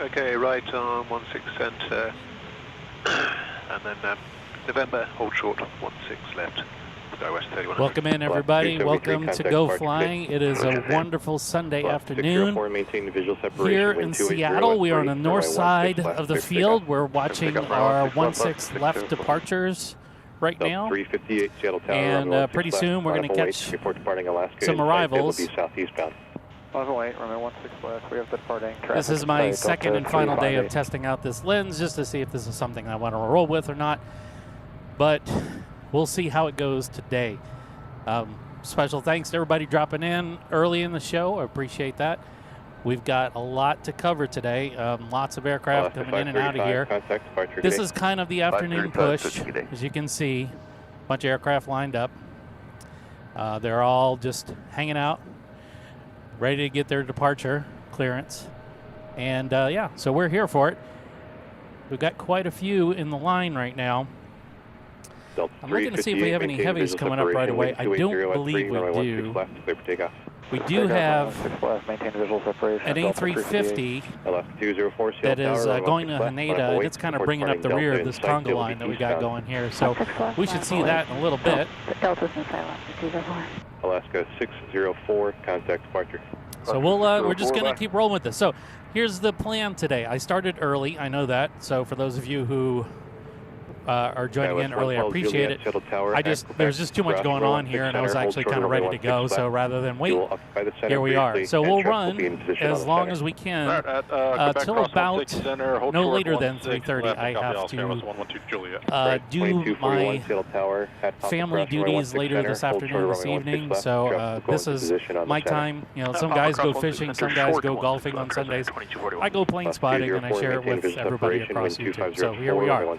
Okay, right on 16 center, and then November, hold short, 16 left. West 31. Welcome in, everybody. Welcome to Geaux Flying. It is a wonderful Sunday afternoon here in Seattle. We are on the north side of the field. We're watching our 16 left departures right now, and pretty soon we're going to catch some arrivals. This is my second and final day of testing out this lens, just to see if this is something I want to roll with or not. But we'll see how it goes today. Special thanks to everybody dropping in early in the show. I appreciate that. We've got a lot to cover today. Lots of aircraft coming in and out of here. This is kind of the afternoon push. As you can see, a bunch of aircraft lined up. They're all just hanging out, ready to get their departure clearance. And yeah, so we're here for it. We've got quite a few in the line right now. I'm looking to see if we have any heavies coming up right away. I don't believe we do. We do have an A350 that is going to Haneda, and it's kind of bringing up the rear of this conga line that we got going here. So we should see that in a little bit. Alaska 604, contact departure. So we're just going to keep rolling with this. So here's the plan today. I started early, I know that. So for those of you who are joining in early, I appreciate it. There's just too much going on here, and I was actually kind of ready to go. So rather than wait, here we are. So we'll run as long as we can till about no later than 3:30. I have to do my family duties later this afternoon, this evening. So this is my time. You know, some guys go fishing, some guys go golfing on Sundays. I go plane spotting, and I share it with everybody across YouTube. So here we are.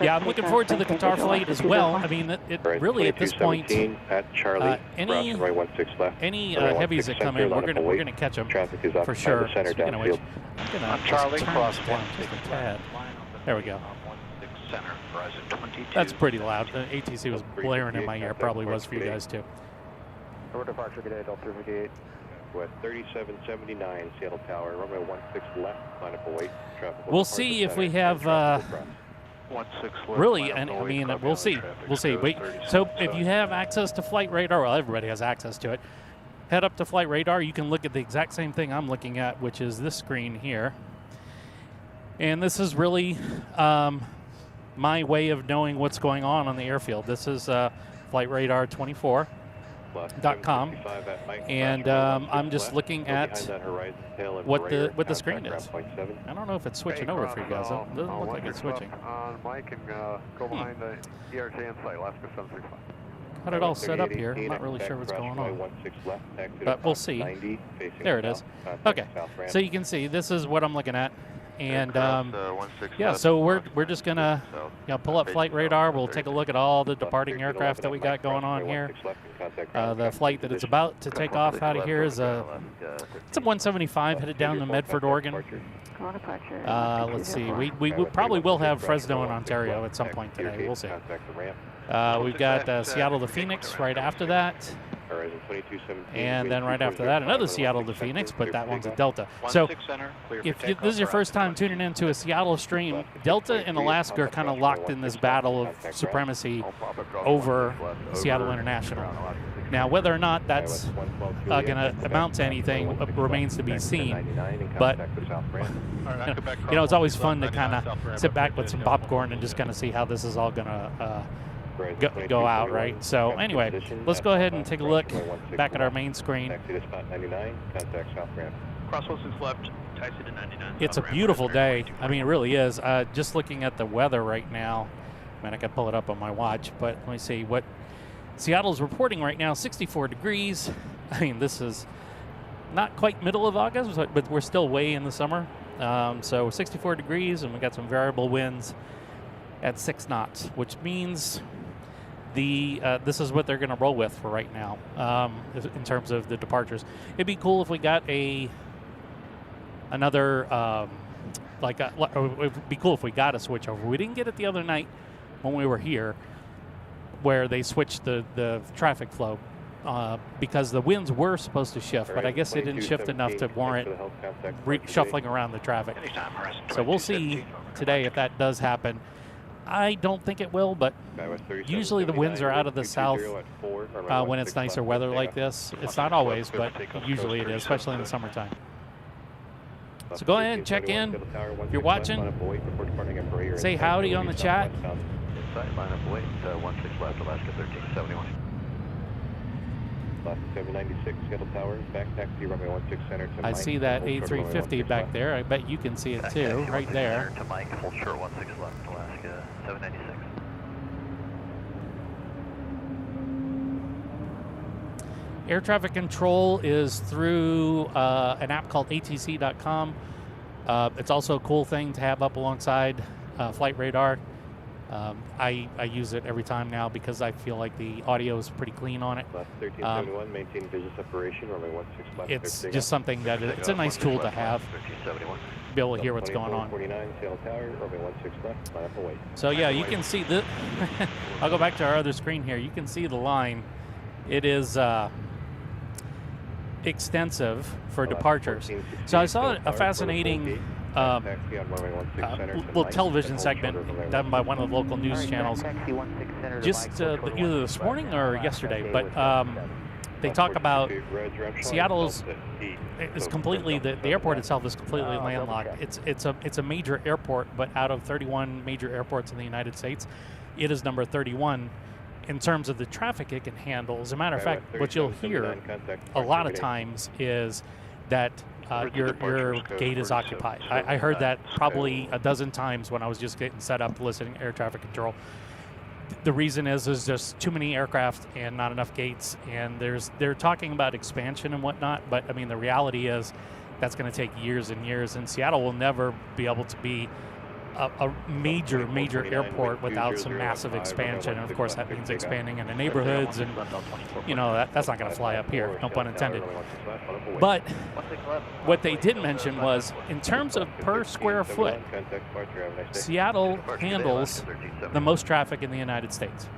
Yeah, I'm looking forward to the Qatar flight as well. I mean, it really at this point, any heavies that come in, we're gonna catch them for sure. Speaking of which, I'm gonna turn this down just a tad. There we go. That's pretty loud. The ATC was blaring in my ear. Probably was for you guys too. Departure, good day, Delta 358. With 3779 Seattle Tower, runway 16 left, line up await. We'll see if we have really, and I mean, we'll see. Wait, so if you have access to flight radar, well, everybody has access to it. Head up to flight radar. You can look at the exact same thing I'm looking at, which is this screen here. And this is really my way of knowing what's going on the airfield. This is flight radar 24.com, and I'm just looking at what the screen is. I don't know if it's switching over for you guys. It doesn't look like it's switching. Mike, and go behind the ERJ site, Alaska 735. Got it all set up here. I'm not really sure what's going on, but we'll see. There it is. Okay, so you can see this is what I'm looking at. And yeah, so we're just gonna pull up flight radar. We'll take a look at all the departing aircraft that we got going on here. The flight that is about to take off out of here is it's a 175 headed down to Medford, Oregon. Let's see, we probably will have Fresno and Ontario at some point today. We'll see. We've got Seattle to Phoenix right after that. And then right after that, another Seattle to Phoenix, but that one's a Delta. So if this is your first time tuning into a Seattle stream, Delta and Alaska are kind of locked in this battle of supremacy over Seattle International. Now, whether or not that's going to amount to anything remains to be seen. But, you know, it's always fun to kind of sit back with some popcorn and just kind of see how this is all going to go out, right? So anyway, let's go ahead and take a look back at our main screen. It's a beautiful day. I mean, it really is. Just looking at the weather right now, I mean, I could pull it up on my watch, but let me see what Seattle's reporting right now. 64 degrees. I mean, this is not quite middle of August, but we're still way in the summer. So 64 degrees, and we got some variable winds at 6 knots, which means this is what they're going to roll with for right now in terms of the departures. It'd be cool if we got another it'd be cool if we got a switch over. We didn't get it the other night when we were here, where they switched the traffic flow. because the winds were supposed to shift, but I guess they didn't shift enough to warrant shuffling around the traffic. So we'll see today if that does happen. I don't think it will, but usually the winds are out of the south when it's nicer weather like this. It's not always, but usually it is, especially in the summertime. So go ahead and check in. If you're watching, say howdy on the chat. Line up weight, 16 left, Alaska 1371. Alaska 796, Seattle Tower, back taxi, runway 16 center to Mike. I see that A350 back there. I bet you can see it too, right there. To Mike, hold short 16 left, Alaska 796. Air traffic control is through an app called atc.com. It's also a cool thing to have up alongside flight radar. I use it every time now because I feel like the audio is pretty clean on it. Maintain business operation, runway 16 left. It's just something that it's a nice tool to have. Be able to hear what's going on. So yeah, you can see the. I'll go back to our other screen here. You can see the line. It is extensive for departures. So I saw a fascinating little television segment done by one of the local news channels just either this morning or yesterday, but they talk about Seattle's is completely the airport itself is completely landlocked. It's a major airport, but out of 31 major airports in the United States, it is number 31 in terms of the traffic it can handle. As a matter of fact, what you'll hear a lot of times is that your gate is occupied. I heard that probably a dozen times when I was just getting set up listening to air traffic control. The reason is there's just too many aircraft and not enough gates, and they're talking about expansion and whatnot, but I mean the reality is that's going to take years and years, and Seattle will never be able to be a major airport without some massive expansion, and of course that means expanding into neighborhoods, and you know that's not going to fly up here, no pun intended. But what they did mention was in terms of per square foot, Seattle handles the most traffic in the United States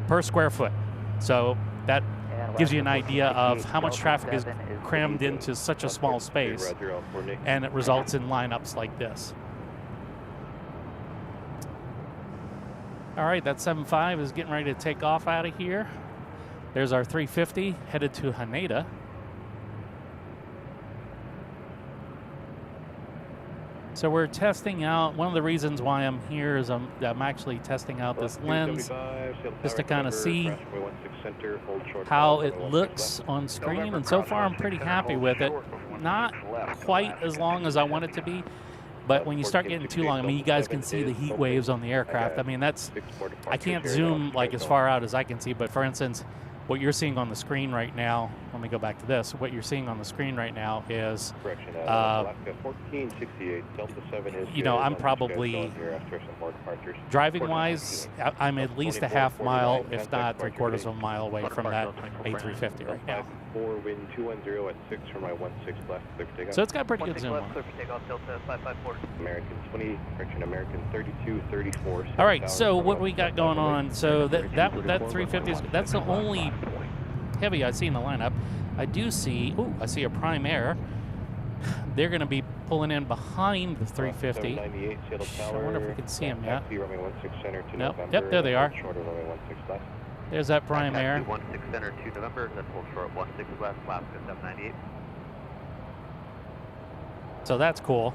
per square foot. So that gives you an idea of how much traffic is crammed into such a small space, and it results in lineups like this. All right, that 75 is getting ready to take off out of here. There's our 350 headed to Haneda. So we're testing out, one of the reasons why I'm here is I'm actually testing out this lens just to kind of see how it looks on screen, and so far I'm pretty happy with it. Not quite as long as I want it to be, but when you start getting too long, I mean, you guys can see the heat waves on the aircraft. I mean, I can't zoom like as far out as I can see, but for instance, what you're seeing on the screen right now, let me go back to this. What you're seeing on the screen right now is, you know, I'm probably, driving-wise, I'm at least a half mile, if not 3/4 of a mile away from that A350 right now. So it's got pretty good zoom on it. American 20, correction, American 32, 34. All right, so what we got going on, so that 350 is, that's the only heavy I see in the lineup. I do see, I see a Prime Air. They're going to be pulling in behind the 350. I wonder if we can see them yet. Nope. Yep, there they are. There's that Prime Air. 16 center to November, then hold short 16 left, Alaska 798. So that's cool.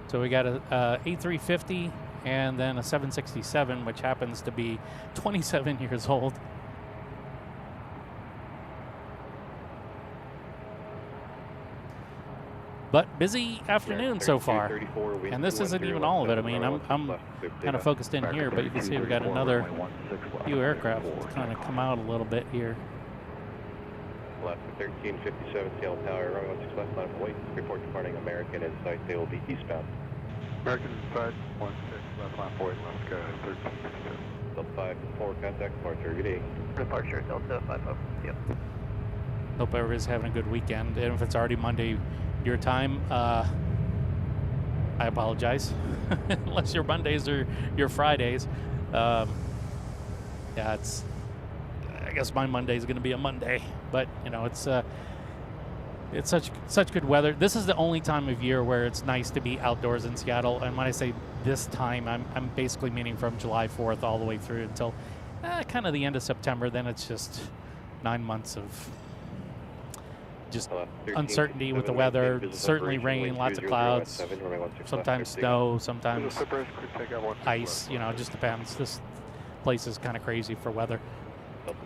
So we got a A350 and then a 767, which happens to be 27 years old. But busy afternoon so far, and this isn't even all of it. I mean, I'm kind of focused in here, but you can see we've got another few aircraft kind of come out a little bit here. Alaska 1357, Seattle Tower, runway 16 left, line of Hawaii. Report departing American inside, they will be eastbound. American inside, 16 left, line of Hawaii, Alaska 1357. Delta 54, contact departure, good day. Departure, Delta 55, yep. Hope everybody's having a good weekend, and if it's already Monday your time, I apologize, unless your Mondays or your Fridays. Yeah, guess my Monday is going to be a Monday. But, you know, it's such good weather. This is the only time of year where it's nice to be outdoors in Seattle. And when I say this time, I'm basically meaning from July 4th all the way through until kind of the end of September. Then it's just 9 months of just uncertainty with the weather. Certainly rain, lots of clouds, sometimes snow, sometimes ice. You know, it just depends. This place is kind of crazy for weather.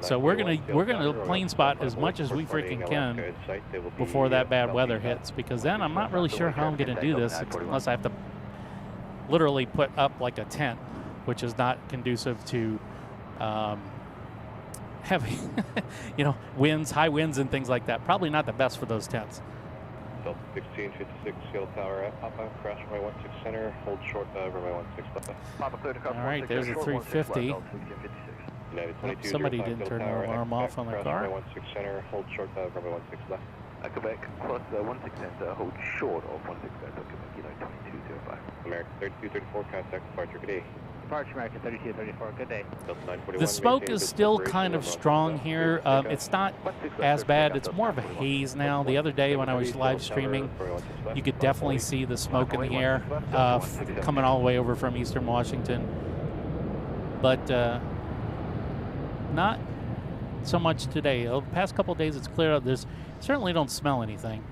So we're gonna plane spot as much as we freaking can before that bad weather hits, because then I'm not really sure how I'm gonna do this unless I have to literally put up like a tent, which is not conducive to heavy, you know, winds, high winds, and things like that. Probably not the best for those tents. 1656 Seattle Tower, Papa, crash runway 16 center, hold short runway 16 left. All right, there's a 350. Somebody didn't turn their alarm off on the car. 16 center, hold short runway 16 left. Quebec, plus 16 center, hold short of 16 center, Quebec, United 2205. American 3234, contact departure, good day. Departure American 3234, good day. The smoke is still kind of strong here. It's not as bad. It's more of a haze now. The other day when I was live streaming, you could definitely see the smoke in the air coming all the way over from Eastern Washington. But not so much today. The past couple of days it's cleared up. There's certainly don't smell anything.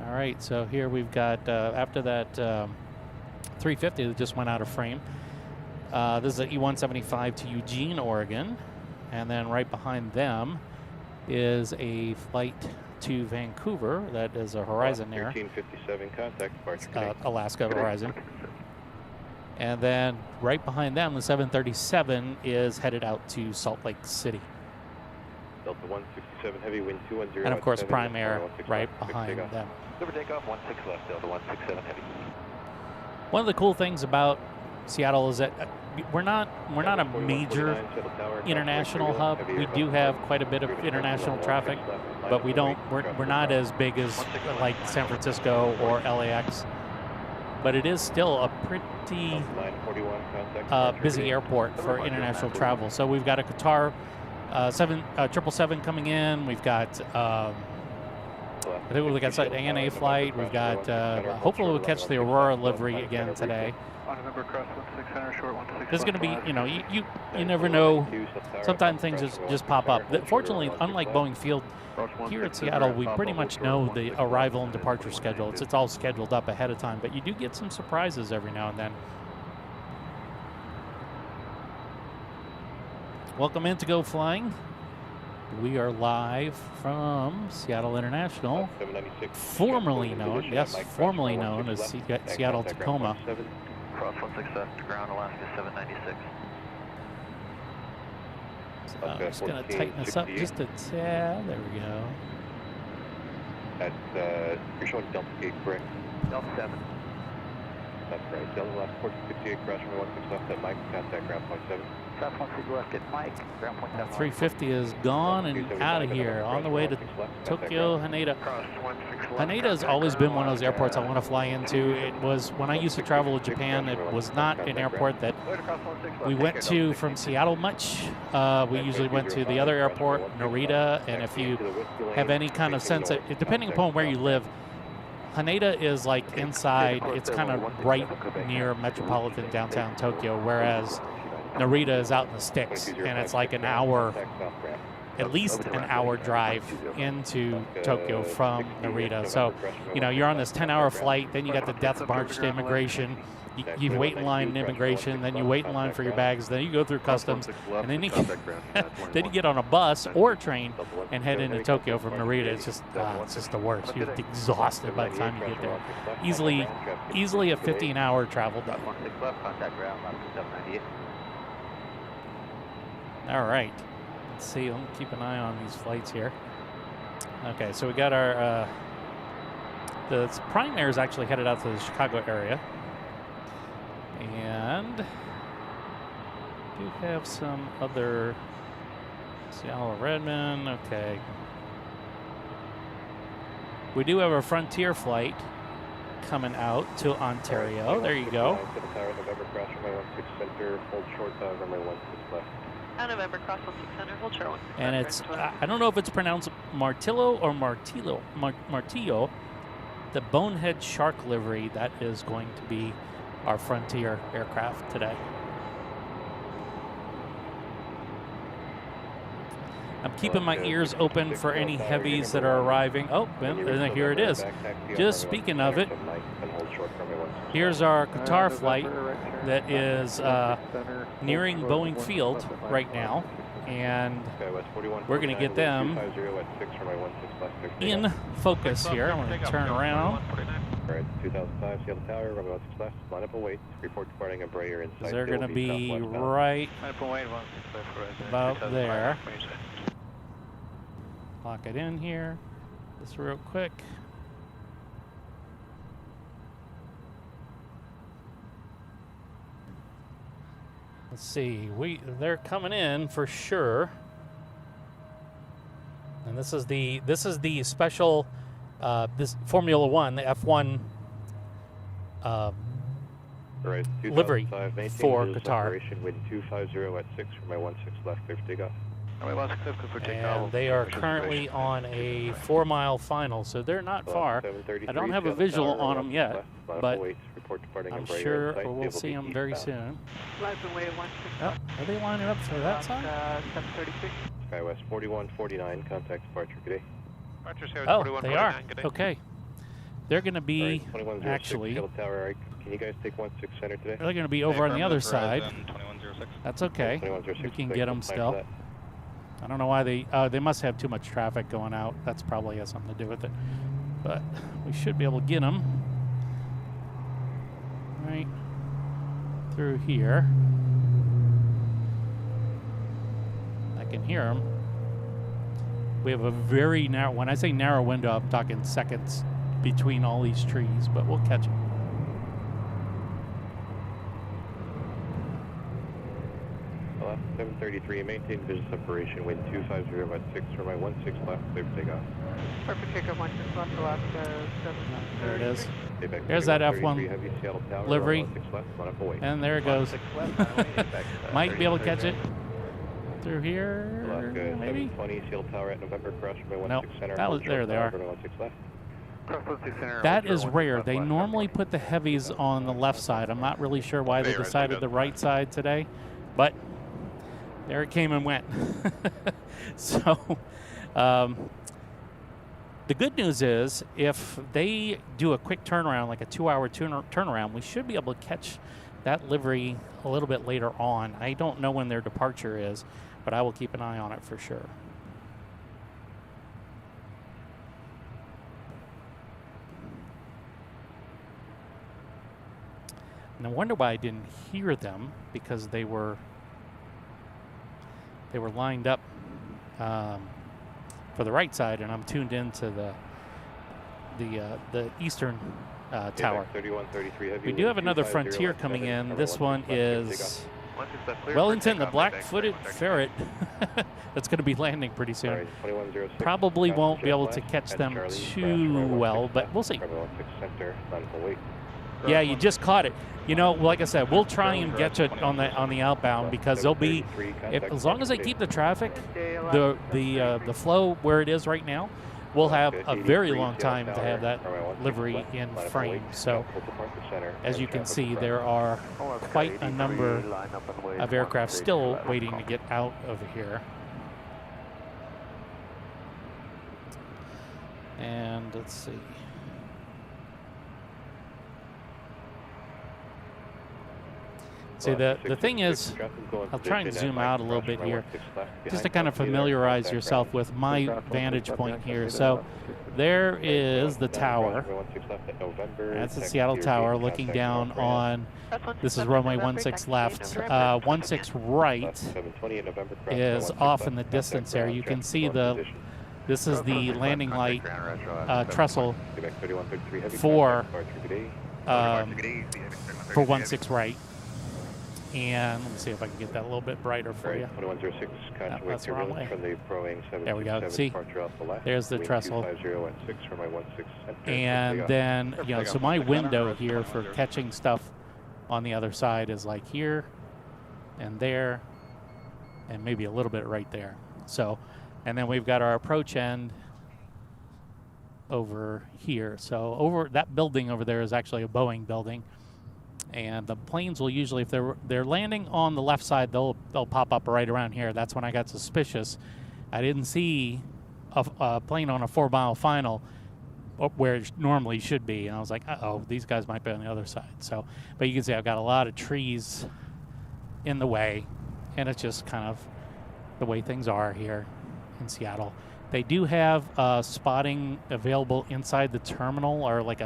All right, so here we've got, after that 350 that just went out of frame, this is an E-175 to Eugene, Oregon. And then right behind them is a flight to Vancouver. That is a Horizon Air. 1357, contact Alaska Horizon. And then right behind them, the 737 is headed out to Salt Lake City. Delta 167 heavy, wind 210. And of course, Prime Air right behind them. Silver takeoff, 16 left, Delta 167 heavy. One of the cool things about Seattle is that we're not a major international hub. We do have quite a bit of international traffic, but we're not as big as like San Francisco or LAX. But it is still a pretty busy airport for international travel. So we've got a Qatar 777 coming in. We've got I think we'll get an ANA flight. We've got hopefully we'll catch the Aurora livery again today. There's going to be, you know, you never know. Sometimes things just pop up. Fortunately, unlike Boeing Field, here at Seattle, we pretty much know the arrival and departure schedule. It's all scheduled up ahead of time, but you do get some surprises every now and then. Welcome in to Geaux Flying. We are live from Seattle International, formerly known as Seattle-Tacoma. Cross 16 left, ground Alaska 796. So I'm just going to tighten this up just a tad. There we go. That's, you're showing Delta Gate, correct? Delta 7. That's right. Delta left, 1458, crash runway 16 left at Mike, contact ground point 7. South 16 left at Mike, ground point 7. 350 is gone and out of here, on the way to Tokyo, Haneda. Haneda has always been one of those airports I want to fly into. It was, when I used to travel to Japan, it was not an airport that we went to from Seattle much. We usually went to the other airport, Narita, and if you have any kind of sense, depending upon where you live, Haneda is like inside, it's kind of right near metropolitan downtown Tokyo, whereas Narita is out in the sticks, and it's like an hour, at least an hour drive into Tokyo from Narita. So, you know, you're on this 10-hour flight, then you got the death march to immigration. You wait in line in immigration, then you wait in line for your bags, then you go through customs, and then you then you get on a bus or a train and head into Tokyo from Narita. It's just the worst. You're exhausted by the time you get there. Easily a 15-hour travel done. All right. Let's see. Let me keep an eye on these flights here. Okay, so we got our the Prime Air is actually headed out to the Chicago area. And do have some other Seattle Redmond. Okay. We do have a Frontier flight coming out to Ontario. There you go. November cross runway 16 center, hold short runway 16 left. November cross 16 center, hold short 1. And it's, I don't know if it's pronounced Martillo or Martillo, the bonehead shark livery. That is going to be our Frontier aircraft today. I'm keeping my ears open for any heavies that are arriving. Oh, here it is. Just speaking of it, here's our Qatar flight that is nearing Boeing Field right now, and we're going to get them in focus here. I'm going to turn around. Alright, 2005 Seattle Tower, runway 16 left, line up and wait. Report departing Embraer inside. They're going to be right about there. Lock it in here, just real quick. Let's see, they're coming in for sure. And this is the special this Formula One, the F1 livery for Qatar. Wind 250 at 6 for my 16 left, clear for takeoff. And they are currently on a 4-mile final, so they're not far. I don't have a visual on them yet, but I'm sure we'll see them very soon. Oh, are they lining up for that side? SkyWest 4149, contact departure, good day. Oh, they are. Okay. They're going to be, actually, can you guys take 16 center today? they're going to be over on the other side. That's okay. We can get them still. I don't know why they must have too much traffic going out. That's probably has something to do with it. But we should be able to get them right through here. I can hear them. We have a very narrow, when I say narrow window, I'm talking seconds between all these trees, but we'll catch them. Alaska 733, maintain visual separation, wind 250 at 6 for my 16 left, clear for takeoff. Perfect takeoff, 16 left, Alaska 733. There it is. There's that F1 livery, and there it goes. Might be able to catch it through here, Alaska maybe? 720, Seattle Tower at November, cross runway 16 Nope, center. that was, there they are. That is rare. They normally put the heavies on the left side. I'm not really sure why they decided the right side today, but there it came and went. So the good news is if they do a quick turnaround, like a 2-hour turnaround, we should be able to catch that livery a little bit later on. I don't know when their departure is, but I will keep an eye on it for sure. And I wonder why I didn't hear them, because they were lined up for the right side, and I'm tuned into the eastern tower. We do have another Frontier coming in. This one is Wellington, the black-footed ferret. That's going to be landing pretty soon. Probably won't be able to catch them too well, but we'll see. Yeah, you just caught it. You know, like I said, we'll try and get you on the outbound, because they'll be, as long as they keep the traffic, the flow where it is right now, we'll have a very long time to have that livery in frame. So, as you can see, there are quite a number of aircraft still waiting to get out of here. And let's see. See, the thing is, I'll try and zoom out a little bit here, just to kind of familiarize yourself with my vantage point here. So there is the tower. That's the Seattle Tower looking down on, this is runway 16 left. 16 right is off in the distance there. You can see this is the landing light trestle for 16 right. And let me see if I can get that a little bit brighter for you. 2106, caution That's the wrong way. from the Boeing 767. There we go. See, there's the trestle. 250 at 6 for my 16 center. And then, you know, so my window here for catching stuff on the other side is like here and there and maybe a little bit right there. So, and then we've got our approach end over here. So over that building over there is actually a Boeing building. And the planes will usually, if they're landing on the left side, they'll pop up right around here. That's when I got suspicious. I didn't see a plane on a 4-mile final where it normally should be, and I was like, uh-oh, these guys might be on the other side. So, but you can see I've got a lot of trees in the way, and it's just kind of the way things are here in Seattle. They do have spotting available inside the terminal, or like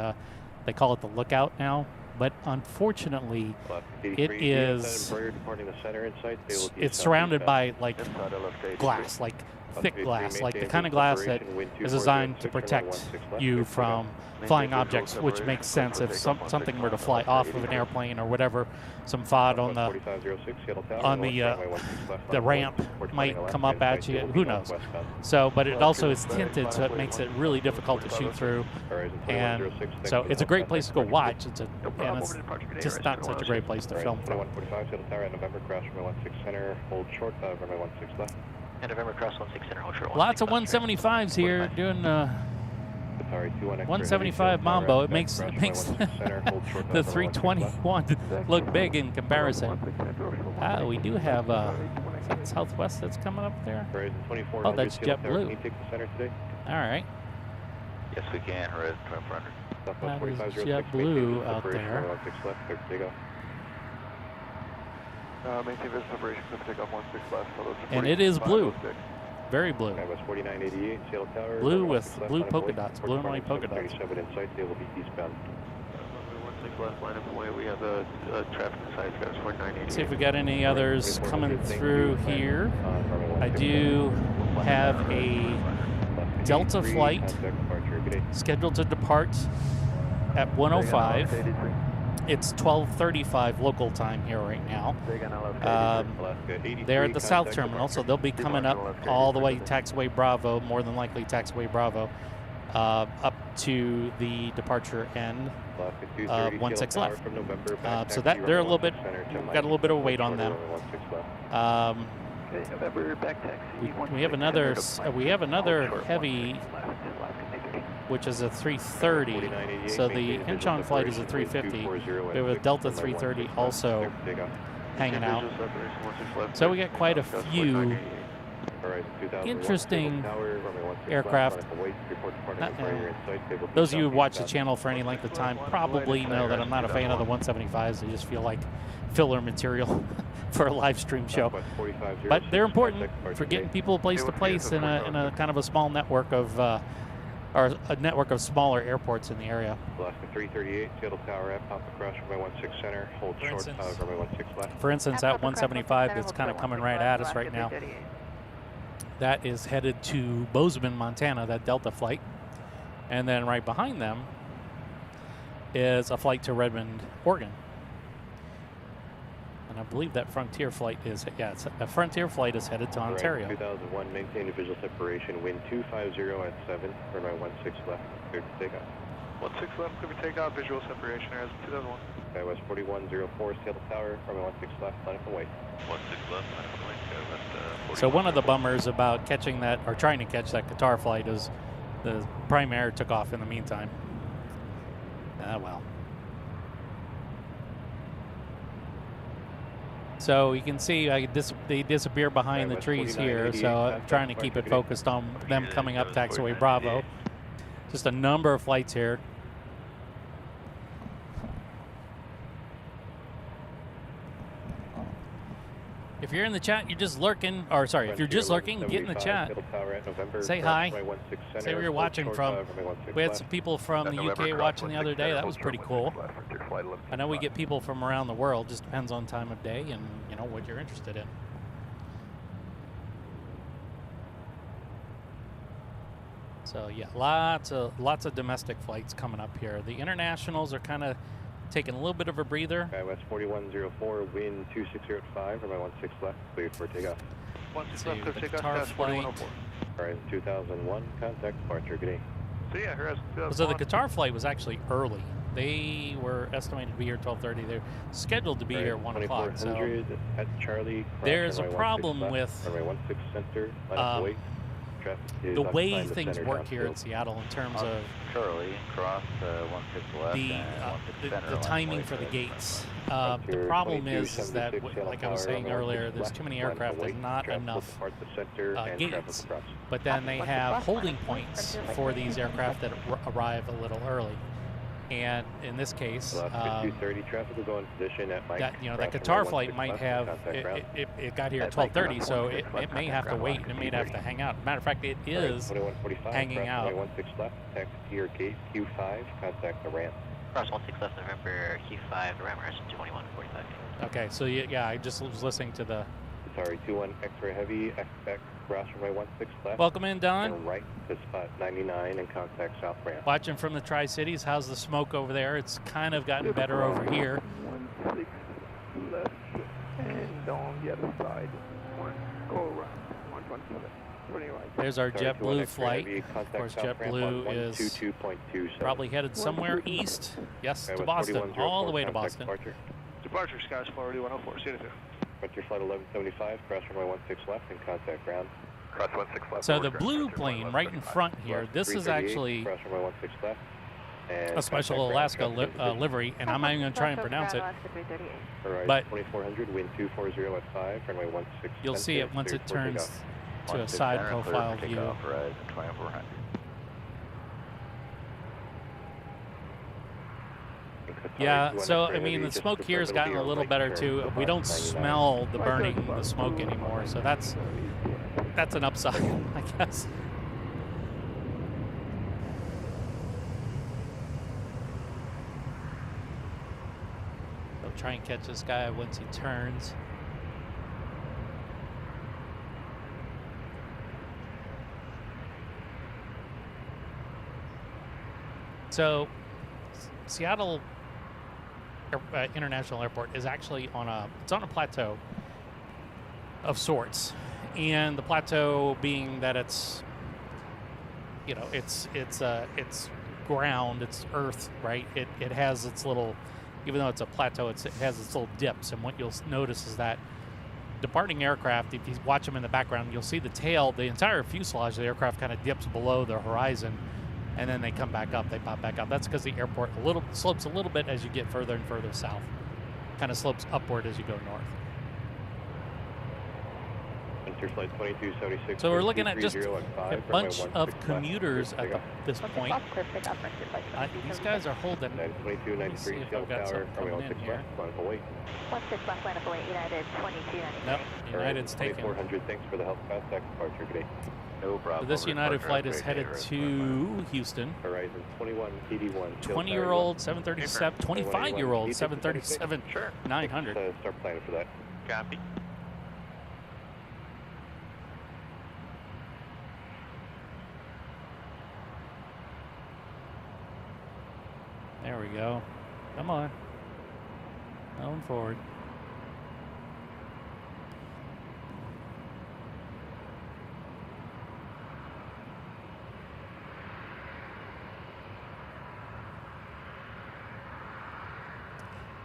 they call it the lookout now. But unfortunately, it's surrounded by like glass, like thick glass, like the kind of glass that is designed to protect you from flying objects, which makes sense if something were to fly off of an airplane or whatever. Some FOD on the ramp might come up at you. Who knows? So, but it also is tinted, so it makes it really difficult to shoot through. And so, it's a great place to go watch. And it's just not such a great place to film from. And November cross 16 center, hold short. Lots of 175s here doing 175 Mambo. It makes the 321 look big in comparison. We do have Southwest that's coming up there. Oh, that's JetBlue. All right. Yes, we can. Horizon 2400. That is JetBlue out there. Maintain visual separation, take off 16 left. And it is blue. Very blue. Blue with blue polka dots, blue and white polka dots. 37 inside, they will be eastbound. 16 left, line up away. We have a traffic inside, guys, 4988. See if we got any others coming through here. I do have a Delta flight scheduled to depart at 1:05. It's 12:35 local time here right now. They're at the South Terminal, so they'll be coming up all the way taxiway Bravo, more than likely taxiway Bravo, up to the departure end, 16 left. So that they're a little bit, got a little bit of weight on them. We have another heavy, which is a 330. So the Incheon flight is a 350. We have a Delta 330 also hanging out. So we got quite a few interesting aircraft. Those of you who watch the channel for any length of time probably know that I'm not a fan of the 175s. They just feel like filler material for a live stream show. But they're important for getting people place to place in a kind of a small network of or a network of smaller airports in the area. Alaska 338, Seattle Tower at Papa Cross runway 16 center, hold short, runway 16 left. For instance, that 175 that's kind of coming right at us right now, that is headed to Bozeman, Montana, that Delta flight. And then right behind them is a flight to Redmond, Oregon. And I believe that Frontier flight is, a Frontier flight is headed to Ontario. 2001, maintain visual separation, wind 250 at 7, runway 16 left, cleared to take off. 16 left, clear to take off, visual separation, as 2001. Skywest 4104, Seattle Tower, runway 16 left, line up and wait. 16 left, line up and wait, Skywest. So one of the bummers about catching that, or trying to catch that Qatar flight, is the Prime Air took off in the meantime. Well. So you can see they disappear behind the trees here, so I'm trying to keep it focused on them coming up taxiway Bravo. Just a number of flights here. If you're in the chat, you're just lurking, or sorry, if you're just lurking, get in the chat. Say hi. Say where you're watching from. We had some people from the UK watching the other day. That was pretty cool. I know we get people from around the world. Just depends on time of day and what you're interested in. So yeah, lots of domestic flights coming up here. The internationals are kind of taking a little bit of a breather. West 4104, wind 260 at 5, runway 16 left, clear for takeoff. 16 left, the clear takeoff, Qatar Horizon flight. 4104. Horizon 2001, contact departure, good day. So yeah, Horizon 2001. So the Qatar flight was actually early. They were estimated to be here 12:30. They're scheduled to be here 1 o'clock. So at Charlie. there's a problem with the way things work here in Seattle in terms of Charlie, cross 16 left the timing for the gates. The problem is that, like I was saying earlier, there's too many aircraft. There's not enough gates. But then they have holding points for these aircraft that arrive a little early. And in this case, that Qatar flight might have it got here at 12:30, so it may have to wait and it may have to hang out. Matter of fact, it is hanging out. 16 left, taxi to your gate Q5, contact the ramp. Cross 16 left, November Q5, ramp horizon 2145. Okay, so yeah, I just was listening to the. Sorry, 21 X-ray heavy, expect cross runway 16 left. Welcome in, Don. And right to spot 99 and contact south ramp. Watching from the Tri-Cities, how's the smoke over there? It's kind of gotten better over here. 16 left and on the other side. Go around. 117. 20 right. There's our JetBlue flight. Of course, JetBlue is probably headed somewhere east. Yes, to Boston, all the way to Boston. Departure, Skies Florida 104, see you soon. Frontier flight 1175, cross runway 16 left and contact ground. Cross 16 left. So the blue plane right in front here, this is actually cross runway 16 left. A special Alaska livery, and I'm not even going to try and pronounce it. But 2400, wind 240 at 5, runway 16. You'll see it once it turns to a side profile view. Horizon 2400. Yeah, so I mean the smoke here has gotten a little better too. We don't smell the burning, the smoke anymore, so that's an upside, I guess. I'll try and catch this guy once he turns. So Seattle International Airport is actually on a plateau of sorts, and the plateau being that it's ground, it's earth, right? It has its little, even though it's a plateau, it has its little dips, and what you'll notice is that departing aircraft, if you watch them in the background, you'll see the tail, the entire fuselage of the aircraft kind of dips below the horizon. And then they come back up, they pop back up. That's because the airport slopes a little bit as you get further and further south. Kind of slopes upward as you go north. So we're looking at just a bunch of commuters at this point. These guys are holding. Let me see if I've got something coming in here. 16 left, line up await, United 2293. Nope, United's taken. 400, thanks for the help. Contact departure, good day. No problem. So this United flight is headed to Houston. Horizon 2181. 20-year-old 737, 25-year-old 737, 900. Start planning for that. Copy. There we go. Come on. Going forward.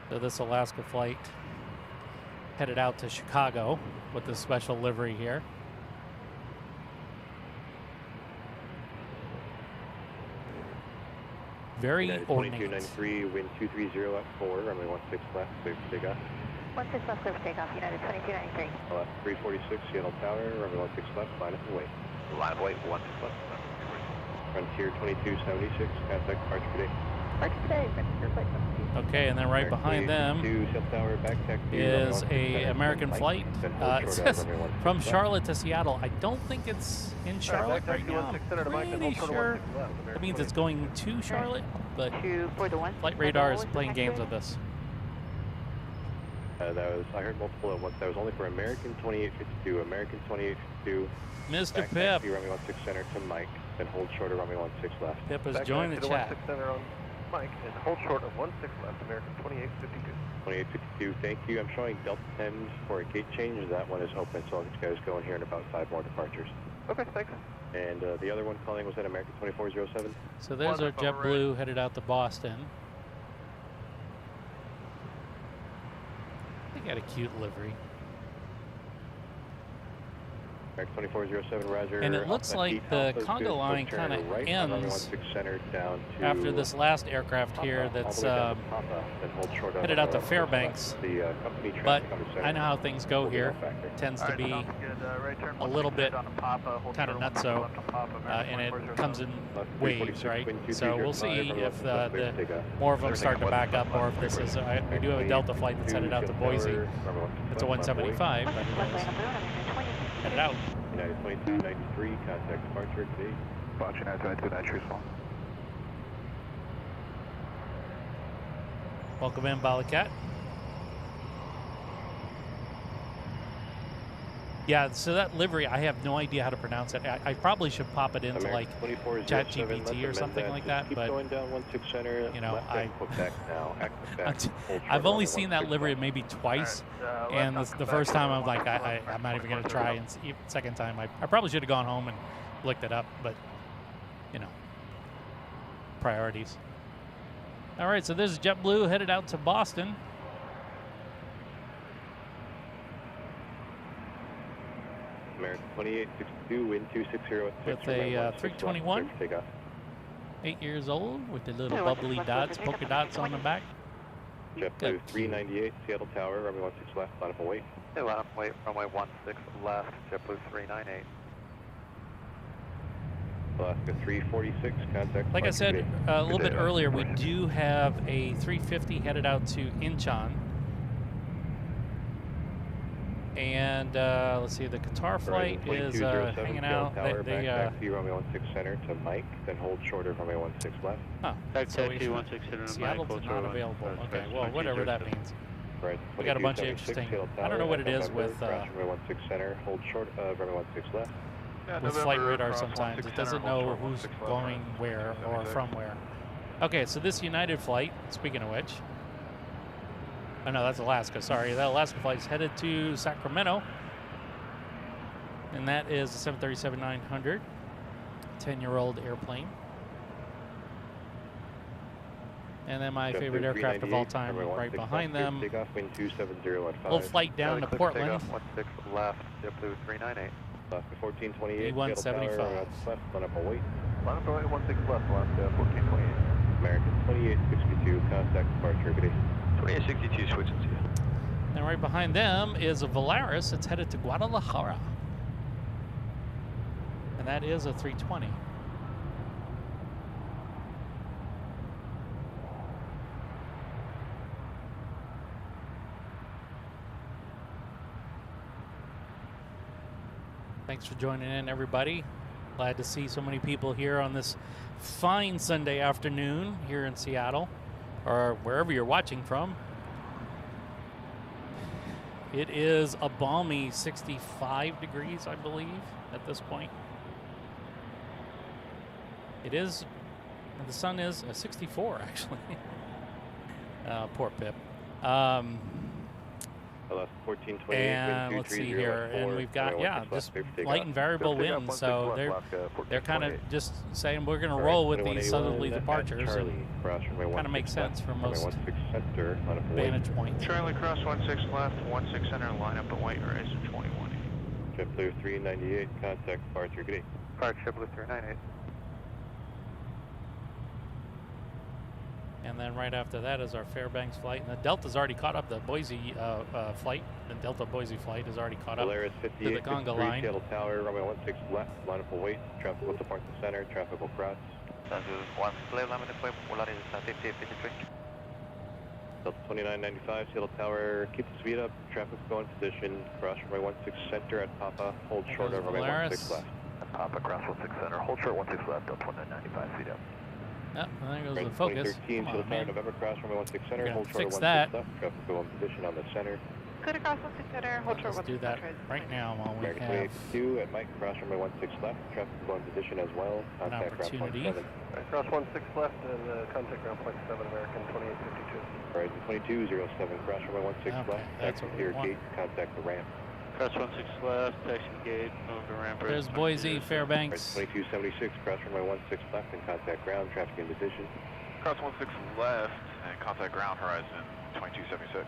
So this Alaska flight headed out to Chicago with this special livery here. Very ornate. 2293, wind 230 at 4, runway 16 left, clear for takeoff. 16 left, clear for takeoff, United 2293. Left 346, Seattle Tower, runway 16 left, line up and wait. Line of wait, 16 left. Frontier 2276, contact departure today. Okay, and then right behind them is a American flight. It says from Charlotte to Seattle. I don't think it's in Charlotte right now. I'm pretty sure it means it's going to Charlotte, but Flight Radar is playing games with us. I heard multiple at once. That was only for American 2852, American 2852. Mr. Pip. Runway 16 center to Mike, then hold shorter runway 16 left. Pip has joined the chat. Mike, and hold short of 16 left, American 2852. 2852, thank you. I'm showing Delta 10 for a gate change. That one is open, so I'll get you guys going here in about 5 more departures. Okay, thanks. And the other one calling was at American 2407. So there's our JetBlue headed out to Boston. They got a cute livery. American 2407, roger. And it looks like the Congo line kind of ends after this last aircraft here that's headed out to Fairbanks. But I know how things go here. It tends to be a little bit kind of nutso, and it comes in waves, right? So we'll see if the more of them start to back up, or if this is, we do have a Delta flight that's headed out to Boise. It's a 175, but it is headed out. United 2293, contact departure today. Box United 2293, small. Welcome in, Balakat. Yeah, so that livery, I have no idea how to pronounce it. I probably should pop it into like ChatGPT or something like that, but you know, I've only seen that livery maybe twice, and the first time I'm like, I'm not even going to try, and second time I probably should have gone home and looked it up, but you know, priorities. All right, so this is JetBlue headed out to Boston. American 2862, wind 260 with a 321, 8 years old, with the little bubbly dots, polka dots on the back. JetBlue 398, Seattle Tower, runway 16 left, line up and wait. Hey, line up and wait, runway 16 left, JetBlue 398. Alaska 346, contact. Like I said a little bit earlier, we do have a 350 headed out to Incheon. And let's see, the Qatar flight is hanging out. They runway 16 center to Mike, then hold short of runway 16 left. Huh. So Seattle's not available. Okay, well, whatever that means. Right. We got a bunch of interesting. I don't know what it is with runway 16 center, hold short of runway 16 left. With flight radar sometimes it doesn't know who's going where or from where. Okay, so this United flight, speaking of which. Oh, no, that's Alaska. Sorry, that Alaska flight is headed to Sacramento. And that is a 737-900, 10-year-old airplane. And then my favorite aircraft of all time, right behind them, little flight down to Portland. 16 left, JetBlue 398. Alaska 1428, E175. left, line up and wait. Line up and wait, 16 left, Alaska 1428. American 2862, contact departure, good day. 2862, switching to you. And right behind them is a Volaris that's headed to Guadalajara. And that is a 320. Thanks for joining in, everybody. Glad to see so many people here on this fine Sunday afternoon here in Seattle, or wherever you're watching from. It is a balmy 65 degrees, I believe, at this point. It is, the sun is 64, actually. Poor Pip. And let's see here, and we've got, yeah, just light and variable winds, so they're kind of just saying we're going to roll with these southerly departures, and kind of makes sense from most vantage points. Charlie cross 16 left, 16 center, line up and wait, raise to 21. JetBlue 398, contact departure, good day. Departure JetBlue 398. And then right after that is our Fairbanks flight. And the Delta's already caught up. The Boise flight, the Delta Boise flight is already caught up to the Conga line. Seattle Tower, runway 16 left, line up and wait. Traffic will depart the center, traffic will cross. Delta 2995, Seattle Tower, keep the speed up. Traffic's going position. Cross runway 16 center at Papa. Hold short of runway 16 left. At Papa, cross 16 center. Hold short 16 left, Delta 2995, feet up. Yep, and there goes the focus. 2013, Seattle Tower, November, cross runway 16 center. Hold short 16 that. left. Traffic go in position on the center. Clear across 16 center, hold short. Let's do that right now while we American have 2 at Mike, cross runway 16 left, traffic going position as well, an contact ground point opportunity. 7. Cross 16 left and contact ground point 7, American 2852. Horizon 2207, cross runway 16 Okay, left, that's taxi what we clear want. gate, contact the ramp. Cross 16 left, taxi gate, move to ramp. There's Boise, Fairbanks. Horizon 2276, cross runway 16 left and contact ground, traffic in position. Cross 16 left and contact ground horizon 2276.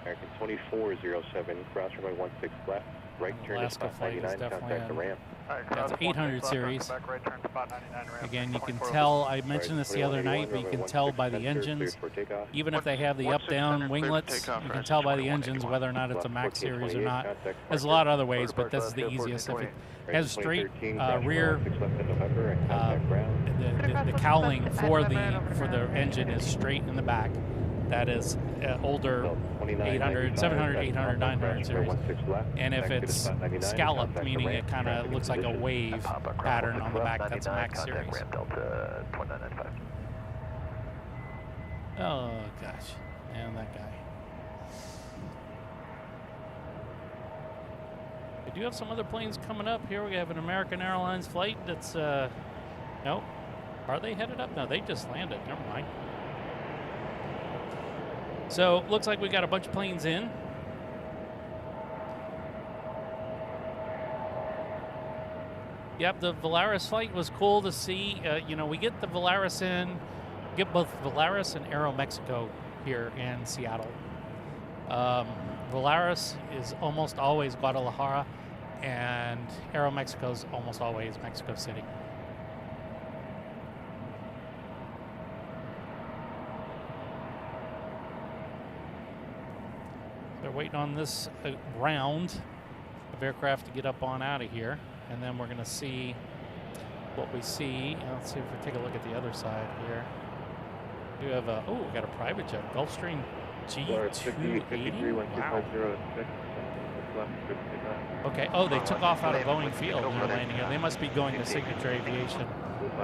American 2407, cross runway 16 left, right turn to Alaska spot flight is 99, definitely contact the on. ramp. That's 800 series. Back right turn spot 99 ramp. Again, you can tell, I mentioned this the other night, but you can tell by the engines, even if they have the up-down winglets, you can tell by the engines whether or not it's a max series or not. There's a lot of other ways, but this is the easiest. If it has straight rear, the cowling for the engine is straight in the back. That is older 800, 700, 800, 900 series. And if it's scalloped, meaning it kind of looks like a wave pattern on the back, that's max series. Oh gosh, and that guy. We do have some other planes coming up here. We have an American Airlines flight that's, no. Are they headed up? No, they just landed. Never mind. So, looks like we got a bunch of planes in. Yep, the Volaris flight was cool to see. You know, we get the Volaris in, get both Volaris and Aeromexico here in Seattle. Volaris is almost always Guadalajara, and Aeromexico is almost always Mexico City. They're waiting on this round of aircraft to get up on out of here, and then we're going to see what we see. Let's see if we take a look at the other side here. We have a, oh, we got a private jet, Gulfstream G280. Wow. Okay, oh, they took off out of Boeing Field and they're landing here. They must be going to Signature Aviation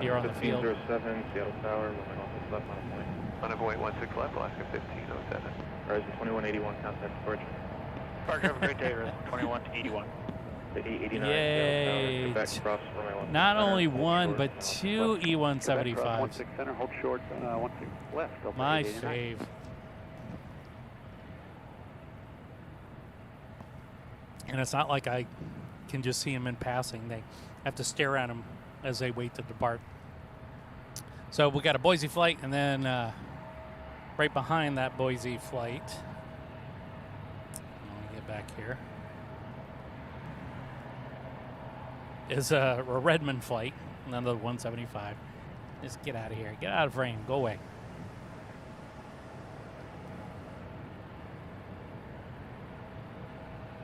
here on the field. 1507, Seattle Tower, moving off the left on a point. On a point 16 left, Alaska 1507. Horizon 2181, contact departure. Park, have a great day, Horizon 2181. The 889 Yay. Quebec cross runway 16 Not center, only hold one, short, but two E175s. 16 center, hold short, 16 left. Delta My 889. fave. And it's not like I can just see them in passing. They have to stare at them as they wait to depart. So we got a Boise flight, and then right behind that Boise flight, let me get back here, is a Redmond flight, another 175. Just get out of here. Get out of frame. Go away.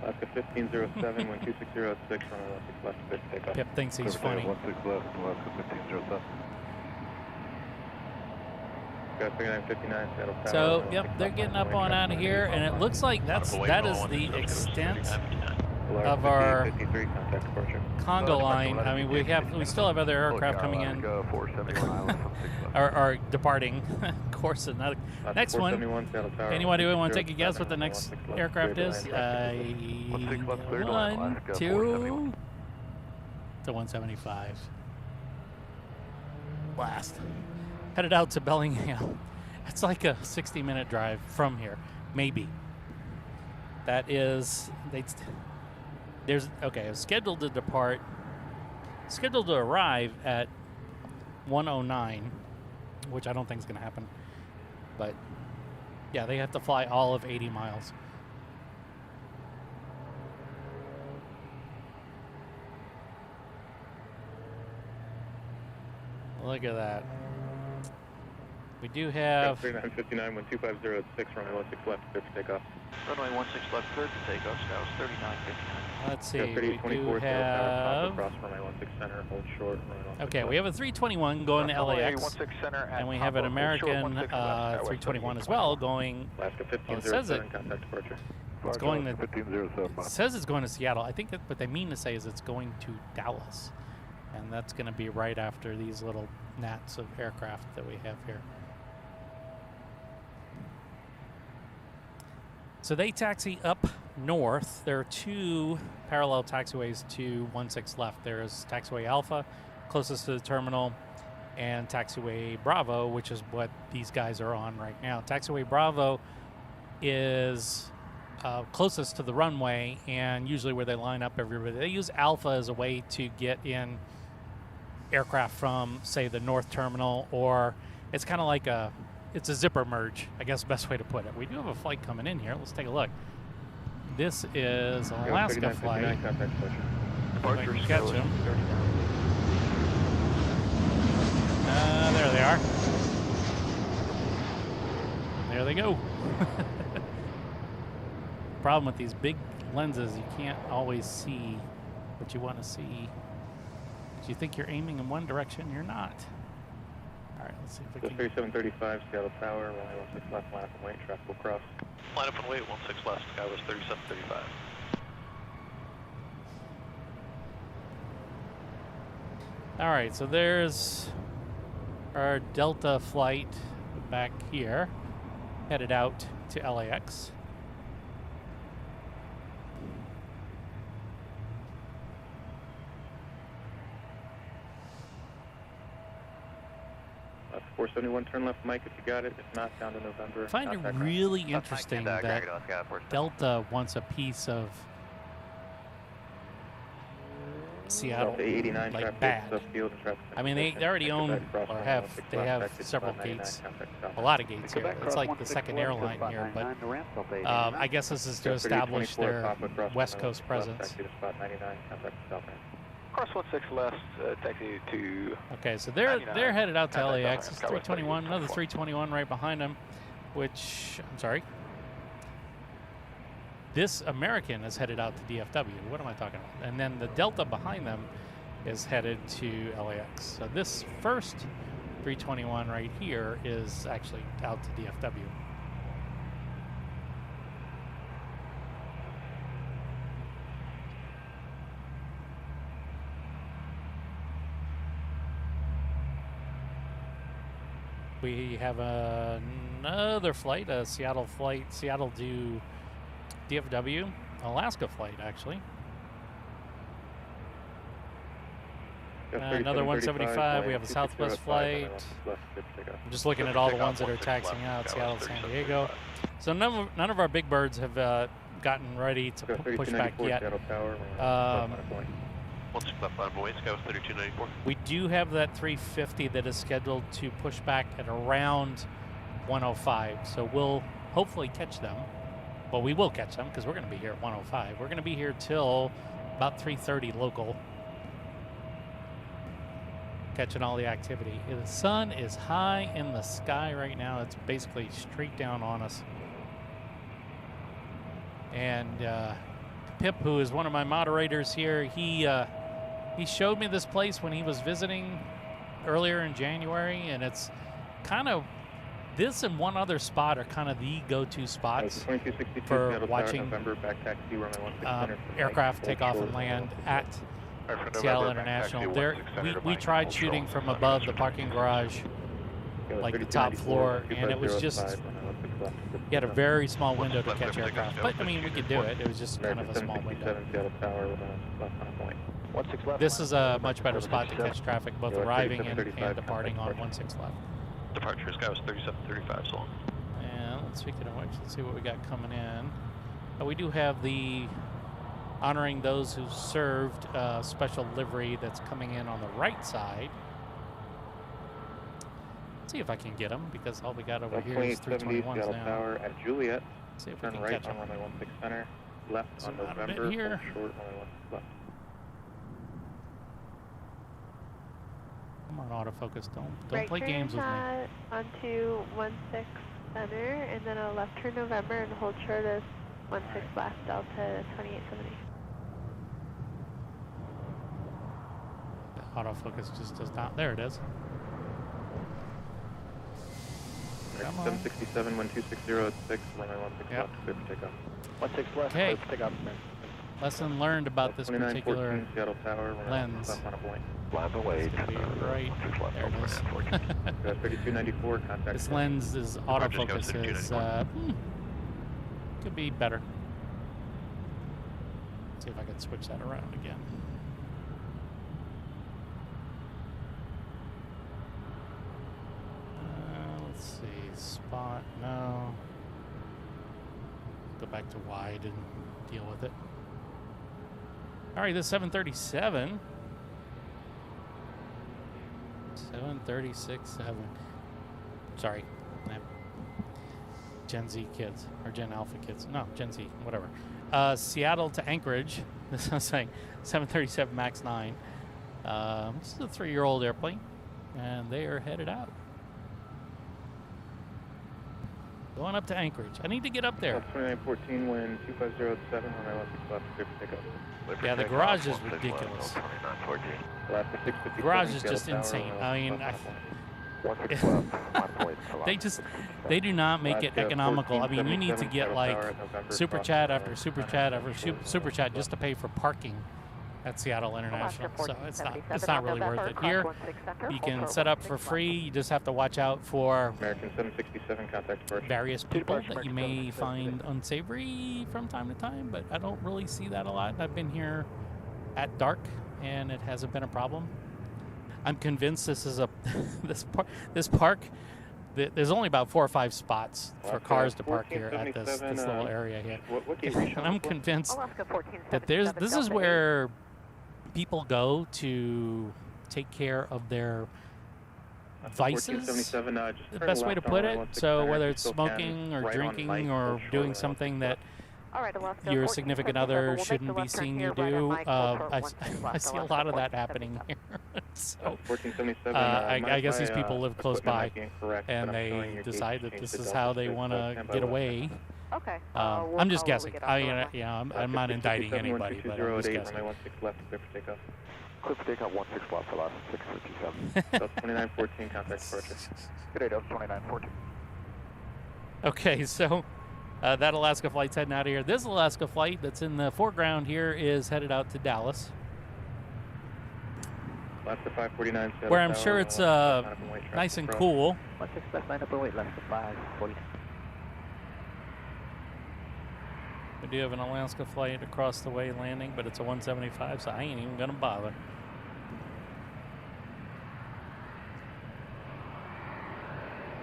Alaska 1507, 12606, runway 16 left, bit takeoff. Pip thinks he's funny. 16 left, Alaska 1507. Got 3959, Seattle Tower. So, yep, they're getting up on out of here, and it looks like that is the extent of our conga line. I mean, we still have other aircraft coming in, or departing. Of course, another next one. Anybody want to take a guess what the next aircraft is? 1, 2, to 175. Blast. Headed out to Bellingham. It's like a 60-minute drive from here, maybe. That is, there's, okay, it's scheduled to depart, scheduled to arrive at 1:09, which I don't think is going to happen. But, yeah, they have to fly all of 80 miles. Look at that. We do have 3959, 12506, runway 16 left, clear for takeoff. Runway 16 left, cleared for takeoff, Scows 3959. let's see, we do have, cross runway 16 center, hold short, runway okay, we have a 321 going to LAX, and we have an American 321 as well going, Alaska well, it says it, 1507, contact departure. it's going to, 1507. it says it's going to Seattle. I think that what they mean to say is it's going to Dallas, and that's going to be right after these little gnats of aircraft that we have here. So they taxi up north. There are 2 parallel taxiways to 16 left. There is taxiway Alpha, closest to the terminal, and taxiway Bravo, which is what these guys are on right now. Taxiway Bravo is closest to the runway and usually where they line up everybody. They use Alpha as a way to get in aircraft from, say, the north terminal, or it's kind of like it's a zipper merge, I guess the best way to put it. We do have a flight coming in here. Let's take a look. This is an Alaska flight. If I can catch him. There they are. There they go. Problem with these big lenses, you can't always see what you want to see. If you think you're aiming in one direction, you're not. All right, let's see if we can. 3735, Seattle Tower, runway 16 left, line up and wait, traffic will cross. Line up and wait, 16 left, sky was 3735. All right, so there's our Delta flight back here, headed out to LAX. That's 471, turn left, Mike, if you got it. If not, down to November. I find it really interesting that Delta wants a piece of Seattle, like bad. I mean, they already own or have several gates, a lot of gates here. It's like the second airline here, but I guess this is to establish their West Coast presence. Cross 16 left, taxi to... Okay, so they're headed out to LAX. It's 321, another 321 right behind them, which, I'm sorry. This American is headed out to DFW. What am I talking about? And then the Delta behind them is headed to LAX. So this first 321 right here is actually out to DFW. We have another flight, a Seattle flight, Seattle to DFW, Alaska flight actually. Another 175, we have a Southwest flight. I'm just looking at all the ones that are taxiing out, Seattle, San Diego. So none of our big birds have gotten ready to push back yet. We do have that 350 that is scheduled to push back at around 105, so we'll hopefully catch them. Well, we will catch them because we're going to be here at 105. We're going to be here till about 3:30 local, catching all the activity. The sun is high in the sky right now. It's basically straight down on us. And Pip, who is one of my moderators here, he showed me this place when he was visiting earlier in January, and it's kind of, this and one other spot are kind of the go-to spots for watching aircraft take off and land at Seattle International. We tried shooting from above the parking garage, like the top floor, and it was just, you had a very small window to catch aircraft. But, I mean, we could do it. It was just kind of a small window. This is a much better spot to catch traffic, both arriving and departing on 16 left. Departure sky was 3735 so long. And speaking of which, let's see what we got coming in. We do have the honoring those who served special livery that's coming in on the right side. Let's see if I can get them, because all we got over here is 321s now. Tower at Juliet. Let's see if we can right catch them. On runway 16 center, left on November, here. Short runway 16 left. Come on, autofocus, don't right play games with me. Onto 16 center, and then a left turn November, and hold short of 16 left Delta 2870. Autofocus just does not. There it is. Come on. 767, 1260 at 6, runway 16 left, clear for takeoff. 16 left, Okay. clear for takeoff. Lesson learned about this particular Seattle Tower, lens. Line away. Right, there it is. 3294, contact. This lens is autofocus is Could be better. See if I can switch that around again. Let's see, spot, no. Go back to wide and deal with it. All right, this 737. 736-7. Sorry. Gen Z kids, or Gen Alpha kids. No, Gen Z, whatever. Seattle to Anchorage. This is saying 737 MAX 9. This is a 3-year-old airplane, and they are headed out. Going up to Anchorage. I need to get up there. 2914, wind 2507, on my left, left, pickup. Yeah, the garage is ridiculous. The garage is just insane. I mean, they do not make it economical. I mean, you need to get like super chat after super chat after super chat just to pay for parking at Seattle International. So it's not really worth it. Here, you can set up for free. You just have to watch out for various people that you may find unsavory from time to time, but I don't really see that a lot. I've been here at dark, and it hasn't been a problem. I'm convinced this is this park. There's only about 4 or 5 spots for cars to park here at this little area here, and I'm convinced that this is where people go to take care of their vices. The best way to put it. So whether it's smoking or drinking or doing something that your significant other shouldn't be seeing you do, I see a lot of that happening here. So I guess these people live close by, and they decide that this is how they want to get away. Okay. I'm just guessing. I'm not indicting anybody, but I'm just guessing. Clear for takeoff, 16 left for last 657. Delta 2914, contact departure. Good day, Delta 2914. Okay, so that Alaska flight's heading out of here. This Alaska flight that's in the foreground here is headed out to Dallas, Alaska 549, where I'm sure it's nice and cool. 16 left, line up and wait, Alaska 540. We do have an Alaska flight across the way landing, but it's a 175, so I ain't even gonna bother.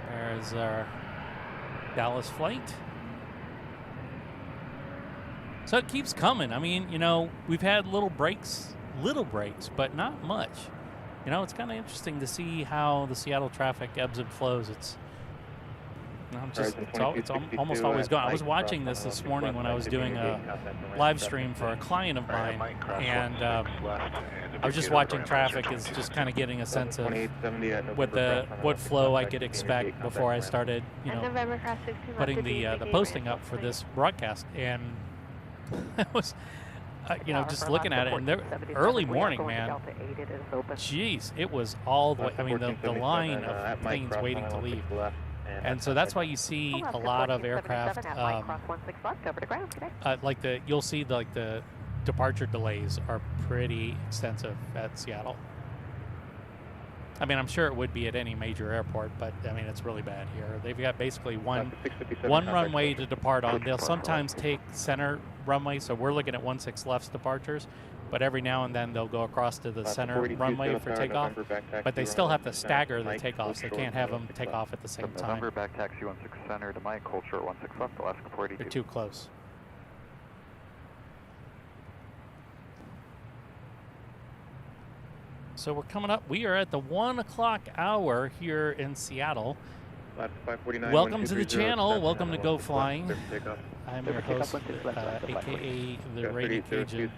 There's our Dallas flight. So it keeps coming. I mean, we've had little breaks, but not much. It's kind of interesting to see how the Seattle traffic ebbs and flows. It's almost always gone. I was watching this morning when I was doing a live stream for a client of mine, and I was just watching traffic, is just kind of getting a sense of what flow I could expect before I started, putting the posting up for this broadcast. And I was, just looking at it, and early morning, man, jeez, it was all the way. I mean, the line of planes waiting to leave. And so that's why you see a lot of aircraft, you'll see the departure delays are pretty extensive at Seattle. I mean, I'm sure it would be at any major airport, but I mean, it's really bad here. They've got basically one runway to depart on. They'll sometimes take center runway, so we're looking at 16 left's departures, but every now and then they'll go across to the center runway for takeoff, but they still have to stagger the takeoffs. They can't have them take off at the same time. November, back taxi 16 center to Mike, hold short 16 left, Alaska 482. They're too close. So we're coming up. We are at the 1 o'clock hour here in Seattle. Welcome to the channel. Welcome to Geaux Flying. I'm your host, aka the Radio Cajun.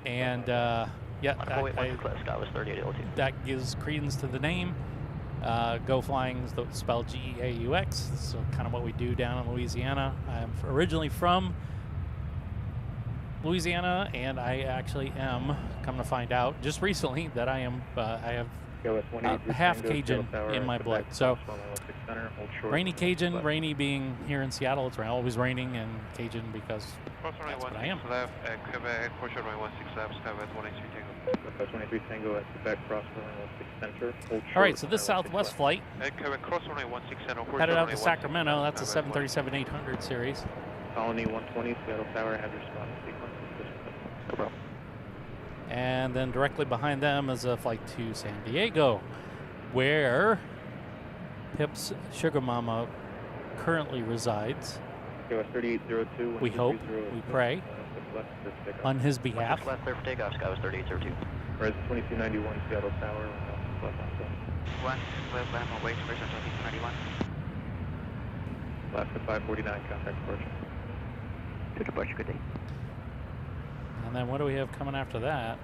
And that gives credence to the name. Geaux Flying is spelled G-E-A-U-X. So kind of what we do down in Louisiana. I'm originally from Louisiana, and I actually am, come to find out just recently, that I have half Cajun in my blood. So rainy Cajun, rainy being here in Seattle, it's always raining, and Cajun because that's what I am. All right, so this Southwest flight headed out to Sacramento. That's a 737-800 series. Colony 120, Seattle Tower, have your spot sequence. No problem. And then directly behind them is a flight to San Diego, where Pip's Sugar Mama currently resides. KOS 3802. We hope, we pray, on his behalf. Left clear for takeoff, Skywest 3802. Res 2291, Seattle Tower, left on set. 1, clear for Lambert, wait, Res 2291. Alaska 549, contact departure. To departure, good day. And then what do we have coming after that?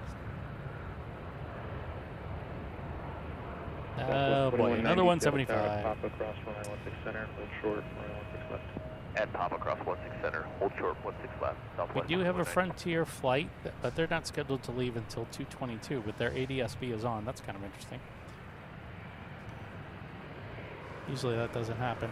Oh boy, another 175. Pop across runway 16 center, hold short, runway 16 left. And pop across 16 center, hold short 16 left. We Southwest do have a 119. Frontier flight, but they're not scheduled to leave until 2:22, but their ADSB is on. That's kind of interesting. Usually that doesn't happen.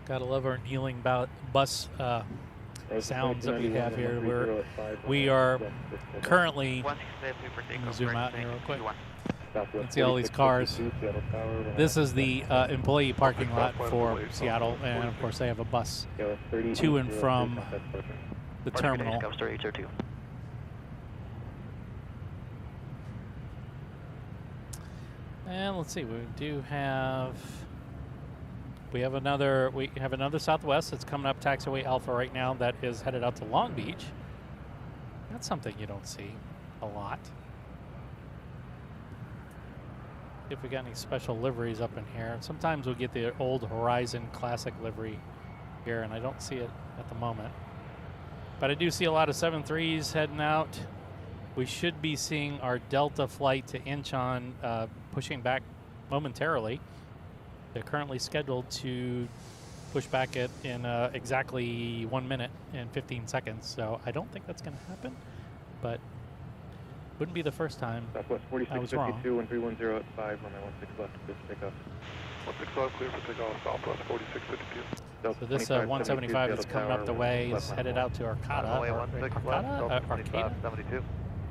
Gotta love our kneeling bus sounds that we have here. We are currently, let me zoom out here real quick. You can see all these cars. This is the employee parking lot for Seattle, and of course they have a bus to and from the terminal. And let's see, we have another Southwest that's coming up taxiway Alpha right now that is headed out to Long Beach. That's something you don't see a lot. If we got any special liveries up in here. Sometimes we'll get the old Horizon Classic livery here, and I don't see it at the moment. But I do see a lot of 7.3s heading out. We should be seeing our Delta flight to Incheon pushing back momentarily. They're currently scheduled to push back in exactly 1 minute and 15 seconds, so I don't think that's going to happen, but wouldn't be the first time Southwest I was wrong. 4652, 1310 at 5, runway 16 left, good takeoff. 16 left, clear for takeoff, Southwest 4652. So this 175 that's coming up the way is headed out to Arcata. Arcata? 72.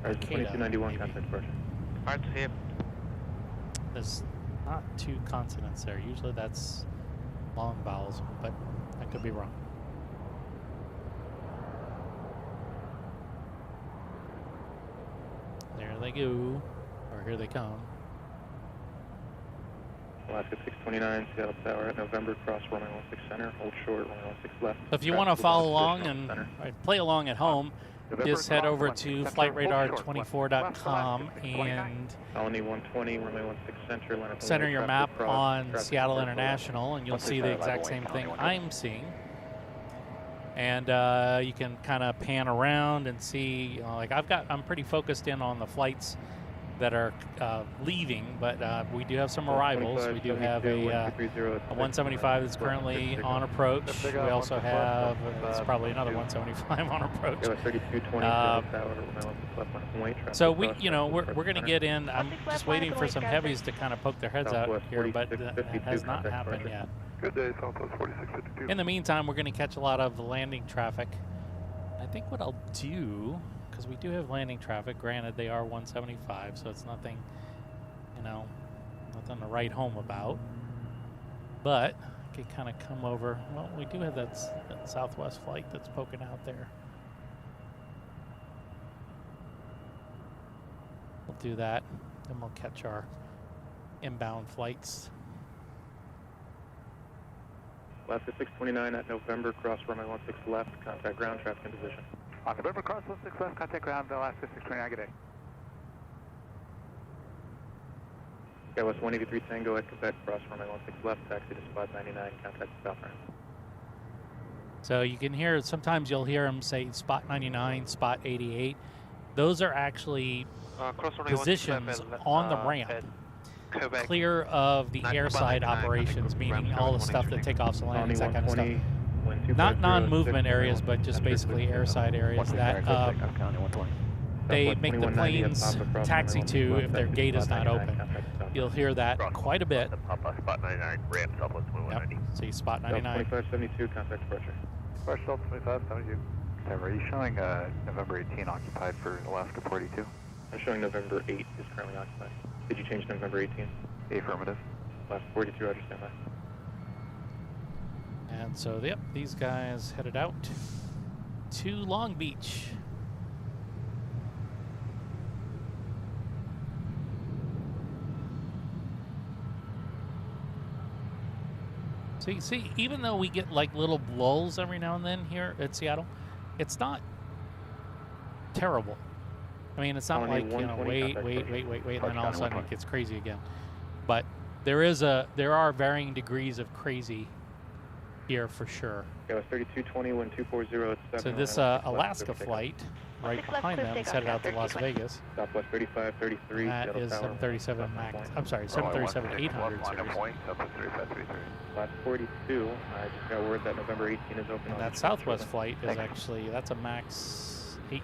2291, contact departure. Hard to hear. There's not two consonants there. Usually that's long vowels, but I could be wrong. There they go, or here they come. Alaska 629, Seattle Tower at November, cross runway 16 center, hold short, runway 16 left. So if you want to follow along and play along at home, just head over to flightradar24.com and Colony 120, runway 16 center, center your map on Seattle International, and you'll see the exact same thing I'm seeing. And you can kind of pan around and see, like I'm pretty focused in on the flights that are leaving, but we do have some arrivals. We do have a 175 that's currently on approach. We also have, it's probably another 175 on approach. So we're going to get in. I'm just waiting for some heavies to kind of poke their heads out here, but that has not happened yet. Good day, Southwest 4652. In the meantime, we're going to catch a lot of landing traffic. I think what I'll do, because we do have landing traffic, granted they are 175, so it's nothing, nothing to write home about. But I could kind of come over. Well, we do have that Southwest flight that's poking out there. We'll do that, then we'll catch our inbound flights. Alaska 629 at November, cross runway 16 left, contact ground traffic in position. On November, cross 16 left, contact ground, Alaska 629, good day. West 183 Tango at Quebec, cross runway 16 left, taxi to spot 99, contact south ramp. So you can hear, sometimes you'll hear them say spot 99, spot 88. Those are actually positions on the ramp, clear of the airside operations, meaning all the stuff that takeoffs and landings, that kind of stuff. Not non-movement areas, but just basically airside areas that they make the planes taxi to if their gate is not open. You'll hear that quite a bit. Spot 99, ramp Southwest 190. See spot 99. 2572, contact departure. Rush Delta 2572. Are you showing November 18 occupied for Alaska 42? I'm showing November 8 is currently occupied. Did you change November 18? Affirmative. Alaska 42, roger, stand by. And so, yep, these guys headed out to Long Beach. So you see, even though we get like little lulls every now and then here at Seattle, it's not terrible. I mean, it's not like, you know, wait, and then all of a sudden it gets crazy again. But there are varying degrees of crazy here for sure. Yeah, 3220 1240. So this Alaska flight right behind them is headed out to Las Vegas. Southwest 3533. That is 737 MAX. I'm sorry, 737 800 series. Last 42. I just got word that November 18 is open. And that Southwest flight is actually, that's a MAX 8.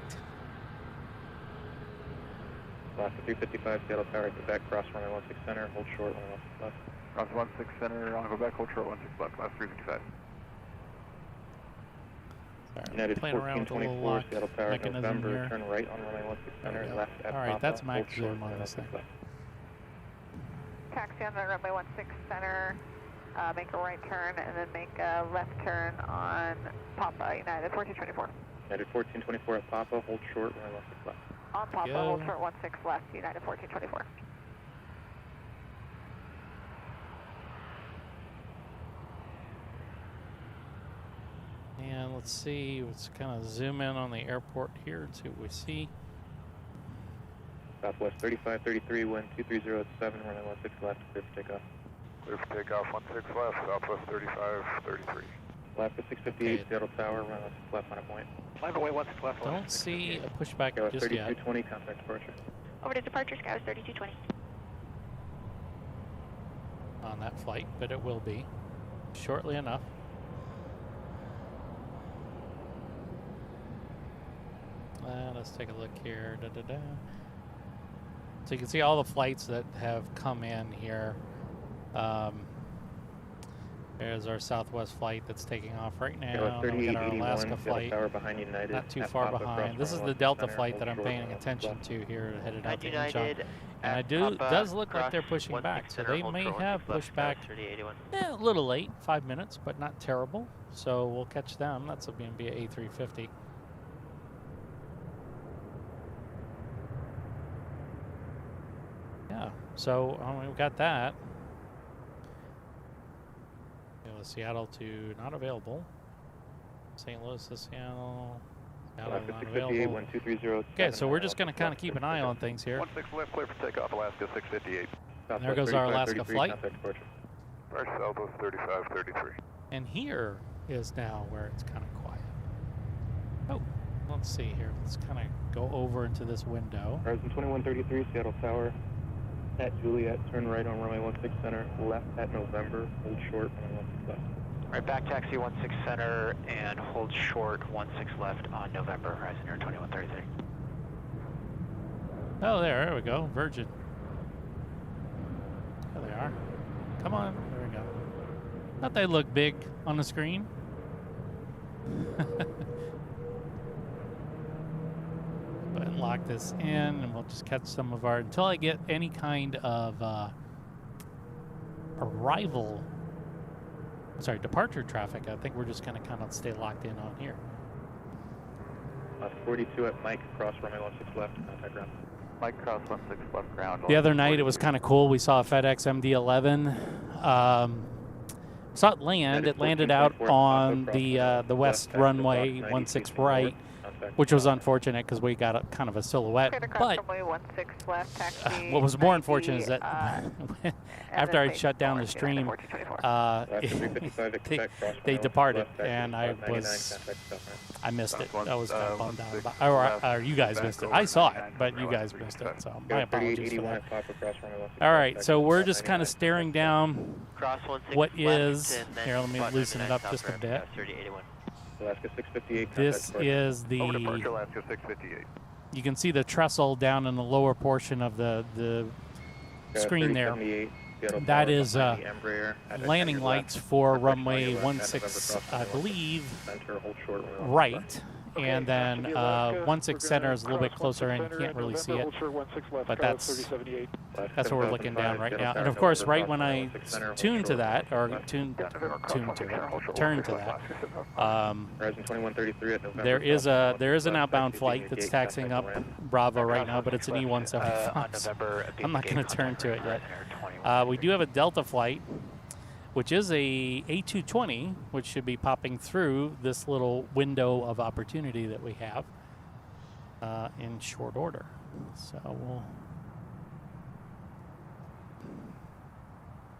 Alaska 355, Seattle Tower, Quebec, cross runway 16 center, hold short, 116 left. Cross 16 center, on Quebec, hold short, 16 left, last 355. Sorry, United playing around with a little 1424, lock Seattle Tower, mechanism November, here. turn right on runway 16 center, left at all right, Papa, that's hold max short, zoom on this thing. Taxi on the runway 16 center, make a right turn, and then make a left turn on Papa, United 1424. United 1424 at Papa, hold short, runway 16 left. On Papa, hold short 16 left, United 1424. And let's see, let's kind of zoom in on the airport here and see what we see. Southwest 3533, wind 230 at 7, runway 16 left, clear for takeoff. Clear for takeoff, 16 left, Southwest 3533. Alaska 658, Seattle Tower, runway 16 left on a point. Climb away 16 left. Don't see a pushback Skywas just yet. 3220, contact departure. Over to departure, Skywas 3220. On that flight, but it will be shortly enough. Let's take a look here. So you can see all the flights that have come in here. There's our Southwest flight that's taking off right now. Then we got our Alaska flight, not too far behind. This is the Delta flight that I'm paying attention to here, headed out to Incheon. And it does look like they're pushing back, so they may have pushed back a little late, 5 minutes, but not terrible. So we'll catch them. That's going to be an A350. Yeah, so we've got that. Seattle to not available. St. Louis to Seattle. Seattle not available. Okay, so we're just going to kind of keep an eye on things here. 16 left, clear for takeoff, Alaska 658. And there goes our Alaska flight. Southwest 3533. And here is now where it's kind of quiet. Oh, let's see here. Let's kind of go over into this window. Horizon 2133, Seattle Tower. At Juliet, turn right on runway 16 center, left at November, hold short, runway 16 left. Right, back taxi 16 center and hold short 16 left on November, Horizon Air 2133. Oh, there we go. Virgin. There they are. Come on. There we go. Thought they look big on the screen. Go ahead and lock this in, and we'll just catch some of our, until I get any kind of departure traffic. I think we're just going to kind of stay locked in on here. 42 at Mike, cross runway 16 left, contact ground. Mike, cross 16 left ground. The other night it was kind of cool. We saw a FedEx MD-11. Saw it land. It landed out on the west runway 16 right, which was unfortunate because we got a kind of a silhouette. But what was more unfortunate is that after I shut down the stream, they departed, and I missed it. I was kind of bummed out about, or you guys missed it. I saw it, but you guys missed it, so my apologies for that. All right, so we're just kind of staring down what is, here, let me loosen it up just a bit. Alaska 658. This is the, Alaska 658. You can see the trestle down in the lower portion of the screen there. That is landing lights for runway 16, I believe, right. and then 16 center is a little bit closer and can't really see it, but that's what we're looking down right now. And of course, right when I tune to that, or turn to that, there is an outbound flight that's taxiing up Bravo right now, but it's an E175. So I'm not going to turn to it yet. We do have a Delta flight, which is a A220, which should be popping through this little window of opportunity that we have in short order. So we'll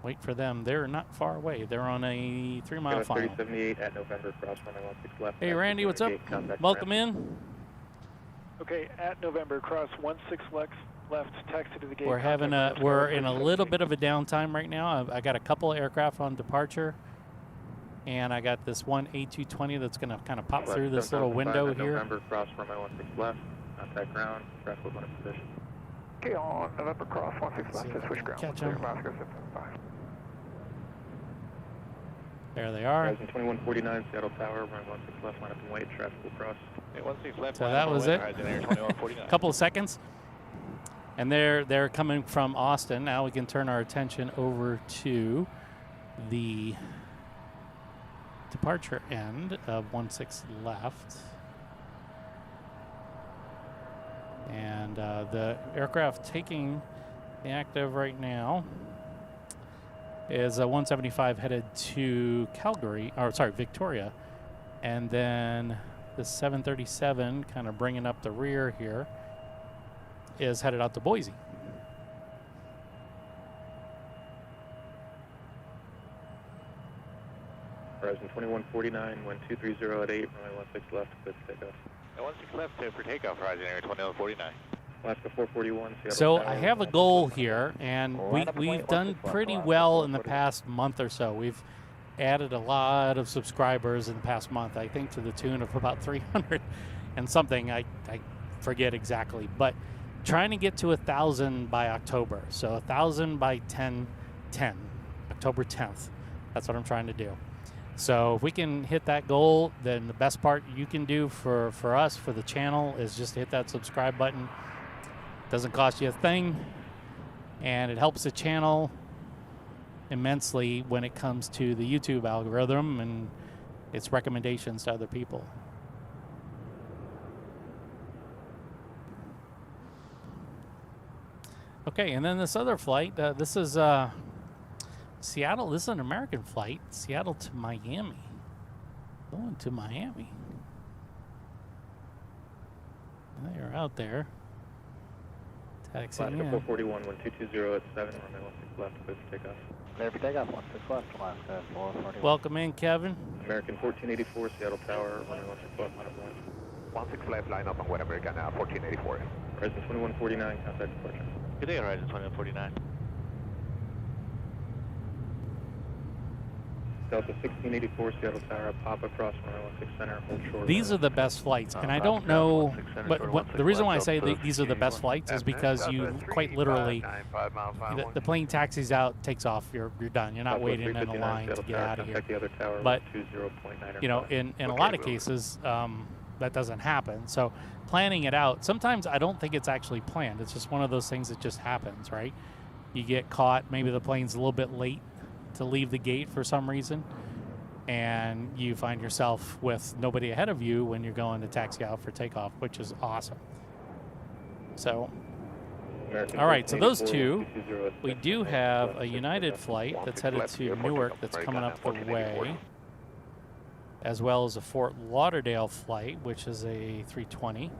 wait for them. They're not far away. They're on a 3-mile final. 3078 at November, cross runway 16 left. Hey, Randy, what's up? Welcome in. Okay, at November, cross 16 left, taxi to the gate. We're in a little bit of a downtime right now. I got a couple of aircraft on departure, and I got this one A220 that's going to kind of pop through this little window here. November, cross runway 16 left, contact ground, traffic will in position. Okay, on November, cross 16 left to switch ground. Catch them. Alaska 75. There they are. Horizon 2149, Seattle Tower, runway 16 left, line up and wait, traffic will cross. 16 left. So that was it. A couple of seconds. And they're coming from Austin. Now we can turn our attention over to the departure end of 16 left. And the aircraft taking the active right now is a 175 headed to Victoria. And then the 737 kind of bringing up the rear here is headed out to Boise. Horizon 2149, 1230 at 8, runway 16 left, clear for takeoff. 16 left for takeoff, Horizon Air 2149. Alaska 441, Seattle So Tower, I have a goal here, and we've done pretty well in the past month or so. We've added a lot of subscribers in the past month, I think to the tune of about 300 and something. I forget exactly, but trying to get to 1,000 by October. So 1,000 by 10/10, October 10th. That's what I'm trying to do. So if we can hit that goal, then the best part you can do for us, for the channel, is just hit that subscribe button. Doesn't cost you a thing, and it helps the channel immensely when it comes to the YouTube algorithm and its recommendations to other people. Okay, and then this other flight, this is Seattle. This is an American flight, Seattle to Miami. Going to Miami. They are out there. Taxiing Alaska in. 441, 1220 at 7, runway 16 left, clear for takeoff. Clear for takeoff, 16 left, Alaska 441. Welcome in, Kevin. American 1484, Seattle Tower, runway 16 left, line up and wait. 16 left, line up and wait, American 1484. Horizon 2149, contact departure. Good day, Horizon 2149. Delta 1684, Seattle Tower, pop across runway 16 center, hold short. These are the best flights, and I don't know, but the reason why I say these are the best flights is because you quite literally, the plane taxis out, takes off, you're done. You're not waiting in a line to get out of here. But, you know, in a lot of cases, that doesn't happen. So planning it out, sometimes I don't think it's actually planned. It's just one of those things that just happens, right? You get caught, maybe the plane's a little bit late to leave the gate for some reason, and you find yourself with nobody ahead of you when you're going to taxi out for takeoff, which is awesome. So, all right, so those two, we do have a United flight that's headed to Newark that's coming up the way, as well as a Fort Lauderdale flight, which is a 320.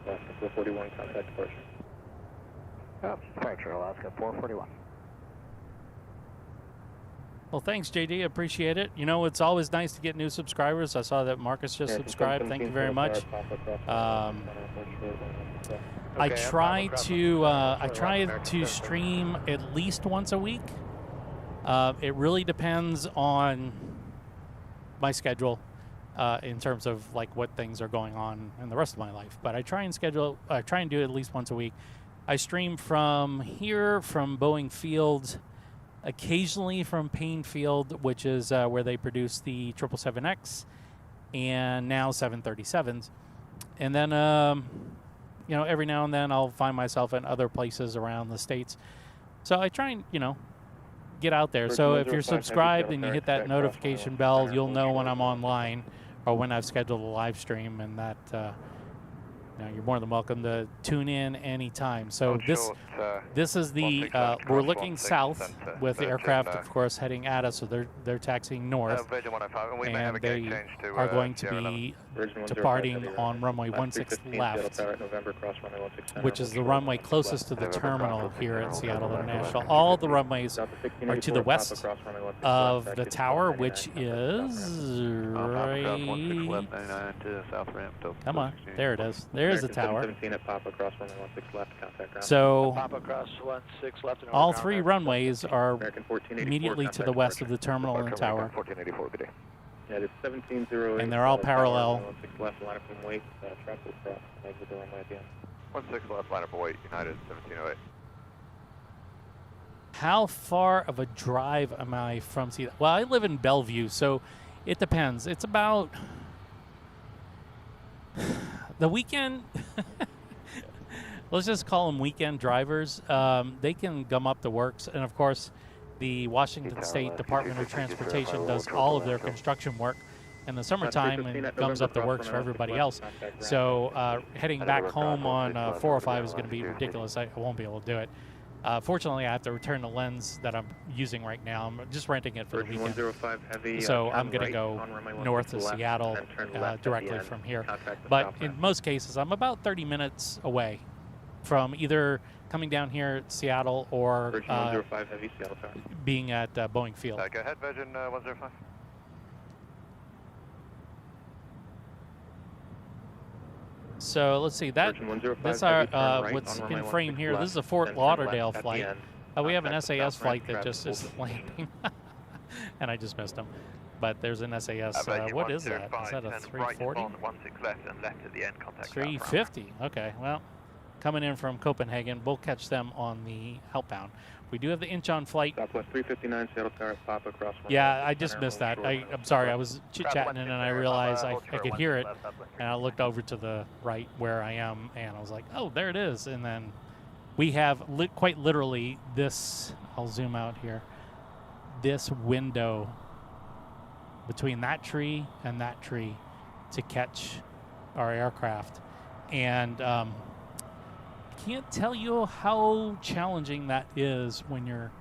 Alaska 441, contact departure. Departure, Alaska 441. Well, thanks, JD. Appreciate it. You know, it's always nice to get new subscribers. I saw that Marcus just subscribed. Thank you very much. I try to stream at least once a week. It really depends on my schedule in terms of like what things are going on in the rest of my life. But I try and do it at least once a week. I stream from here, from Boeing Field, occasionally from Payne Field, which is where they produce the 777X, and now 737s. And then, you know, every now and then I'll find myself in other places around the States. So I try and, you know, get out there. So if you're subscribed and you hit that notification bell, you'll know when I'm online or when I've scheduled a live stream, and that you know, you're more than welcome to tune in anytime. So this is the we're looking south with the aircraft, of course, heading at us. So they're taxiing north, and they are going to be departing on runway 16 left, which is the runway closest to the terminal here at Seattle International. All the runways are to the west of the tower, which is right. Come on, there it is. There's the tower. So all three runways are immediately to the west of the terminal and the tower. And they're all parallel. 16 left, line up and wait. Traffic cross, exit the runway at the end. 16 left, line up and wait, United 1708. How far of a drive am I from Seattle? Well, I live in Bellevue, so it depends. It's about the weekend. Let's just call them weekend drivers. They can gum up the works, and of course, the Washington State Department of Transportation does all of their construction work in the summertime and gums up the works for everybody else. So heading back home on 405 is going to be ridiculous. I won't be able to do it. Fortunately, I have to return the lens that I'm using right now. I'm just renting it for the weekend. So I'm going to go north to Seattle directly from here. But in most cases, I'm about 30 minutes away from either coming down here at Seattle or being at Boeing Field. Go ahead, Virgin 105. So let's see, that's our what's in frame here. This is a Fort Lauderdale flight. We have an SAS flight that just is landing, and I just missed him. But there's an SAS. What is that? Is that a 340? 350. Okay. Well, coming in from Copenhagen, we'll catch them on the outbound. We do have the Incheon flight. Southwest 359, Seattle Tower, Papa across. Yeah, I just missed that. I'm sorry. I was chit-chatting and then I realized I could hear it, and I looked over to the right where I am, and I was like, oh, there it is. And then we have quite literally this. I'll zoom out here. This window between that tree and that tree to catch our aircraft, and can't tell you how challenging that is when you're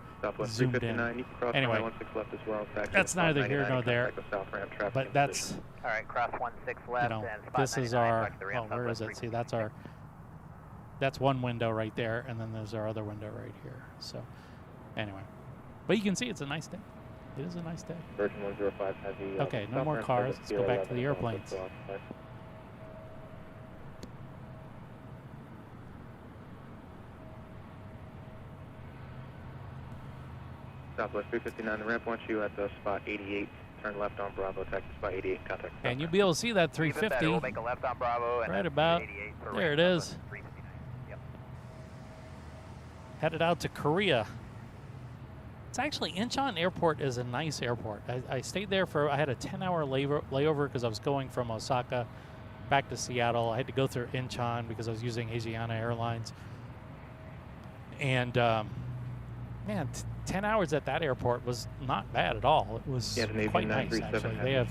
zoomed in. Anyway, that's neither here nor there, but that's, all right, cross 16 left, you know, and this is our, oh, where is it? See, that's one window right there, and then there's our other window right here. So anyway, but you can see it's a nice day. It is a nice day. Virgin 105 heavy. Okay, no more cars. Let's go back to the airplanes. Southwest 359, the ramp wants you at the spot 88. Turn left on Bravo, taxi spot 88, contact. And you'll be able to see that 350 we'll make a left on Bravo, and right about, there it is. Yep. Headed out to Korea. It's actually, Incheon Airport is a nice airport. I stayed there for, I had a 10-hour layover because I was going from Osaka back to Seattle. I had to go through Incheon because I was using Asiana Airlines. And man, 10 hours at that airport was not bad at all. It was quite nice, actually. They have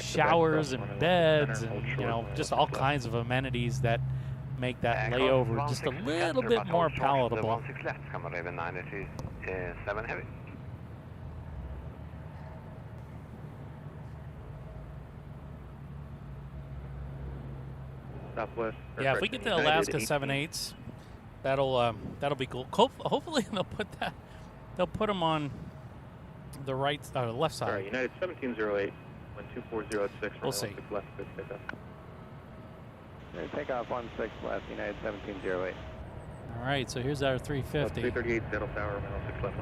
showers and beds and, you know, just all kinds of amenities that make that layover just a little bit more palatable. Yeah, if we get the Alaska 7.8s, that'll be cool. Hopefully they'll put them on the right, left side. All right, United 1708, 12406. We'll see. Left, good pickup. Take off 16 left, United 1708. All right, so here's our 350. 338, Seattle Tower, 16 left.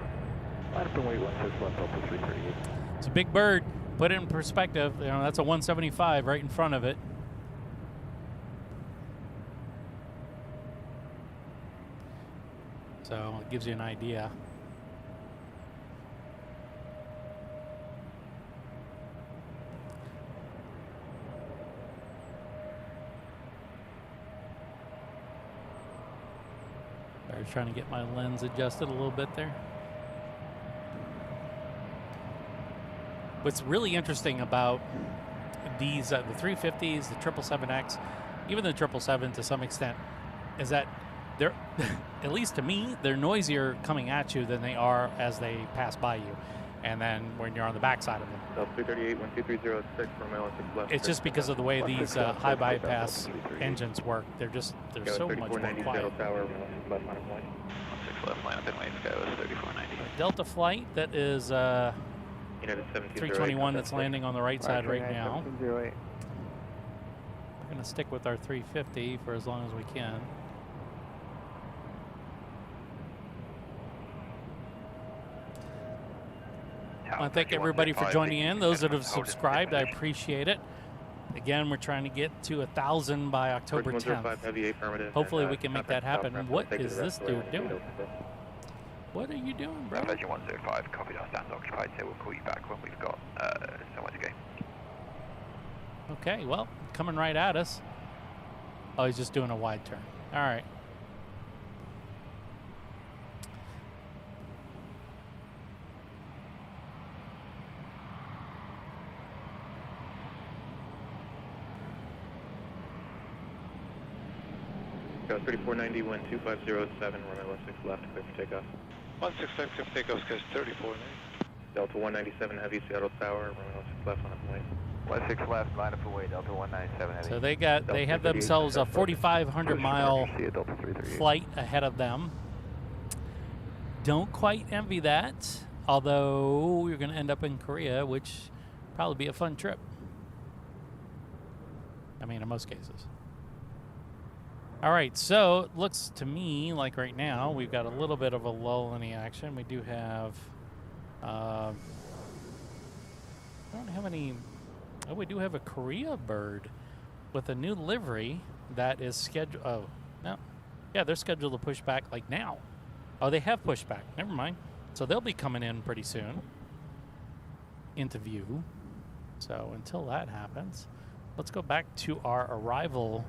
Line up and wait 16 left, Delta 338. It's a big bird. Put it in perspective. You know, that's a 175 right in front of it. So it gives you an idea. trying to get my lens adjusted a little bit there. What's really interesting about these, the 350s, the 777X, even the 777 to some extent, is that they're, at least to me, they're noisier coming at you than they are as they pass by you. And then when you're on the backside of them. 338, 12306 for mile 6 left. It's just because of the way these high bypass engines work. They're so much more quiet. Tower, 16 left, line up and wait, Sky was 3490. Delta flight that is 321 that's landing on the right side right now. We're going to stick with our 350 for as long as we can. I want to thank everybody for joining in. Those that have subscribed, I appreciate it. Again, we're trying to get to 1,000 by October 10th. Hopefully we can make that happen. What is this dude doing? What are you doing, bro? Virgin 105, copy that, stand occupied, so we'll call you back when we've got somewhere to go. Okay, well, coming right at us. Oh, he's just doing a wide turn. All right. Go 3490, 12507, runway 16 left, clear for takeoff. 165, clear for takeoff, Sky 3490. Delta 197 Heavy, Seattle Tower, runway 16 left on up and wait. 16 left, line up and wait, Delta 197 Heavy. So they have themselves a 4,500 mile flight ahead of them. Don't quite envy that, although you're going to end up in Korea, which probably be a fun trip. I mean, in most cases. All right, so it looks to me like right now we've got a little bit of a lull in the action. We do have, I don't have any, oh, we do have a Korea bird with a new livery that is scheduled, oh, no. Yeah, they're scheduled to push back like now. Oh, they have pushed back, never mind. So they'll be coming in pretty soon into view. So until that happens, let's go back to our arrival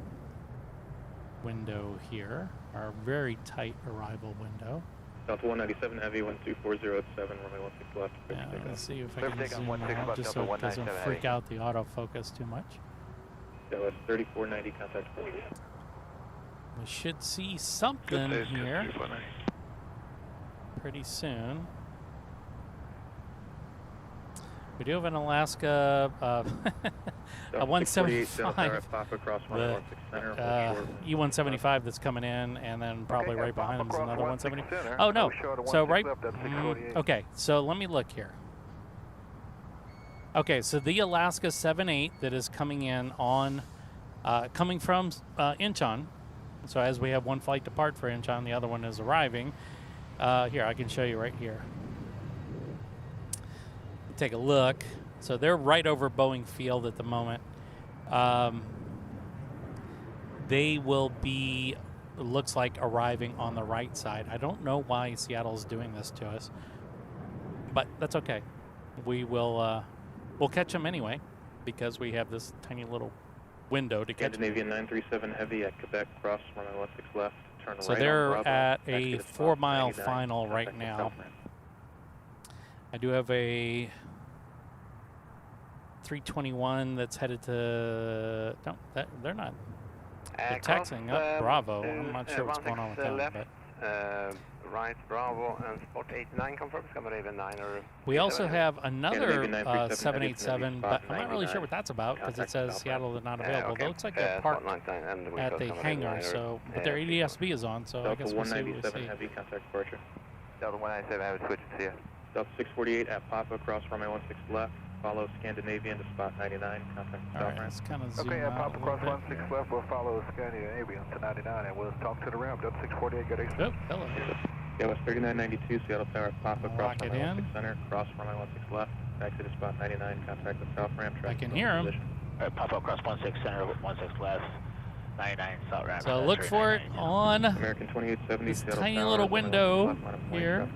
window here, our very tight arrival window. Delta 197 Heavy, 12407, runway 16 left. Yeah, let's see if I can zoom out just so it doesn't freak out the autofocus too much. Dallas 3490, contact. We should see something here pretty soon. We do have an Alaska a 175, E175 that's coming in, and then probably right behind them is another 170. Oh no! So right. Okay, so let me look here. Okay, so the Alaska 78 that is coming in on, coming from Incheon. So as we have one flight depart for Incheon, the other one is arriving. Here, I can show you right here. Take a look. So they're right over Boeing Field at the moment. They will be, it looks like, arriving on the right side. I don't know why Seattle's doing this to us, but that's okay. We will, we'll catch them anyway because we have this tiny little window to catch them. Scandinavian 937 Heavy at Quebec, cross runway 16 left, turn so right. So they're at a 4-mile final right now. I do have a 321 that's headed to, no, they're not. They're taxiing up Bravo. I'm not sure what's going on with them. Left, right, Bravo, and spot 89 confirmed, Scandinavian 9 or... We also have another 787, but I'm not really sure what that's about because it says Seattle is not available. Okay. It looks like they're parked at the hangar, so, but their ADSB is on, so I guess we'll see what we see. Heavy, contact departure. Delta 197, I would switch to you. Delta 648 at Papa, cross runway 16 left. Follow Scandinavian to spot 99. Contact All right, let's kind of zoom okay, out Papa cross 16 left. We'll follow Scandinavian to 99, and we'll talk to the ramp. Delta 648, good Oh, hello. Yeah, West 3992, Seattle Tower at Papa, cross runway 16 center, cross runway 16 left. Taxi to spot 99. Contact the south ramp. I can hear him. All right, Papa cross 16 center, 16 left. 99 south ramp. So look for it on American 2870, this Seattle tiny Tower, little window here.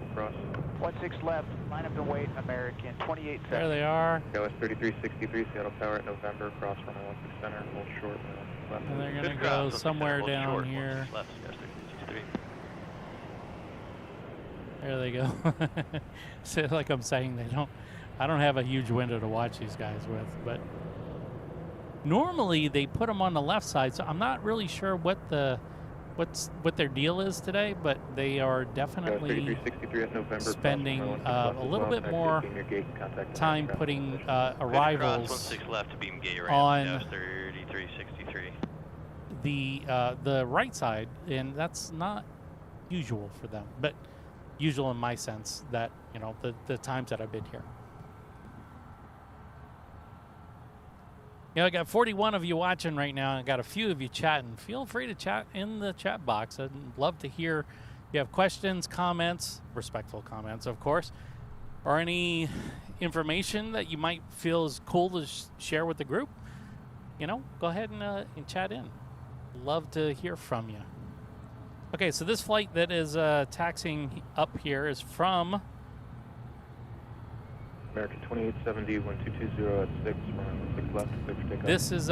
16 left, line up and wait, American 2870. There they are. GOS 3363, Seattle Tower at November, cross runway 16 center, hold short. And they're going to go somewhere down here. There they go. So like I'm saying, I don't have a huge window to watch these guys with, but normally they put them on the left side, so I'm not really sure what their deal is today, but they are definitely spending a little bit more time putting arrivals on the right side, and that's not usual for them, but usual in my sense that, you know, the times that I've been here. You know, I got 41 of you watching right now. I got a few of you chatting. Feel free to chat in the chat box. I'd love to hear if you have questions, comments, respectful comments, of course, or any information that you might feel is cool to share with the group. You know, go ahead and chat in. Love to hear from you. Okay, so this flight that is taxiing up here is from American 2870, 1220 at 6, 16 left, clear for takeoff. This is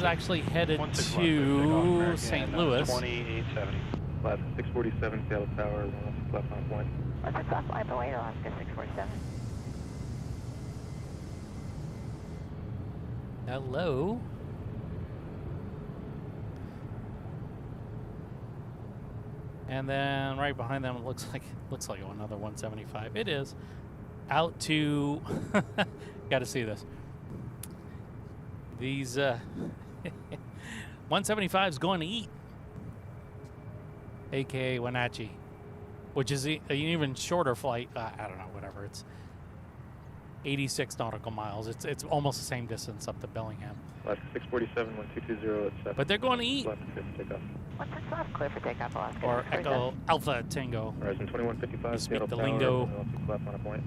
actually headed to St. Louis. 2870. Left 647, Seattle Tower, 16 left on point. 16 left, line away, Alaska 647. Hello. And then right behind them, it looks like another 175. It is. Out to, got to see this. These 175's going to eat, aka Wenatchee, which is an even shorter flight. I don't know, whatever. It's 86 nautical miles. It's almost the same distance up to Bellingham. Left 647, 1220 at 7. But they're going to eat. Left, clear for takeoff. 16 left, clear for takeoff, Alaska. Or Echo Alpha Tango. Horizon 2155, You speak Seattle the Tower, lingo. 16 left on a point.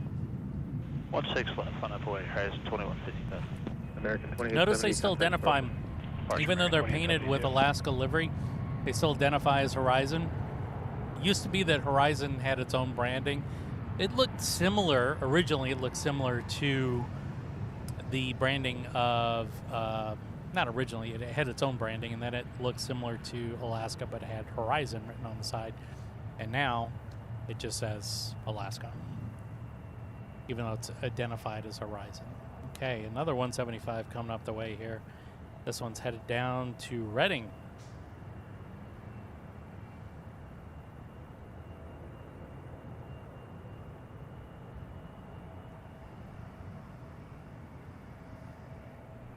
16 left on up away, Horizon 2155. American 2870. Notice they still identify them, even though they're painted with Alaska livery, they still identify as Horizon. Used to be that Horizon had its own branding. It looked similar, originally it looked similar to the branding of, not originally, it had its own branding, and then it looked similar to Alaska, but it had Horizon written on the side. And now it just says Alaska, even though it's identified as Horizon. Okay, another 175 coming up the way here. This one's headed down to Reading.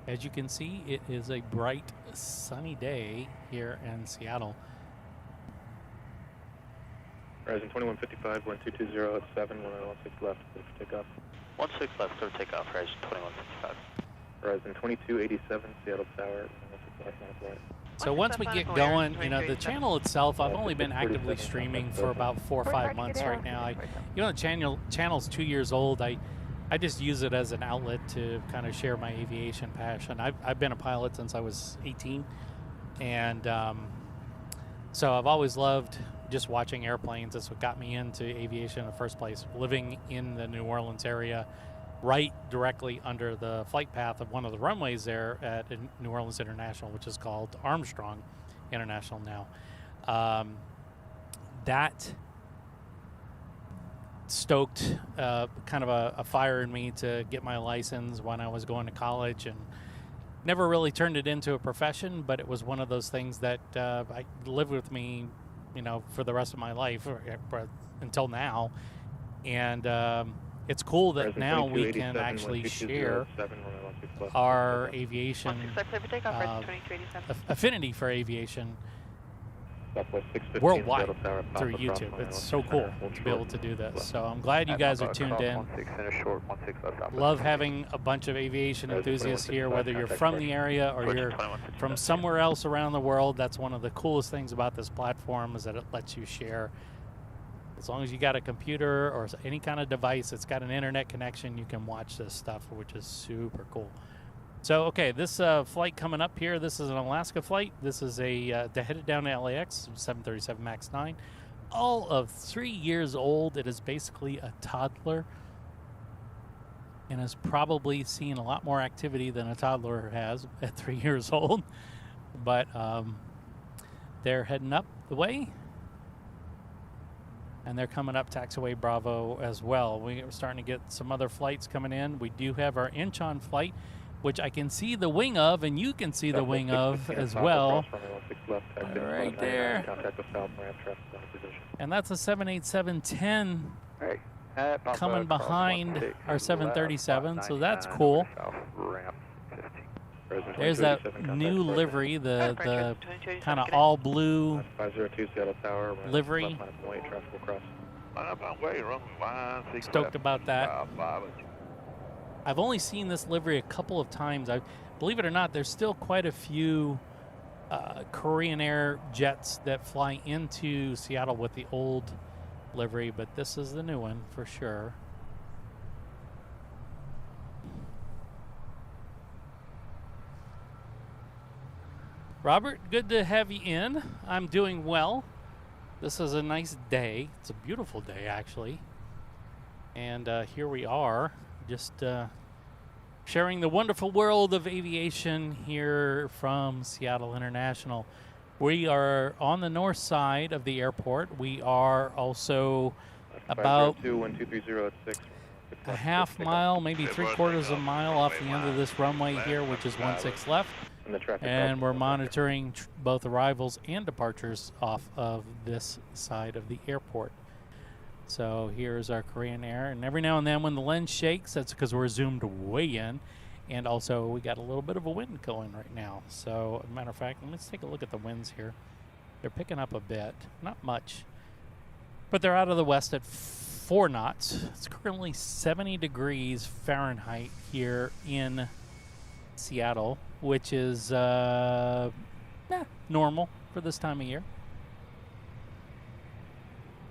As you can see, it is a bright, sunny day here in Seattle. Horizon 2155, 1220 at 7, 16 left, clear for takeoff. 16 left, clear for takeoff, Horizon 2155. Horizon 2287, Seattle Tower, 16 left on a point. So once we get going, you know, the channel itself, I've only been actively streaming for about 4 or 5 months right now. You know, the channel's 2 years old. I just use it as an outlet to kind of share my aviation passion. I've been a pilot since I was 18, and so I've always loved just watching airplanes. That's what got me into aviation in the first place. Living in the New Orleans area, right directly under the flight path of one of the runways there at New Orleans International, which is called Armstrong International now. That stoked kind of a fire in me to get my license when I was going to college, and never really turned it into a profession, but it was one of those things that I lived with me, you know, for the rest of my life or until now. And it's cool that now we can actually share our aviation affinity for aviation worldwide through YouTube. It's so cool to be able to do this. So I'm glad you guys are tuned in. Love having a bunch of aviation enthusiasts here, whether you're from the area or you're from somewhere else around the world. That's one of the coolest things about this platform, is that it lets you share. As long as you got a computer or any kind of device that's got an internet connection, you can watch this stuff, which is super cool. So, okay, this flight coming up here, this is an Alaska flight. This is headed down to LAX, 737 MAX 9. All of 3 years old. It is basically a toddler and has probably seen a lot more activity than a toddler has at 3 years old. But they're heading up the way. and they're coming up taxiway Bravo as well. We're starting to get some other flights coming in. We do have our Incheon flight, which I can see the wing of, and you can see the wing of as well. Right there. And that's a 787-10 coming behind our 737, so that's cool. There's that new livery, the kind of all blue livery. Stoked about that. I've only seen this livery a couple of times. Believe it or not, there's still quite a few Korean Air jets that fly into Seattle with the old livery, but this is the new one for sure. Robert, good to have you in. I'm doing well. This is a nice day. It's a beautiful day, actually. And here we are, just sharing the wonderful world of aviation here from Seattle International. We are on the north side of the airport. We are also about a half mile, maybe 3/4 of a mile off the end of this runway here, which is 16 left. And we're monitoring both arrivals and departures off of this side of the airport. So here's our Korean Air. And every now and then when the lens shakes, that's because we're zoomed way in. And also we got a little bit of a wind going right now. So as a matter of fact, let's take a look at the winds here. They're picking up a bit, not much. But they're out of the west at 4 knots. It's currently 70 degrees Fahrenheit here in Seattle, which is normal for this time of year.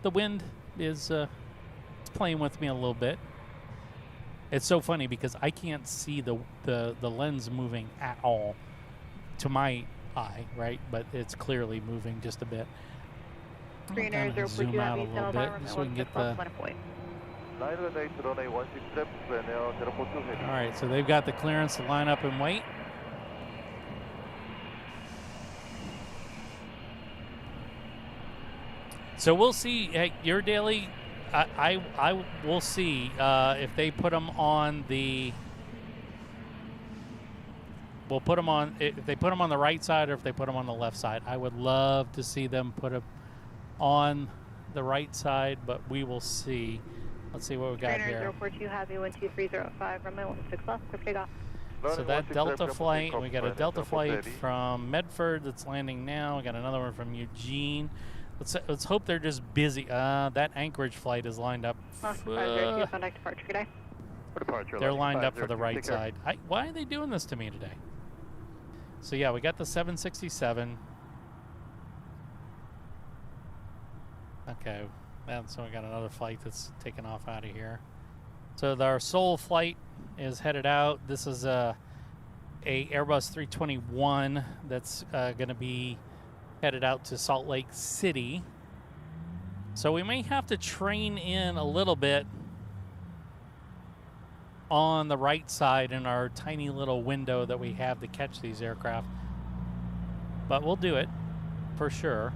The wind is it's playing with me a little bit. It's so funny because I can't see the lens moving at all to my eye, right? But it's clearly moving just a bit. I'm gonna zoom out a little bit so we can get the... All right, so they've got the clearance to line up and wait. So we'll see. Hey, your daily, I will see if they put them on the. We'll put them on if they put them on the right side or if they put them on the left side. I would love to see them put them on the right side, but we will see. Let's see what we got here. 042 Heavy 12305, runway 16 left, clear takeoff. So that Delta flight, we got a Delta flight from Medford that's landing now. We got another one from Eugene. Let's hope they're just Busy. That Anchorage flight is lined up. They're lined up for the right side. Why are they doing this to me today? So yeah, we got the 767. Okay, and so we got another flight that's taking off out of here. So our Seoul flight is headed out. This is a Airbus 321 that's going to be headed out to Salt Lake City. So we may have to train in a little bit on the right side in our tiny little window that we have to catch these aircraft. But we'll do it for sure.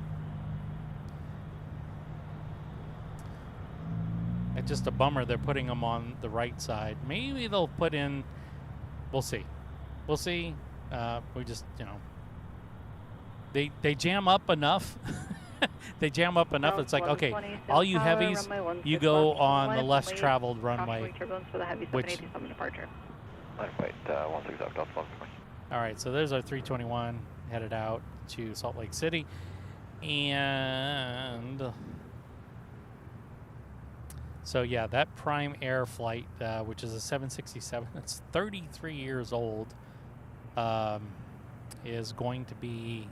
It's just a bummer they're putting them on the right side. Maybe they'll put in, we'll see. We'll see. We just, you know, they jam up enough. They jam up enough. It's like, okay, all you heavies, you go on the less traveled runway. Which, all right, so there's our 321 headed out to Salt Lake City. And so, yeah, that Prime Air flight, which is a 767, it's 33 years old, is going to be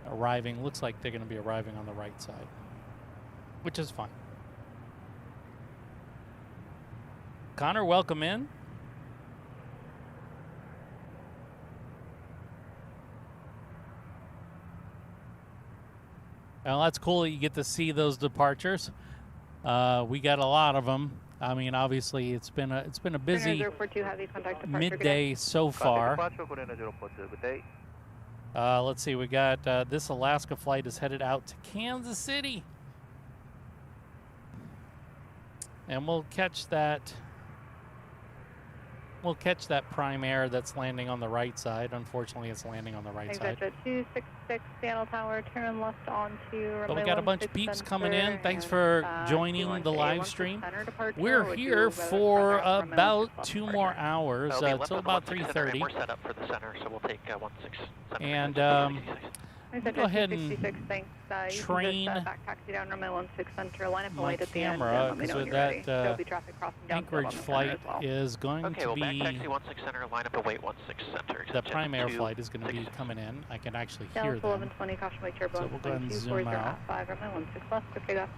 arriving. Looks like they're going to be arriving on the right side, which is fine. Connor, welcome in. Well, that's cool that you get to see those departures. We got a lot of them. I mean, obviously, it's been a busy midday so far. Let's see. We got this Alaska flight is headed out to Kansas City. And we'll catch that. We'll catch that prime air that's landing on the right side. Unfortunately, it's landing on the right side. 266 Seattle Tower, turn left onto. But we got a bunch of beeps coming in. Thanks for joining the live stream. We're here for about 2 more hours, till about 3:30. We're set up for the center, so we'll take 16 center. And go ahead and train my camera, because with that Anchorage flight is going to be, taxi 16 center, line up and wait 16 center. the prime air flight is going to be coming in. I can actually hear them. So we'll go ahead and zoom out. 16 left, pick up.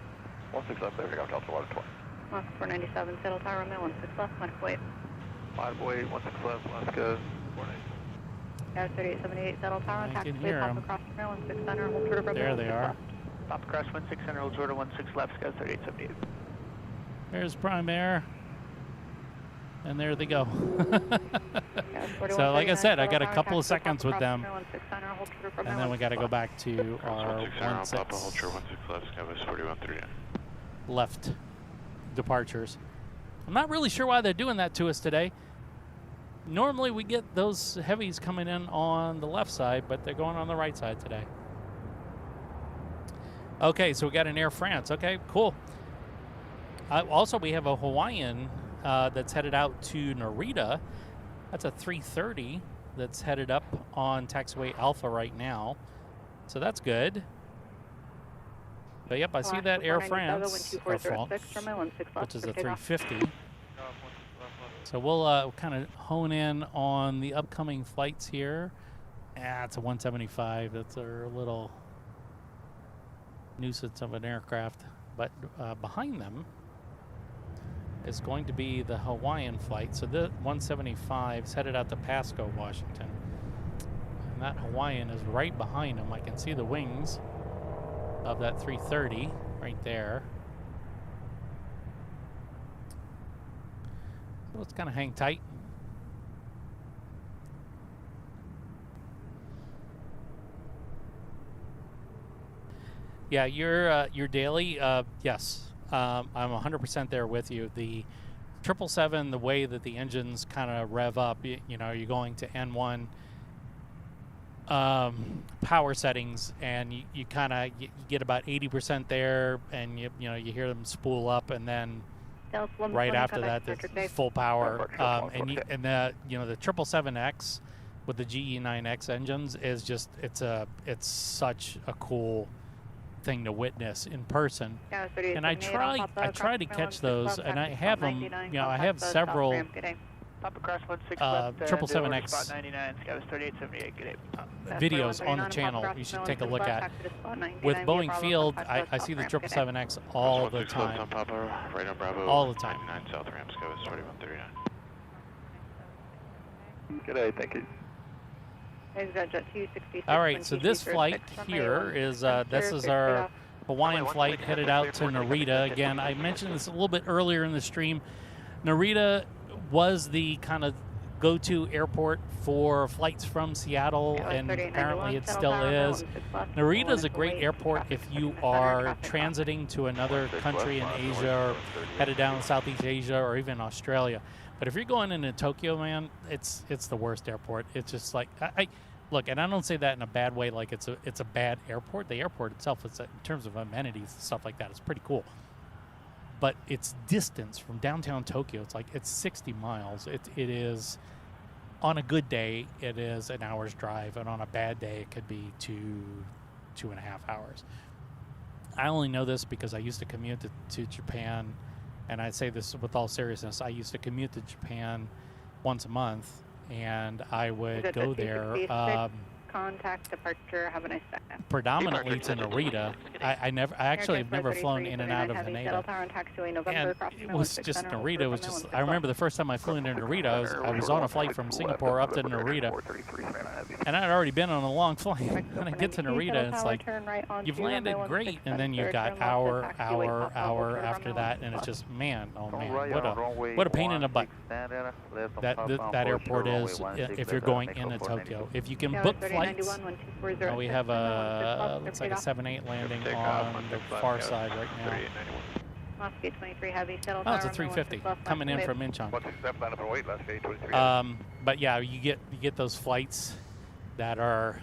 16 left, there we go, Delta 120. 497, Seattle Tower, 16 left, line up wait. 5-way, 16 left, Alaska 490. 3878 Seattle Tower, I taxi can hear them. across runway 16 center, hold short of There they are. Pop across 16 center, hold short of 16 left, Sky 3878. There's prime air. And there they go. So like I said, I got a couple of seconds with them. And then we got to go back to our 16 left departures. I'm not really sure why they're doing that to us today. Normally we get those heavies coming in on the left side, but they're going on the right side today. Okay, so we got an Air France. Okay, cool. Also, we have a Hawaiian that's headed out to Narita. That's a 330 that's headed up on taxiway Alpha right now. So that's good. But yep, I see that Air France, which is a 350. So we'll kind of hone in on the upcoming flights here. It's a 175. That's our little nuisance of an aircraft. But behind them is going to be the Hawaiian flight. So the 175 is headed out to Pasco, Washington. And that Hawaiian is right behind them. I can see the wings of that 330 right there. So let's kind of hang tight. Yeah, your daily, yes. I'm 100% there with you. The 777, the way that the engines kind of rev up, you know, you're going to N1 power settings, and you kind of get about 80% there, and you hear them spool up, and then right after that, there's full power. And the 777X with the GE9X engines is just it's such a cool thing to witness in person. And I try to catch those, and I have them. I have several 777X videos on the channel. You should take a look at. With Boeing Field, I see the 777X all the time. All the time. Good day, thank you. All right, so this flight here is this is our Hawaiian flight headed out to Narita. Again, I mentioned this a little bit earlier in the stream. Narita was the kind of go-to airport for flights from Seattle, and apparently it still is. Narita is a great airport if you are transiting to another country in Asia, or headed down Southeast Asia, or even Australia. But if you're going into Tokyo, man, it's the worst airport. It's just like I look, and I don't say that in a bad way, like it's a bad airport. The airport itself, in terms of amenities and stuff like that, it's pretty cool. But its distance from downtown Tokyo, it's 60 miles. It is, on a good day, it is an hour's drive, and on a bad day, it could be 2.5 hours. I only know this because I used to commute to Japan. And I say this with all seriousness, I used to commute to Japan once a month, and I would go there. Contact departure. Have a nice day. Predominantly to Narita. I actually have never flown in and out of Haneda. And it was just Narita. It was just. I remember the first time I flew into Narita, I was on a flight from Singapore up to Narita, and I'd already been on a long flight. And I get to Narita, and it's like, you've landed great, and then you've got hour after that, and it's just, man, oh man, what a pain in the butt that airport is if you're going into Tokyo. If you can book flights. We have looks like a 78 landing on the far side right now. Alaska 23 heavy, Seattle Oh, it's a Tower, 350 coming in from Incheon. 16 left, line up and wait, Alaska A330. But yeah, you get those flights that are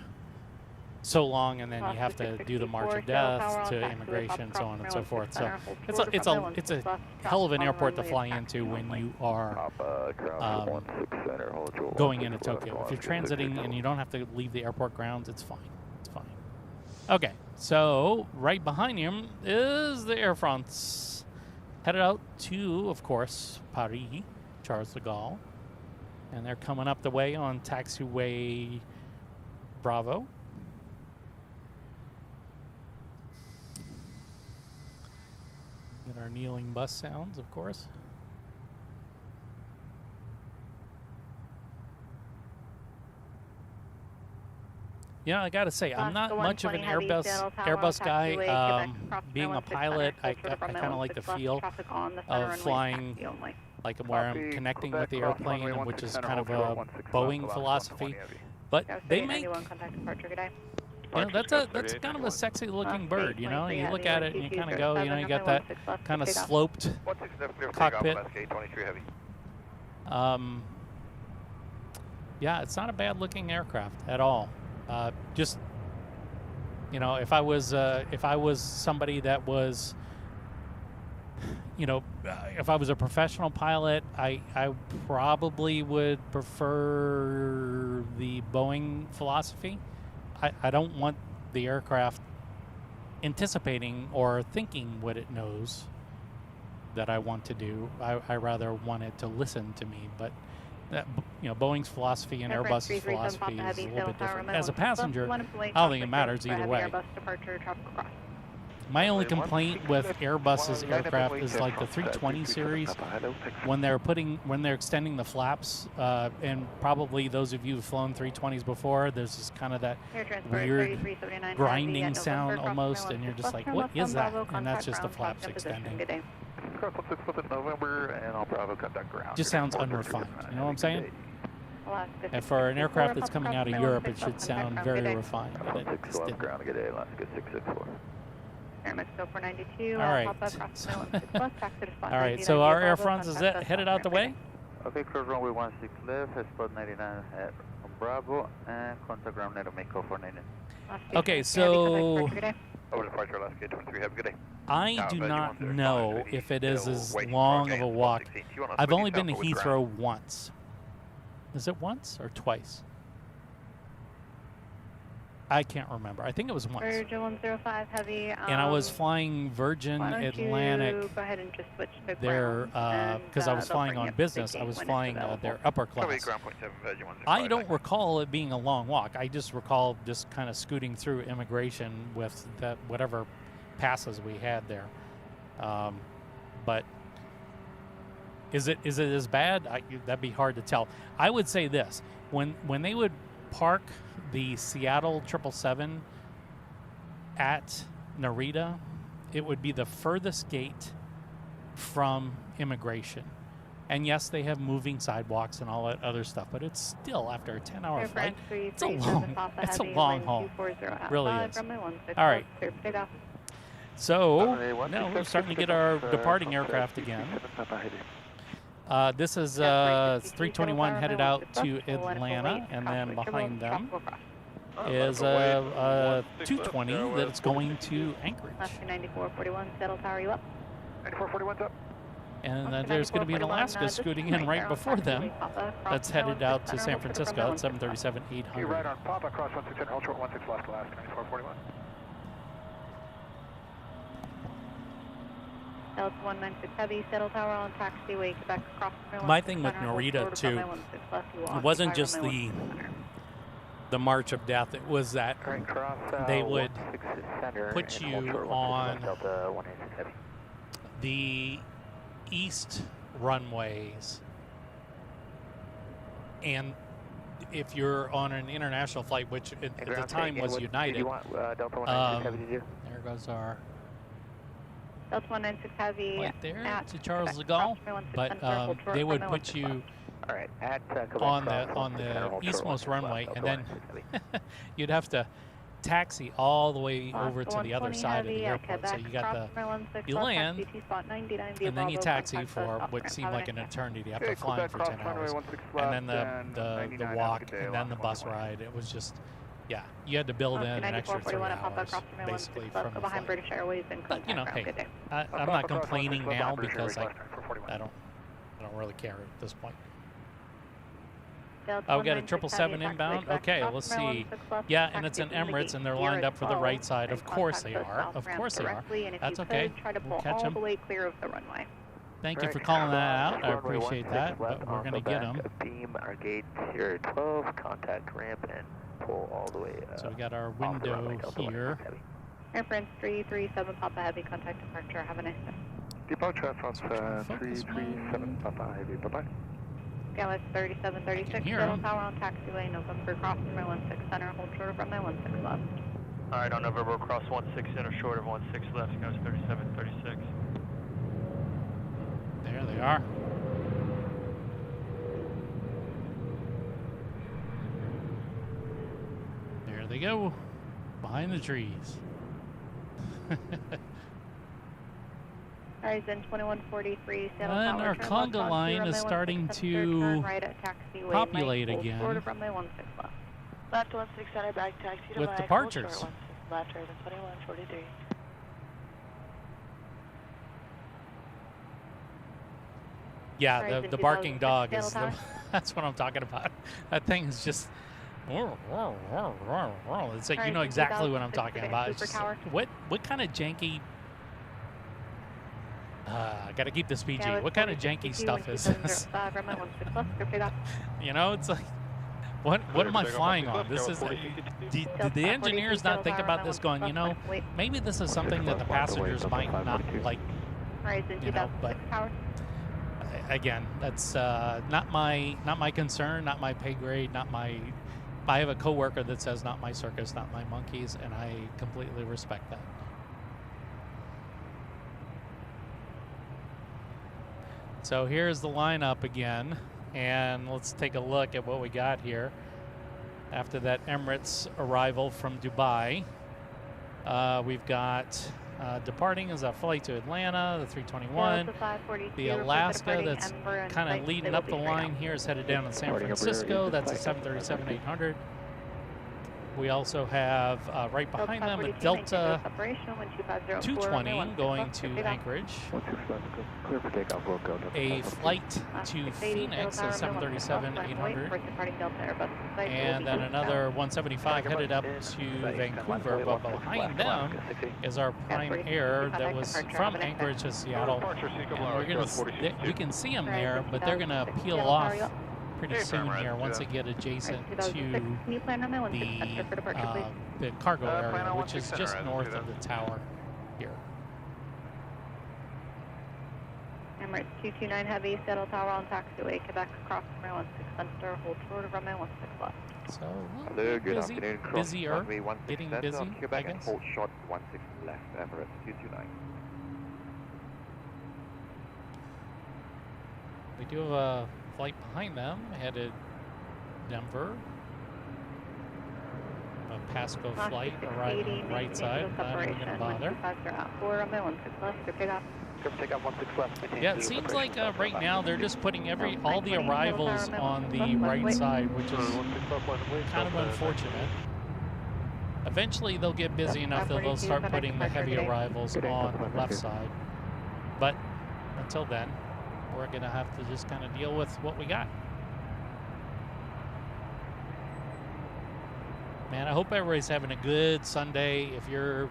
so long, and then you have to do the march of death to immigration, so on and so forth. So it's a hell of an airport to fly into when you are going into Tokyo. If you're transiting and you don't have to leave the airport grounds, it's fine. It's fine. Okay, so right behind him is the Air France, headed out to, of course, Paris, Charles de Gaulle, and they're coming up the way on taxiway Bravo. Get our kneeling bus sounds, of course. Yeah, I gotta say, I'm not much of an Airbus guy. Being a pilot, I kind of like the feel of flying, like where I'm connecting with the airplane, which is kind of a Boeing philosophy. But they make, you know, that's kind of a sexy looking bird, you know. You look at it and you kind of go, you know, you got that kind of sloped cockpit. Yeah, it's not a bad looking aircraft at all. Just, you know, if I was somebody that was, you know, if I was a professional pilot, I probably would prefer the Boeing philosophy. I don't want the aircraft anticipating or thinking what it knows that I want to do. I rather want it to listen to me. But that, you know, Boeing's philosophy and Airbus's philosophy is a little bit different. As a passenger, I don't think it matters either way. My only complaint with Airbus's aircraft is like the 320 series, when they're extending the flaps, and probably those of you who've flown 320s before, there's just kind of that weird grinding sound almost, and you're just like, what is that? And that's just the flaps extending. November, and I'll Bravo contact ground. Just sounds unrefined, you know what I'm saying? And for an aircraft that's coming out of Europe, it should sound very refined, but it just didn't. All right. All right, so our Air France is headed out the way. Okay, close runway 16 left, spot 99 at Bravo, and contact ground net Mako 499. Okay, so Over departure, Alaska 23, have a good day. I do not know if it is as long of a walk. I've only been to Heathrow once. Is it once or twice? I can't remember. I think it was once. Virgin 105 heavy. And I was flying Virgin Atlantic go ahead and just switch to there because I was flying on business. I was flying their upper class. I don't recall it being a long walk. I just recall just kind of scooting through immigration with that whatever passes we had there. But is it as bad? That'd be hard to tell. I would say this: when they would park the Seattle 777 at Narita, it would be the furthest gate from immigration. And yes, they have moving sidewalks and all that other stuff, but it's still, after a 10-hour flight, it's a long haul. It really is. All right. So now we're starting to get our departing aircraft again. This is 321 headed out to Atlanta, and then behind them is a 220 that's going to Anchorage. 9441, Seattle Tower, you up? 9441's up. And then there's going to be an Alaska scooting in right before them that's headed out to San Francisco at 737-800. You're right on Papa, cross 1610, hold short 16 left, Alaska 9441. Delta 196 heavy, Seattle Tower on taxiway, Quebec, across. My thing with Narita too, it wasn't just the march of death. It was that they would put you on the east runways, and if you're on an international flight, which at the time was United, there goes our Delta 196 heavy right there to Charles de Gaulle, but they would put you on the eastmost runway, and then you'd have to taxi all the way over to the other side of the airport. So you got you land, and then you taxi for what seemed like an eternity after flying for 10 hours. And then the walk, and then the bus ride. It was just, yeah, you had to build in an extra 3 hours, basically, from the flight. But, you know, hey, I'm not complaining now because I don't really care at this point. Oh, we got a 777 inbound? Okay, let's see. Yeah, and it's an Emirates, and they're lined up for the right side. Of course they are. Of course they are. That's okay. We'll catch them. Thank you for calling that out. I appreciate that, but we're going to get them. Beam our gate here 12, contact ramp, and pull all the way So we got our window here. Air France 337 Papa Heavy, contact departure. Have a nice day. Departure Air France 337 Papa Heavy. Bye-bye. Galaxy 3736, Seattle Tower on taxiway, November, cross runway 16 center, hold short of runway 16 left. Alright, on November, cross 16 center, short of 16 left, goes 3736. There they are. There they go, behind the trees. Horizon 2143, Seattle and Tower. our conga line is starting to populate again Left 16 center, back taxi to with departures. Left horizon 2143. Yeah, the barking dog is that's what I'm talking about. That thing is just it's like, you know exactly what I'm talking about. It's just like, what kind of janky I gotta keep this PG. What kind of janky stuff is this? You know, it's like, what am I flying on? This is, did the engineers not think about this going, you know, maybe this is something that the passengers might not like, you know, but again, that's not my concern, not my pay grade, I have a coworker that says not my circus, not my monkeys, and I completely respect that. So here's the lineup again, and let's take a look at what we got here. After that Emirates arrival from Dubai, we've got departing is a flight to Atlanta, the 321. The Alaska that's kind of leading up the line here is headed down to San Francisco. That's a 737-800. We also have right behind them a Delta 220 going to Anchorage. A flight to Phoenix, a 737-800. And then another 175 headed up to Vancouver. But behind them is our Prime Air that was from Anchorage to Seattle. And we can see them there, but they're going to peel off pretty soon here once they get adjacent to the cargo area, which is just north of the tower here. Emirates 229 Heavy, Seattle Tower on taxiway, Quebec across runway 16 center, hold short of runway 16 left. So hello, good afternoon. Busier, getting busy, Quebec, I guess. Hold short 16 left, Emirates 229. We do have a flight behind them, headed Denver. A Pasco flight arriving on the right side. Not even going to bother. Yeah, it seems like right now they're just putting all the arrivals on the right side, which is kind of unfortunate. Eventually they'll get busy enough that they'll start putting the heavy arrivals on the left side. But until then, we're going to have to just kind of deal with what we got. Man, I hope everybody's having a good Sunday. If you're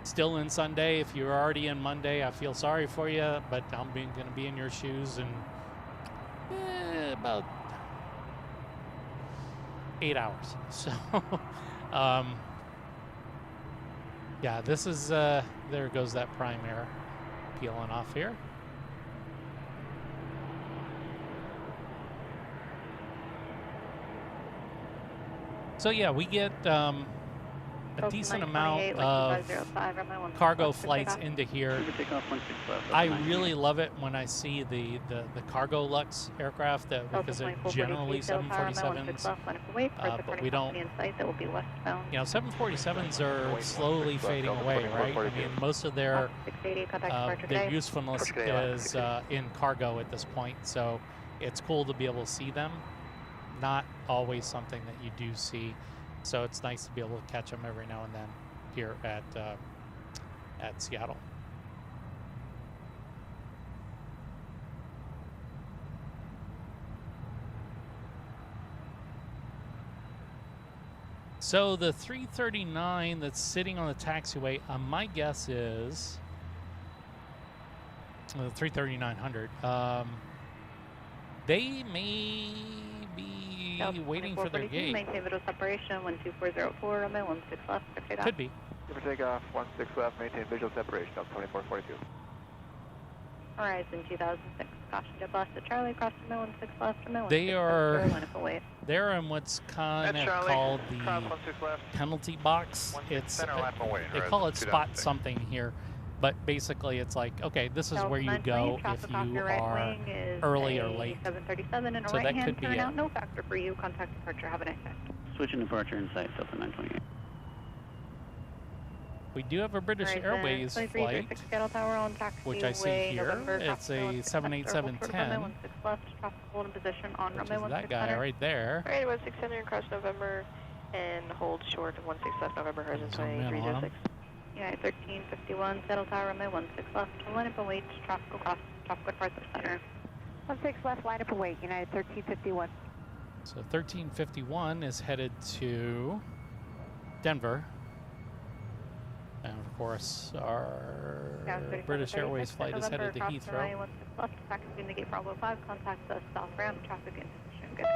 still in Sunday, if you're already in Monday, I feel sorry for you, but I'm going to be in your shoes in about 8 hours. So, yeah, this is, there goes that Prime Air peeling off here. So yeah, we get a decent amount of cargo flights into here. I really love it when I see the cargo Lux aircraft because they're generally 747s, but we don't, you know, 747s are slowly fading away, right? I mean, most of their usefulness is in cargo at this point, so it's cool to be able to see them. Not always something that you do see. So it's nice to be able to catch them every now and then here at Seattle. So the 339 that's sitting on the taxiway, my guess is the 33900. They may be waiting for their gate. Maintain visual separation, 12404, runway 16 left, take off. Could be. Give or take off, 16 left, maintain visual separation, Delta 2442. Horizon 2006, caution jet blast at Charlie, cross runway 16 left, runway 16 they're in what's kind of called the penalty box. It's they call it spot something here. But basically, it's like, okay, this is where you go if you are early or late. 737 and so right that hand could be turn it. out, no factor for you. Contact departure. Have a nice day. Switching departure inside Delta 928. We do have a British Airways flight, which I see here. It's a 787-10. Which is that guy right there. Alright, 1600 cross November and hold short of 16 left November, horizon 2306. United 1351, settle tower, runway 16 left, line up and wait, tropical cross, tropical departure center. 16 left, line up and wait, United 1351. So 1351 is headed to Denver. And of course, our British Airways flight is headed to Heathrow. 16 left, taxi to gate 405, contact us south ramp, traffic in position, good.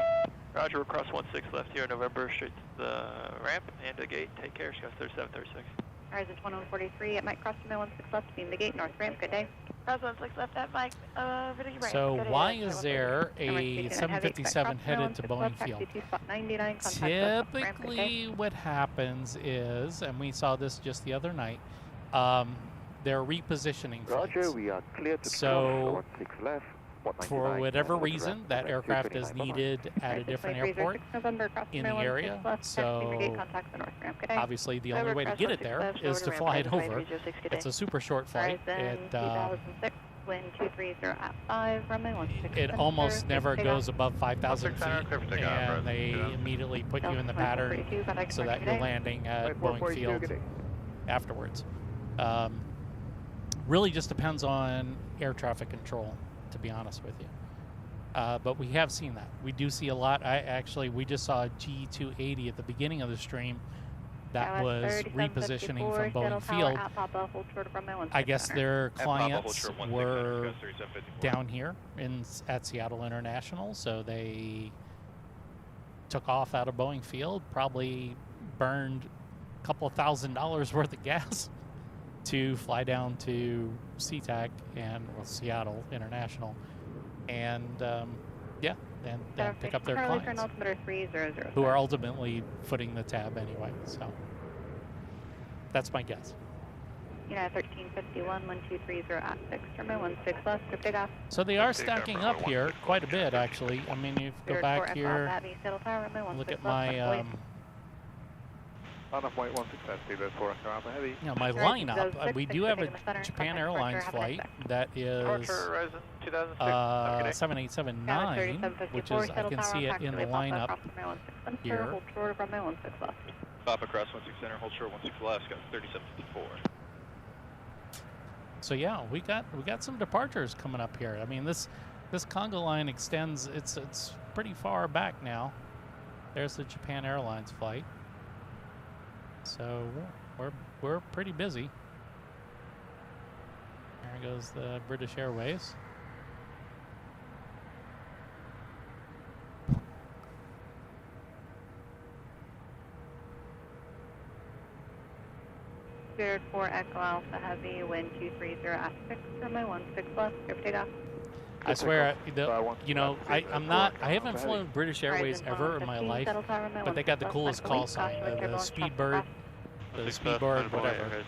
Roger, we'll cross 16 left here, November, straight to the ramp and the gate. Take care, Scout 3736. Horizon 2143 at Mike, cross runway 16 left, beam the gate, north ramp, good day. Cross 16 left at Mike, so why is there a 757 headed to Boeing Field? Typically what happens is, and we saw this just the other night, they're repositioning flights. Roger, we are clear to so 16 left. For whatever reason, that aircraft is needed at a different airport in the area. So obviously the only way to get it there is to fly it over. It's a super short flight. It almost never goes above 5,000 feet, and they immediately put you in the pattern so that you're landing at Boeing Field afterwards. Really just depends on air traffic control, to be honest with you. But we have seen that. We do see a lot. We just saw a G280 at the beginning of the stream that was repositioning from Boeing Field. I guess their clients were down here at Seattle International, so they took off out of Boeing Field, probably burned a couple of $1,000 worth of gas to fly down to SeaTac and Seattle International, and and pick up their clients, who are ultimately footing the tab anyway. So that's my guess. Yeah, 1351, 1230 at 6, runway 16 left, take off. So they are stacking up here quite a bit, actually. I mean, you go back here, look at my my lineup. We do have a Japan Airlines flight that is 787-9, which is, I can see it in the lineup here. Stop across 16 center, hold short 16 left, got 3754. So yeah, we got some departures coming up here. I mean, this Congo line extends. It's pretty far back now. There's the Japan Airlines flight. So we're pretty busy. There goes the British Airways. Spirit 4 Echo Alpha Heavy, wind 230 at 6, runway 16 left, clear for takeoff. I swear, I haven't flown British Airways ever in my life, but they got the coolest call sign, the Speedbird the speedboard, whatever.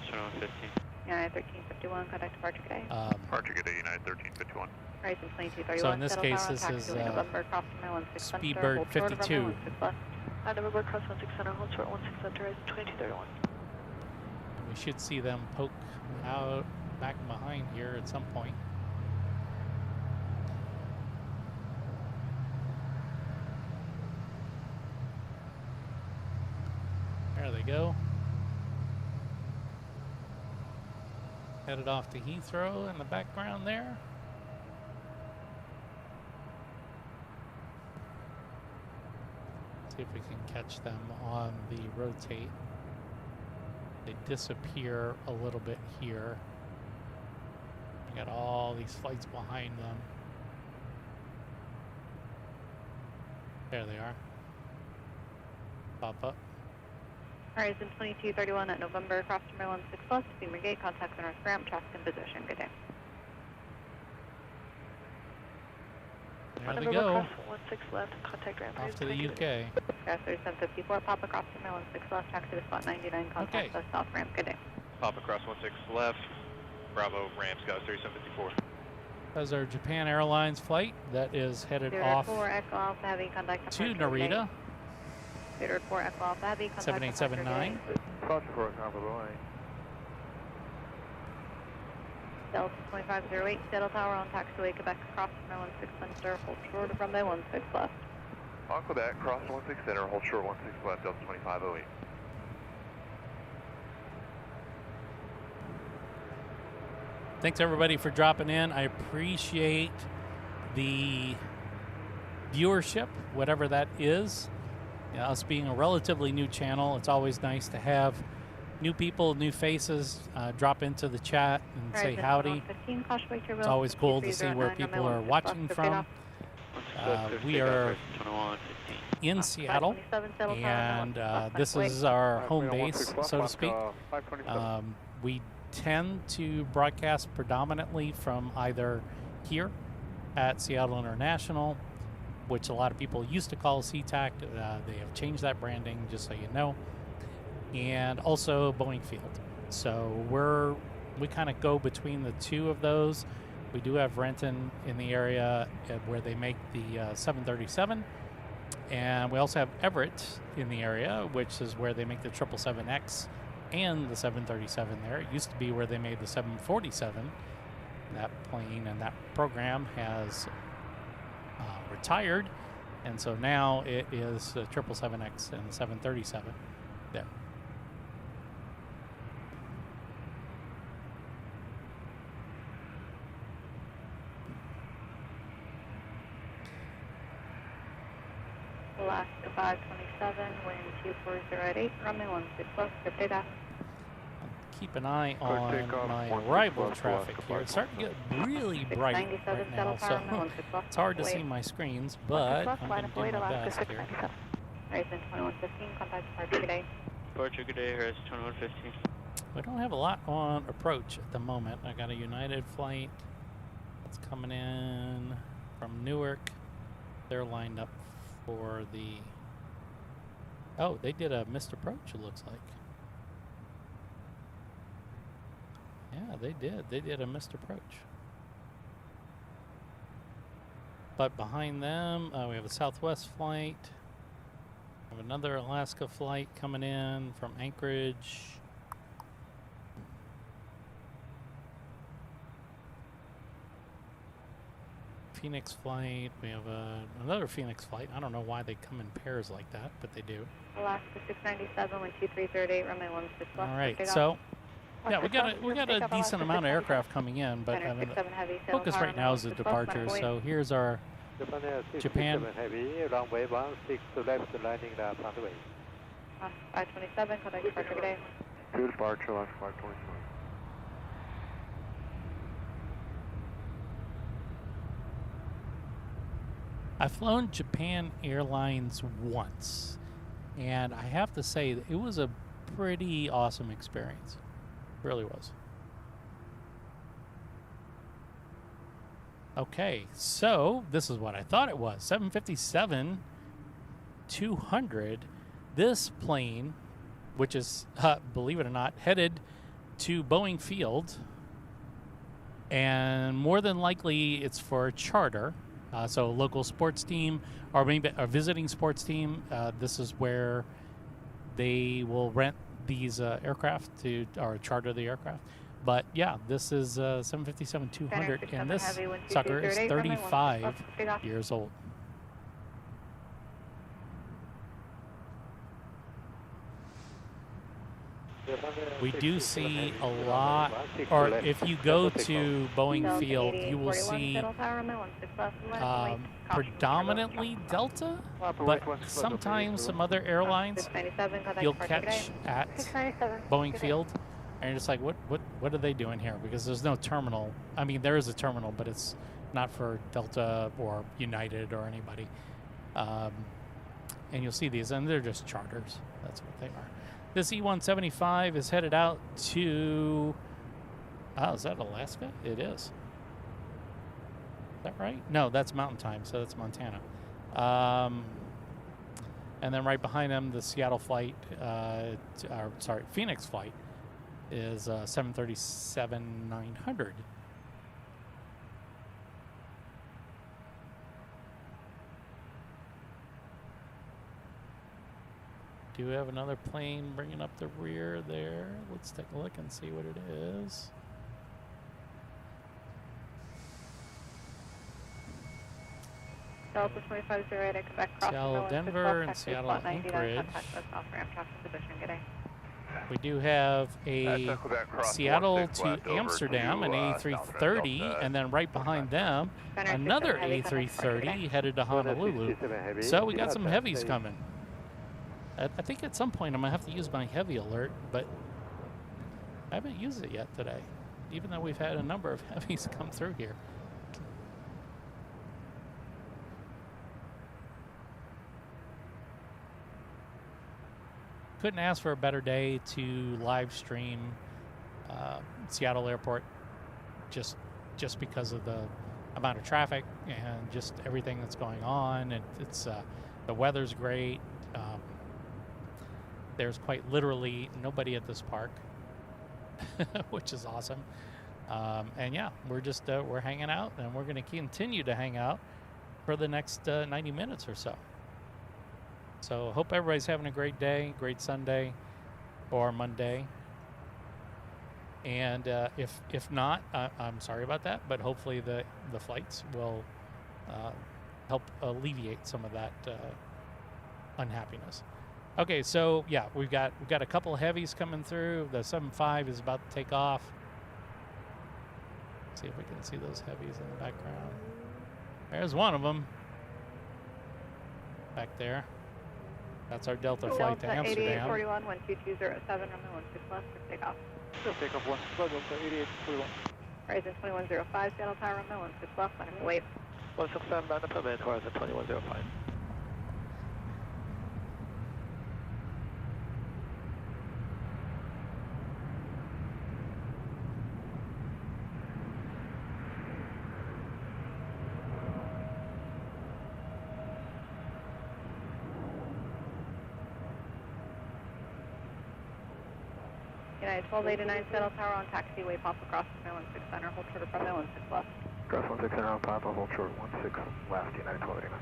United 1351, contact departure today. Departure today, United 1351. Horizon 2231. So in this case, this is Speedbird 52. November cross 16 center, hold short 16 center, Horizon 2231. We should see them poke out back behind here at some point. There they go. Headed off to Heathrow in the background there. See if we can catch them on the rotate. They disappear a little bit here. We got all these flights behind them. There they are. Pop up. Horizon 2231 at November, cross runway 16 left, Beamer Gate, contact the north ramp, traffic in position. Good day. There they go. Cross 16 left, contact ramp. Off to the UK. Gas 3754, Papa cross runway 16 left, taxi to spot 99, contact the south ramp. Good day. Papa cross 16 left, Bravo ramp, Gas 3754. That's our Japan Airlines flight that is headed off 04 Echo Alpha Heavy, contact to Narita. 04 Echo Alpha Heavy, contact 7879. Roger for Alpha Boeing. Delta 2508, Seattle Tower on taxiway Quebec, cross runway 16 center, hold short of runway 16 left. On Quebec, cross 16 center, hold short 16 left, Delta 2508. Thanks everybody for dropping in. I appreciate the viewership, whatever that is. Yeah, us being a relatively new channel, it's always nice to have new people, new faces drop into the chat and say howdy. It's always cool to see where people are watching from. We are in Seattle, and this is our home base, so to speak. We tend to broadcast predominantly from either here at Seattle International, which a lot of people used to call SeaTac. They have changed that branding, just so you know, and also Boeing Field. So we kind of go between the two of those. We do have Renton in the area where they make the 737, and we also have Everett in the area, which is where they make the 777X and the 737 there. It used to be where they made the 747. That plane and that program has retired, and so now it is the 777X and the 737 there. Alaska 527, wind 2408, runway 16 left, good data. Keep an eye on my arrival traffic here. It's starting to get really bright right now, so it's hard to see my screens, but I'm going to do my best here. Horizon 2115, contact departure today. Departure good day, Horizon 2115. We don't have a lot on approach at the moment. I got a United flight that's coming in from Newark. They're lined up for the... Oh, they did a missed approach, it looks like. Yeah, they did. They did a missed approach. But behind them, we have a Southwest flight. We have another Alaska flight coming in from Anchorage. Phoenix flight. We have another Phoenix flight. I don't know why they come in pairs like that, but they do. Alaska 697, wind 2338, runway 16 left. All right, so yeah, we got a decent amount of aircraft coming in, but I mean, the focus right now is the departures. So here's our Japan. Heavy, runway 16 left, landing the runway. 527, contact departure today. Good departure, Alaska 527. I've flown Japan Airlines once, and I have to say that it was a pretty awesome experience. It really was. Okay, so this is what I thought it was. 757-200. This plane which is, believe it or not, headed to Boeing Field. And more than likely, it's for a charter. So a local sports team or maybe a visiting sports team. This is where they will rent these aircraft or charter the aircraft. But yeah, this is 757-200, and this sucker is 35 years old. We do see a lot, or if you go to Boeing Field, you will see predominantly Delta, but sometimes some other airlines you'll catch at Boeing Field, and you're just like, what are they doing here? Because there's no terminal. I mean, there is a terminal, but it's not for Delta or United or anybody. And you'll see these, and they're just charters. That's what they are. This E-175 is headed out to, is that Alaska? It is. Is that right? No, that's Mountain Time, so that's Montana. And then right behind them, the Seattle flight, Phoenix flight is 737-900. Do have another plane bringing up the rear there. Let's take a look and see what it is. Delta 2508, expect crossing Seattle, Denver, and Seattle, Anchorage. We do have a Seattle to Amsterdam, an A330, and then right behind them, another A330 headed to Honolulu. So we got some heavies coming. I think at some point I'm going to have to use my heavy alert, but I haven't used it yet today, even though we've had a number of heavies come through here. Couldn't ask for a better day to live stream Seattle Airport just because of the amount of traffic and just everything that's going on. And it's the weather's great. There's quite literally nobody at this park, which is awesome. And yeah, we're just we're hanging out, and we're going to continue to hang out for the next 90 minutes or so. So hope everybody's having a great day, great Sunday or Monday. And if not, I'm sorry about that, but hopefully the flights will help alleviate some of that unhappiness. Okay, so yeah, we've got a couple of heavies coming through. The 75 is about to take off. Let's see if we can see those heavies in the background. There's one of them back there. That's our Delta flight to Amsterdam. 8841, 12207, runway 16 left for takeoff. Takeoff 1 Delta 8841. Horizon 2105, Seattle Tower, runway 16 left, line up wait. 167 bound to permit, horizon 2105. United 1289, Seattle Tower on taxiway, pop across runway 16 center, hold short of runway 16 left. Cross 16 center on Papa, hold short 16 left, United 1289.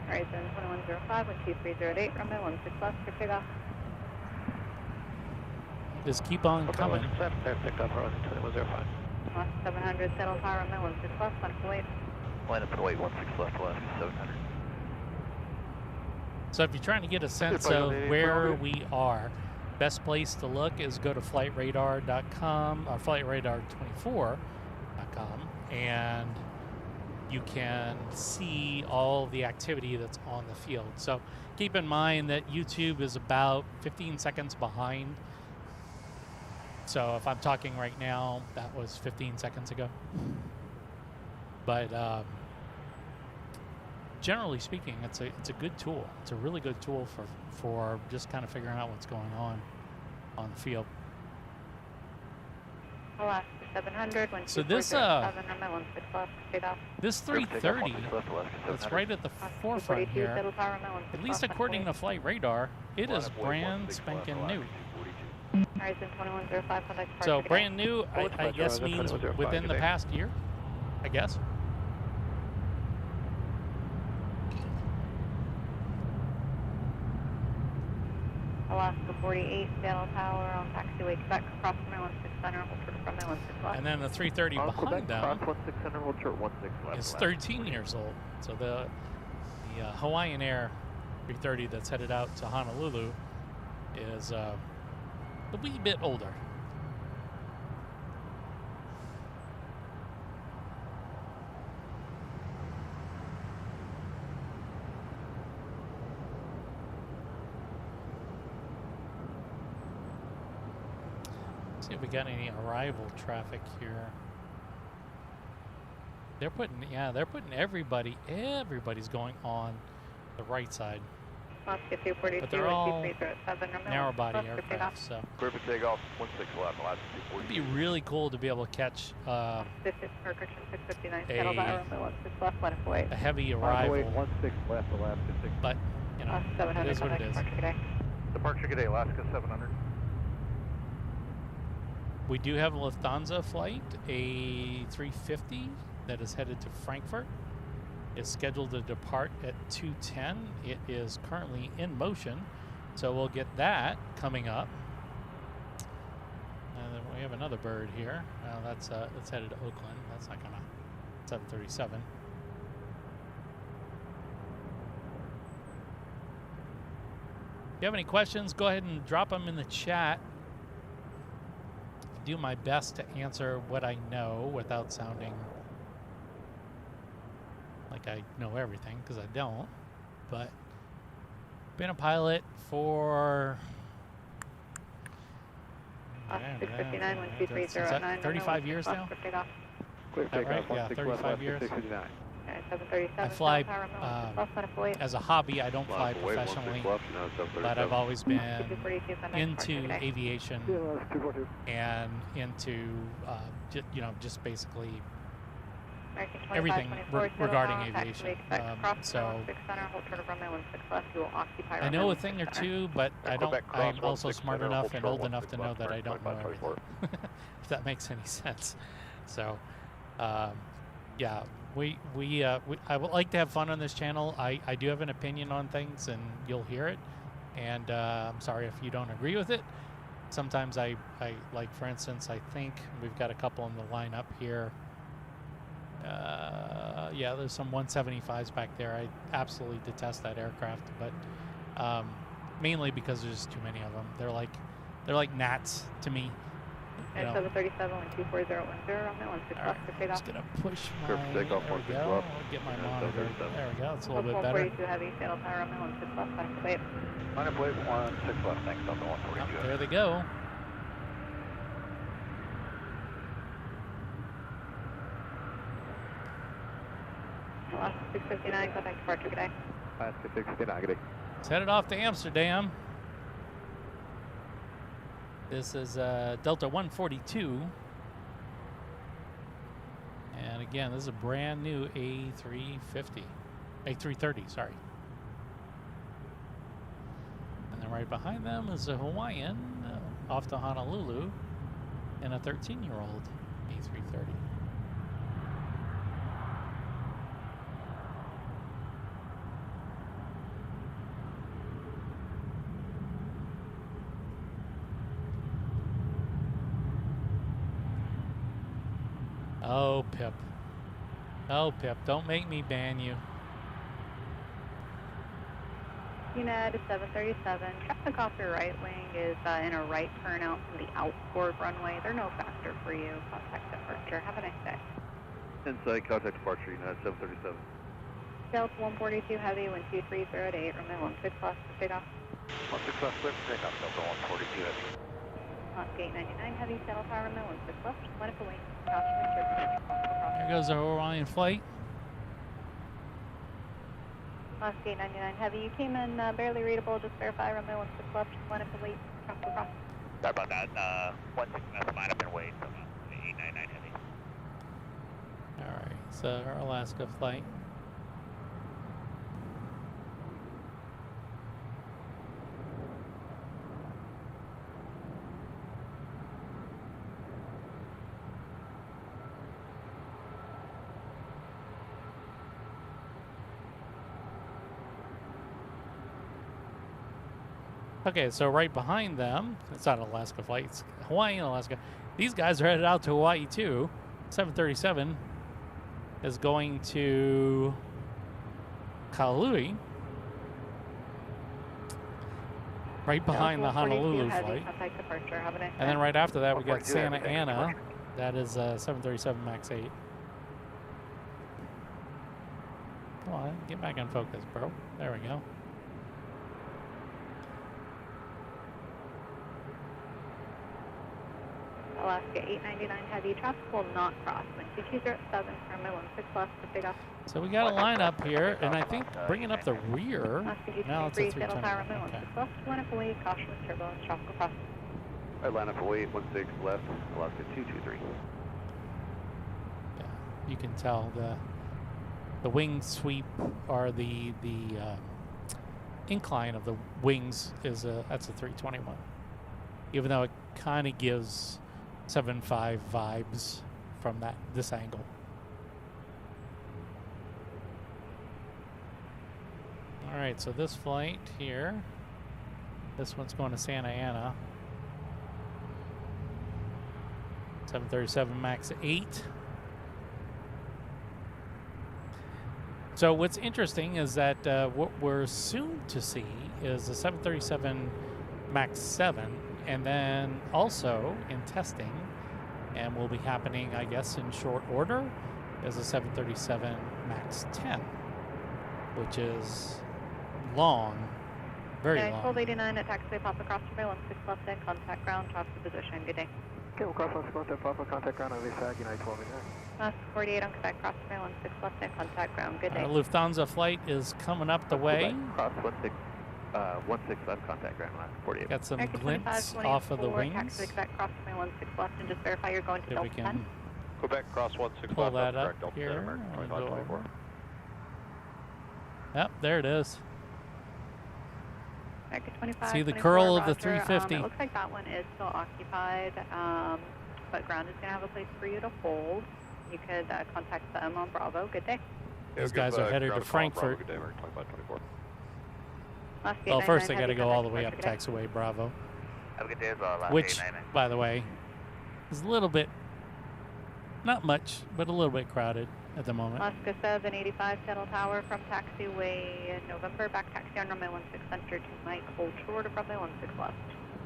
Horizon 2105, 12308, runway 16 left for takeoff. Just keep on coming. Picked up horizon 2105. 700, Seattle Tower, runway 16 left, line up and wait. Line up and wait, 16 left, 700. So if you're trying to get a sense of where we are, best place to look is go to flightradar.com or flightradar24.com, and you can see all the activity that's on the field. So keep in mind that YouTube is about 15 seconds behind. So if I'm talking right now, that was 15 seconds ago. But generally speaking, it's a good tool. It's a really good tool for just kind of figuring out what's going on the field. Alaska 700. So this this 330 that's right at the forefront here, at least according to flight radar, it is brand spanking new. So brand new, I guess means within the past year, I guess. Alaska 48, Seattle Tower on taxiway Quebec, cross runway 16 center, hold short of runway 16 left. And then the 330 behind them cross 16 center, hold short 16 left. is 13 years old. So the Hawaiian Air 330 that's headed out to Honolulu is a wee bit older. See if we got any arrival traffic here. They're putting everybody's going on the right side. But they're all narrow body aircraft, so Clear for takeoff, 16 left, Alaska it'd be really cool to be able to catch a heavy arrival. 16 left, Alaska 6. But you know, it is what it is. Departure today, Alaska 700. We do have a Lufthansa flight, A350, that is headed to Frankfurt. It's scheduled to depart at 2:10. It is currently in motion, so we'll get that coming up. And then we have another bird here. That's headed to Oakland. That's not gonna 737. If you have any questions, go ahead and drop them in the chat. Do my best to answer what I know without sounding like I know everything, because I don't. But been a pilot for 659, 12309. 35 years now. Clear Right? takeoff, Yeah, 16 35 left, years. 659. I fly as a hobby. I don't fly professionally, but I've always been into aviation and into just basically everything regarding aviation. So I know a thing or two, but I don't. I'm also smart enough and old enough to know that I don't know everything. If that makes any sense. So, yeah. I would like to have fun on this channel. I do have an opinion on things, and you'll hear it. And I'm sorry if you don't agree with it. Sometimes I like, for instance, I think we've got a couple in the lineup here. Yeah, there's some 175s back there. I absolutely detest that aircraft, but mainly because there's just too many of them. They're like gnats to me. 737, 124,010, runway 16 left for takeoff. Just gonna push my. There we go. I'll get my monitor. There we go. It's a little bit better. 142 heavy, Seattle Tower, runway 16 left, line of wait. Line of wait, 16 left, thanks, Delta 142. There they go. Alaska 659, contact departure, good day. Alaska 659, good day. Let's head it off to Amsterdam. This is Delta 142. And again, this is a brand new A350. A330, sorry. And then right behind them is a Hawaiian off to Honolulu and a 13-year-old A330. Oh, Pip. Oh, Pip, don't make me ban you. United 737, traffic off your right wing is in a right turn out from the outboard runway. They're no faster for you. Contact departure. Have a nice day. Inside, contact departure, United 737. Delta 142 heavy, 12308, runway 16 left for takeoff. 16 left, clear for takeoff, Delta 142 heavy. Gate 99 heavy, Seattle Tower, runway 16 left, line up away. There goes our Orion flight. Alaska 899 Heavy, you came in barely readable, just verify runway 16 left, just wanted to wait, traffic across. Sorry about that, 16 left, line up and wait, so 899 Heavy. Alright, so our Alaska flight. Okay, so right behind them, it's not an Alaska flight, it's Hawaiian Alaska. These guys are headed out to Hawaii too. 737 is going to Kahului, right behind the Honolulu flight. And then right after that, we got Santa Ana. That is 737 MAX 8. Come on, get back in focus, bro. There we go. Alaska 899 Heavy, traffic will not cross. Wind 2207, runway 16 left, to take off. So we got a line up here, and I think bringing up the rear. Now it's a 320. Okay. Left, line up away, caution with turbo and traffic across. Right, line up away, 16 left, Alaska 223. Yeah, you can tell the wing sweep, or the incline of the wings is that's a 321. Even though it kind of gives 7.5 vibes from this angle. All right, so this flight here, this one's going to Santa Ana. 737 MAX 8. So what's interesting is that what we're soon to see is the 737 MAX 7, and then also in testing, and will be happening, I guess, in short order, is a 737 MAX 10, which is long, very long. 1289 at taxiway, pop across runway 16 left and contact ground, top of position, good day. Okay, we'll cross 16 left and pop contact ground on the side, United 1289. Last 48 on Quebec, cross runway 16 left and contact ground, good day. Lufthansa flight is coming up the way. Cross 16 left, contact ground, last 48. Got some glints off of the wings. Taxi Quebec, cross runway 16 left, and just verify you're going to Delta 10. Quebec, cross 16 pull left, that up Delta here. 10, American 2524. Yep, there it is. American 25, see the 24, curl of the Roger. 350. It looks like that one is still occupied, but ground is going to have a place for you to hold. You could contact them on Bravo. Good day. These guys are headed to Frankfurt. Good day, American 2524. Well, first they got to go all the way up taxiway Bravo. Have a good day as well. Which, by the way, is a little bit, not much, but a little bit crowded at the moment. Alaska 785 Seattle Tower from taxiway November, back taxi on runway 16 center to Mike, hold short of runway 16 left.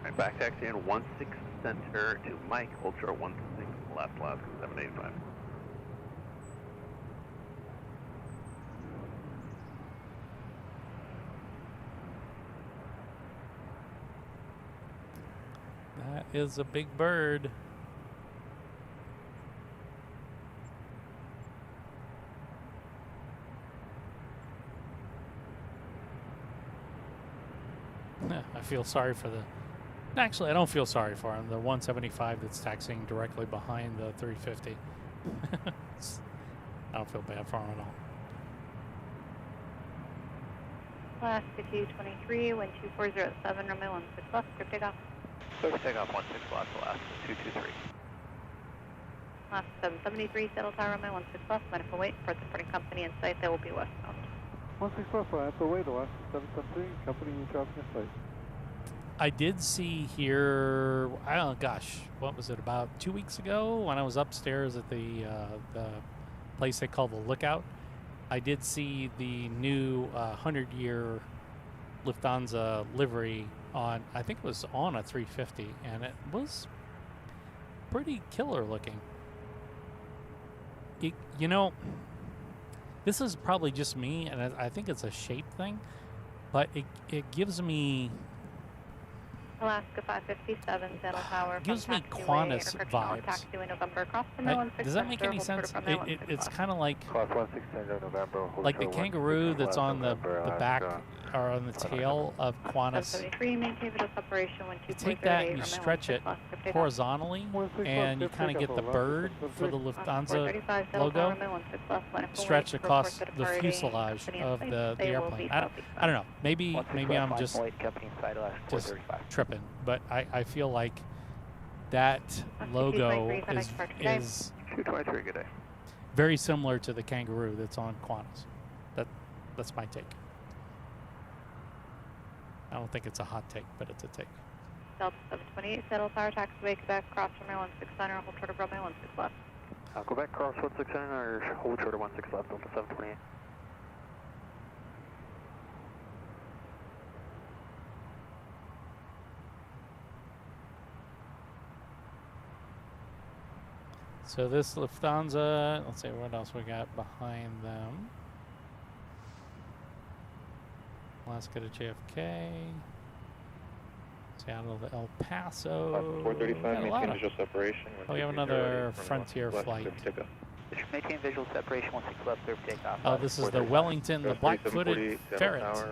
Right, back taxi in 16 center to Mike, hold short 16 left, Alaska 785. That is a big bird. I feel sorry for actually, I don't feel sorry for him. The 175 that's taxiing directly behind the 350. I don't feel bad for him at all. Alaska 223, wind 2407, runway 16 left, script takeoff. Script takeoff 16 left, Alaska 223. Alaska 773, Seattle Tower, runway 16 left, mindful wait for the supporting company in sight, they will be westbound. 16 left, mindful wait, Alaska 773, company traffic in sight. I did see here, I don't know, gosh, what was it, about 2 weeks ago when I was upstairs at the place they call the Lookout. I did see the new 100-year Lufthansa livery on, I think it was on a 350, and it was pretty killer looking. You know, this is probably just me, and I think it's a shape thing, but it gives me Alaska 557, Seattle Tower. Gives me Qantas vibes. Does that make any sense? It's kind of like the kangaroo that's on the back or on the tail of Qantas. You take that and you stretch it horizontally, and you kind of get the bird for the Lufthansa logo stretched across the fuselage of the airplane. I don't know. Maybe I'm just tripping. But I feel like that logo is very similar to the kangaroo that's on Qantas. That's my take. I don't think it's a hot take, but it's a take. Delta 728, Seattle Tower, taxiway, Quebec, cross runway 16 center, hold short of runway 16 left. Quebec, cross 16 center, hold short of 16 left, Delta 728. So this Lufthansa, let's see what else we got behind them. Alaska to JFK, Seattle to El Paso. 435, maintain visual separation. Oh, we have another Frontier flight. Maintain visual separation 16 left, clear for takeoff. Oh, this is the Wellington, the black-footed ferret. 16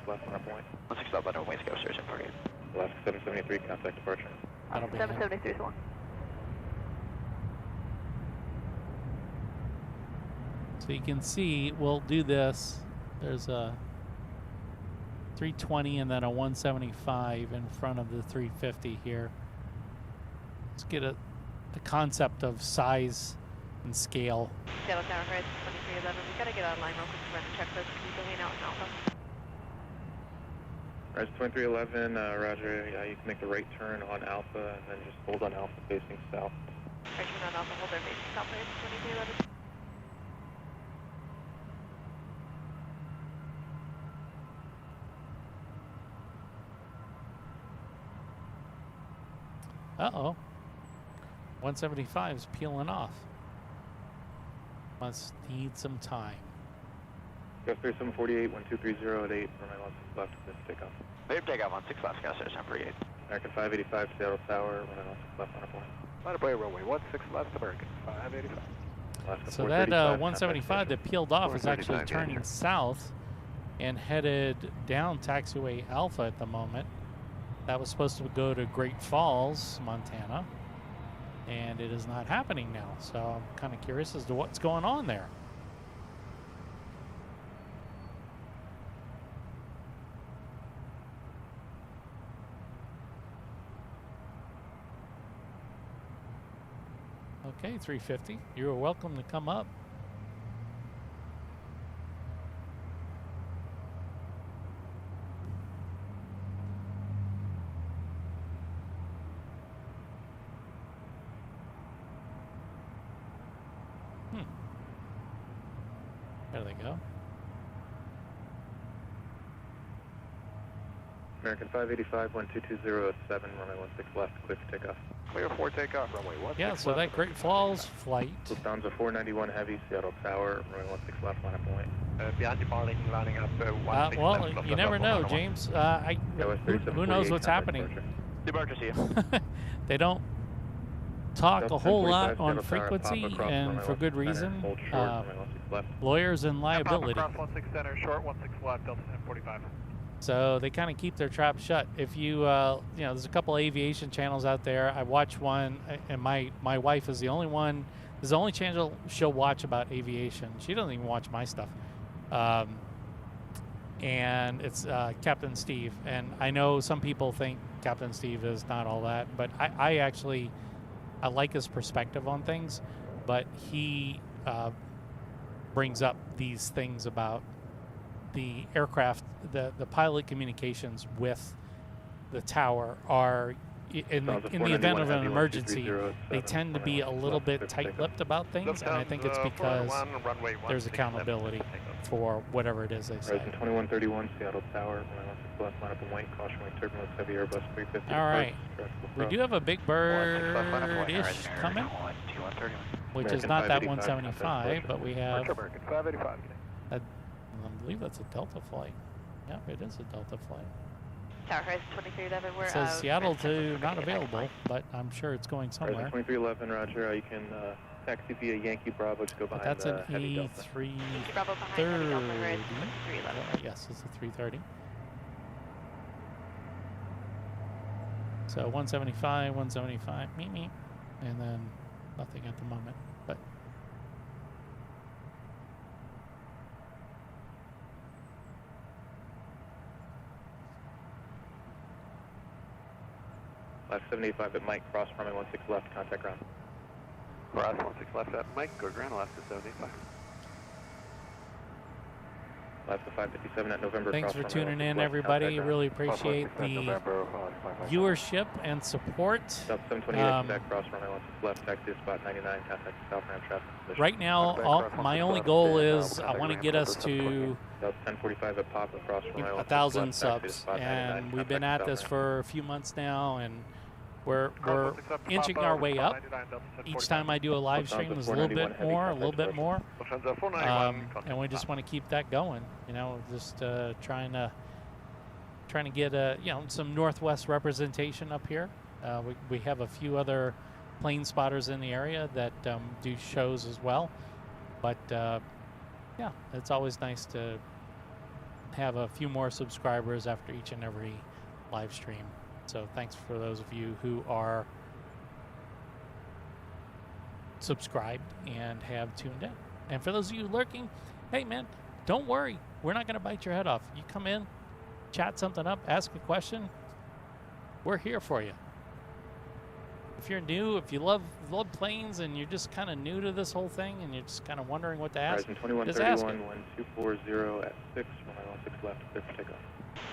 left on our wings, go search and target. Alaska 773, contact departure. That'll be 773 is one. So you can see, we'll do this. There's a 320 and then a 175 in front of the 350 here. Let's get the concept of size and scale. Seattle Tower, right, 2311. We gotta get online real quick to run the checklist. Can you go in out and alpha? Rise 2311, roger. You can make the right turn on Alpha and then just hold on Alpha facing south. Right turn on alpha, hold there facing south, right, 2311. Uh-oh. 175's peeling off. Must need some time. Go 3748, 1230 at 8, runway 16 left, this takeoff. Clear takeoff on 6 left, Scout number 8. American 585, Seattle Tower, runway 16 left on a point. Line of way, runway 16 left, American 585. So that 175 that peeled off is actually turning south and headed down taxiway Alpha at the moment. That was supposed to go to Great Falls, Montana, and it is not happening now. So I'm kind of curious as to what's going on there. Okay, 350. You're welcome to come up. There they go. American 585, 1220 at 7, runway 16 left, clear for takeoff. Clear for takeoff, runway 16 Yeah, so that Great Falls flight. Lufthansa 491 Heavy, Seattle Tower, runway 16 left, line of point. Behind departing, lining up, well, you never know, James. Who knows what's happening? Departure, see you. They don't talk a whole lot on frequency, and for good reason. Lawyers and liability. Cross 16 center, short 16 left, Delta 1045. So they kind of keep their trap shut. If you, there's a couple aviation channels out there. I watch one, and my wife is the only one. Is the only channel she'll watch about aviation. She doesn't even watch my stuff. And it's Captain Steve. And I know some people think Captain Steve is not all that, but I actually like his perspective on things. But he brings up these things about the aircraft, the pilot communications with the tower are, in the event of an emergency, they tend to be a little bit tight-lipped about things, and I think it's because there's accountability for whatever it is they say. 2131, Seattle Tower, left line up and white, caution wing turbulence, heavy Airbus 350. All right, we do have a big bird-ish coming, which is not that 175, but we have, I believe that's a Delta flight. Yeah, it is a Delta flight. Tower, Horizon 2311. We're It says Seattle to not available, but I'm sure it's going somewhere. Horizon 2311, roger. You can taxi via Yankee Bravo to go behind That's an Heavy A330. Bravo behind Heavy Delta, Horizon 2311. Yes, it's a 330. So 175, 175, meet me, and then nothing at the moment, but. Last 75 at Mike, cross runway 16 left, contact ground. Cross 16 left at Mike, go ground, Alaska 75. Last 557 at November. Thanks for tuning in, everybody. Really appreciate the viewership and support. South 728, cross runway 16 left, taxi spot 99, contact south ramp traffic. Right now, my only goal is I want to get us to 1045 at Pop across runway 1,000 subs, and we've been at this for a few months now, and we're inching our way up. Each time I do a live stream, there's a little bit more, and we just want to keep that going. You know, just trying to get you know, some Northwest representation up here. We have a few other plane spotters in the area that do shows as well, but yeah, it's always nice to have a few more subscribers after each and every live stream. So thanks for those of you who are subscribed and have tuned in. And for those of you lurking, hey man, don't worry. We're not going to bite your head off. You come in, chat something up, ask a question. We're here for you. If you're new, if you love planes and you're just kind of new to this whole thing and you're just kind of wondering what to ask, just ask it. 1240 at 6, runway 16 left, clear for takeoff.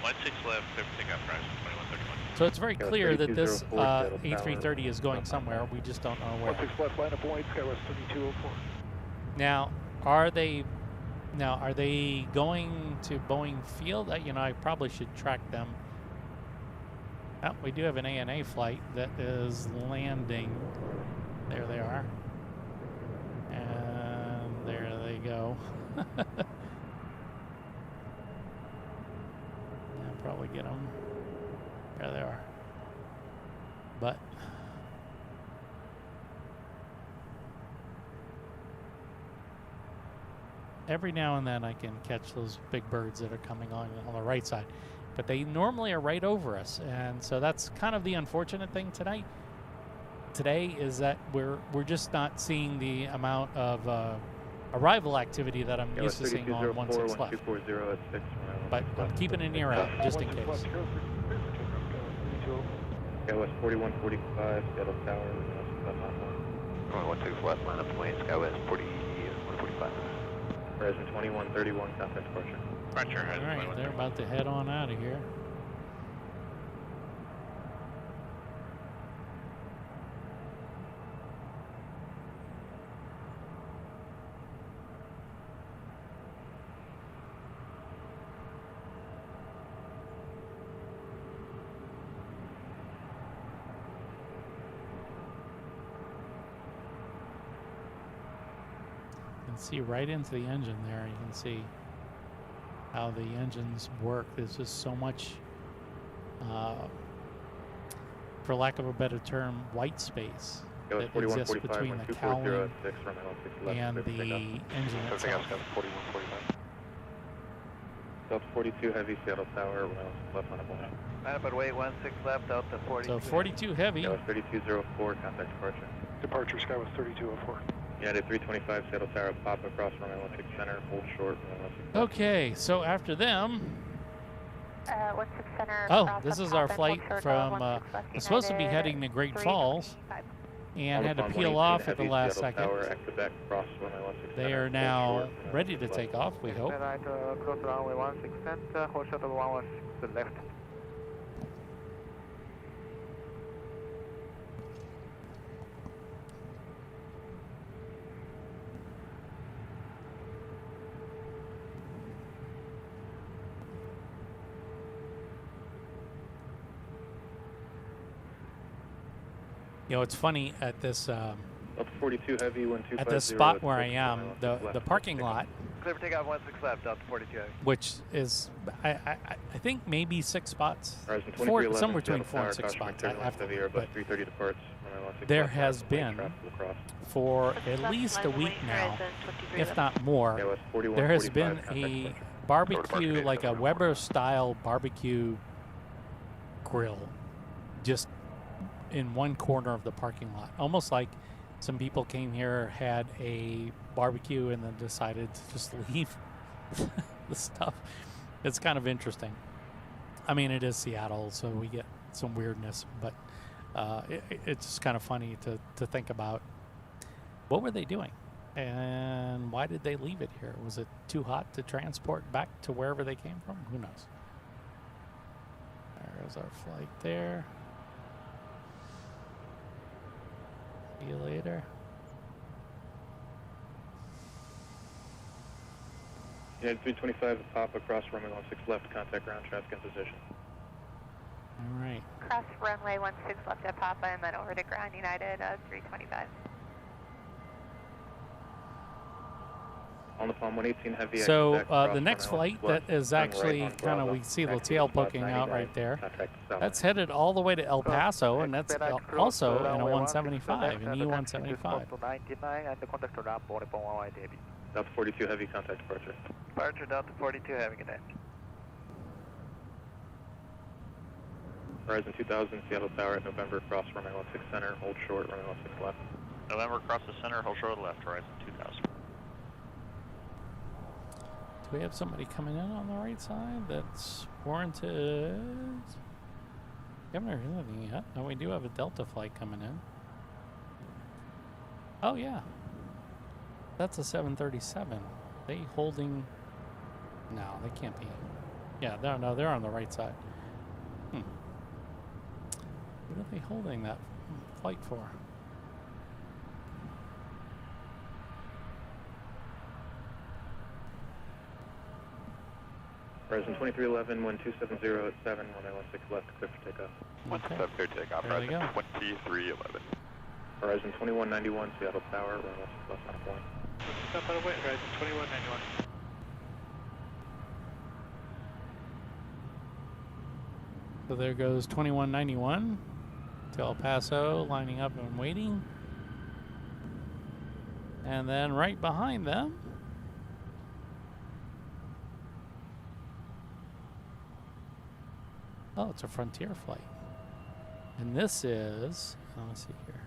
16 left, clear for takeoff, Horizon 2131. So it's very clear that this A330 is going somewhere. We just don't know where. 16 left, line up Boeing, Skywest 3204. Now, are they going to Boeing Field? You know, I probably should track them. Oh, we do have an ANA flight that is landing. There they are. And there they go. I'll probably get them. There they are. But every now and then I can catch those big birds that are coming on the right side. But they normally are right over us, and so that's kind of the unfortunate thing tonight. Today is that we're just not seeing the amount of arrival activity that I'm used to seeing on 16 left. But I'm keeping an ear out just in case. Skywest 4145, Seattle Tower. 16 left, line up Boeing, Skywest 4145. Horizon 2131, contact departure. Roger, all right, they're about to head on out of here. You can see right into the engine there. You can see how the engines work. There's just so much, for lack of a better term, white space that exists between the cowling and the engine itself. Delta 42 Heavy, Seattle Tower, left on a Boeing. Manifest weight 16 left, Delta 42. So 42 Heavy. Skywest 3204, contact departure. Departure, Skywest 3204. United 325, Seattle Tower, pop across runway 16 center, hold short. Okay, so after them, 16 center. oh, this is our flight from, we're supposed to be heading to Great Falls, and had to peel off at the last second. They are now ready to take off, we hope. Close runway 16, hold short of 116 left. You know, it's funny at this 42 heavy, at this spot where I am, the parking lot clear for takeoff, 16 left, Delta 42 heavy. Which is, I think maybe 6 spots. Horizon Somewhere between 4 and 6 spots. I have to look, but 330 departs. there has been, for at least a week now, if not more, there has been a barbecue, like a Weber-style barbecue grill, just in one corner of the parking lot. Almost like some people came here, had a barbecue, and then decided to just leave the stuff. It's kind of interesting. I mean, it is Seattle, so we get some weirdness, but it's just kind of funny to think about. What were they doing? And why did they leave it here? Was it too hot to transport back to wherever they came from? Who knows? There's our flight there. See you later. United 325, Papa, across runway 16 left, contact ground traffic in position. All right. Cross runway 16 left at Papa and then over to ground United 325. On the Palm 118 heavy. So the next flight that is actually kind of, we see the tail poking out right there. That's headed all the way to El Paso, and that's also in a 175, an E-175. Delta 42 heavy, contact departure. Departure Delta 42 heavy, good day. Horizon 2000, Seattle Tower at November, cross runway 16 center, hold short, runway 16 left. November, cross the center, hold short left, Horizon 2000. Do we have somebody coming in on the right side that's warranted? We haven't heard anything yet. No, we do have a Delta flight coming in. Oh, yeah. That's a 737. They holding... No, they can't be. Yeah, they're on the right side. What are they holding that flight for? Horizon 2311, 1270 at 7, runway 16 left, clear for takeoff. Okay. Clear takeoff, there we go. 2311. Horizon 2191, Seattle Tower, runway 16 left on a point. Stop by the way, Horizon 2191. So there goes 2191 to El Paso, lining up and waiting. And then right behind them, oh, it's a Frontier flight. And this is, let's see here.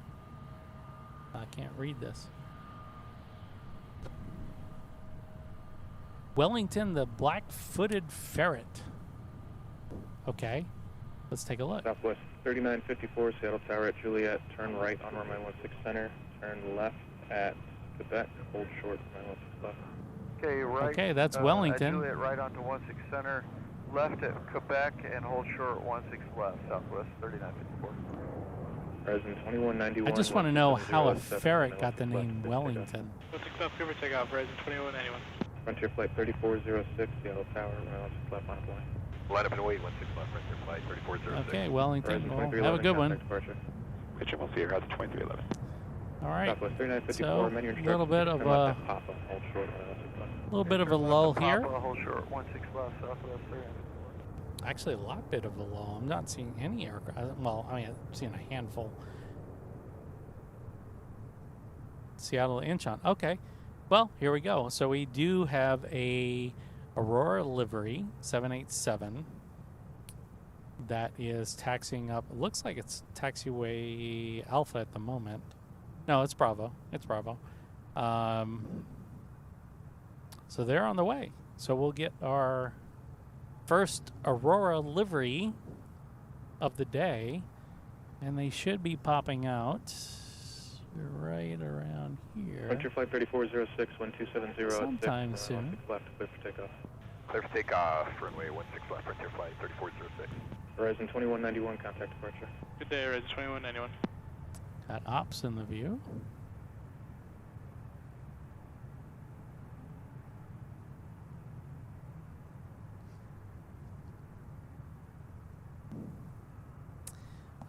I can't read this. Wellington, the black-footed ferret. Okay, let's take a look. Southwest 3954, Seattle Tower at Juliet, turn right on runway 16 center, turn left at Quebec, hold short, runway 16 left. Okay, right. Okay, that's Wellington. At Juliet, right onto 16 center, left at Quebec, and hold short 16 left, Southwest 3954. Horizon 2191. I just want to know how a ferret got the name Wellington. 16 left, clear for takeoff, Horizon 2191. Frontier Flight 3406, Seattle Tower, runway 16 left on a point. Line up and wait, 16 left, Frontier Flight 3406. Okay, Wellington, well, have a good one. Mitch, we'll see you, Horizon 2311. All right, Southwest 3954, so a little bit of a lull here. Hold short, 16 left, Southwest 3954. Actually, a bit of a lull. I'm not seeing any aircraft. Well, I mean, I'm seeing a handful. Seattle Incheon. Okay, well, here we go. So we do have a Aurora livery 787 that is taxiing up. It looks like it's taxiway Alpha at the moment. No, it's Bravo. It's Bravo. So they're on the way. So we'll get our first Aurora livery of the day, and they should be popping out right around here. Frontier Flight 3406, 1270 sometime at 6, soon. 16 left, clear for takeoff. Clear for takeoff, runway 16 left, Frontier Flight 3406. Horizon 2191, contact departure. Good day, Horizon 2191. Got ops in the view.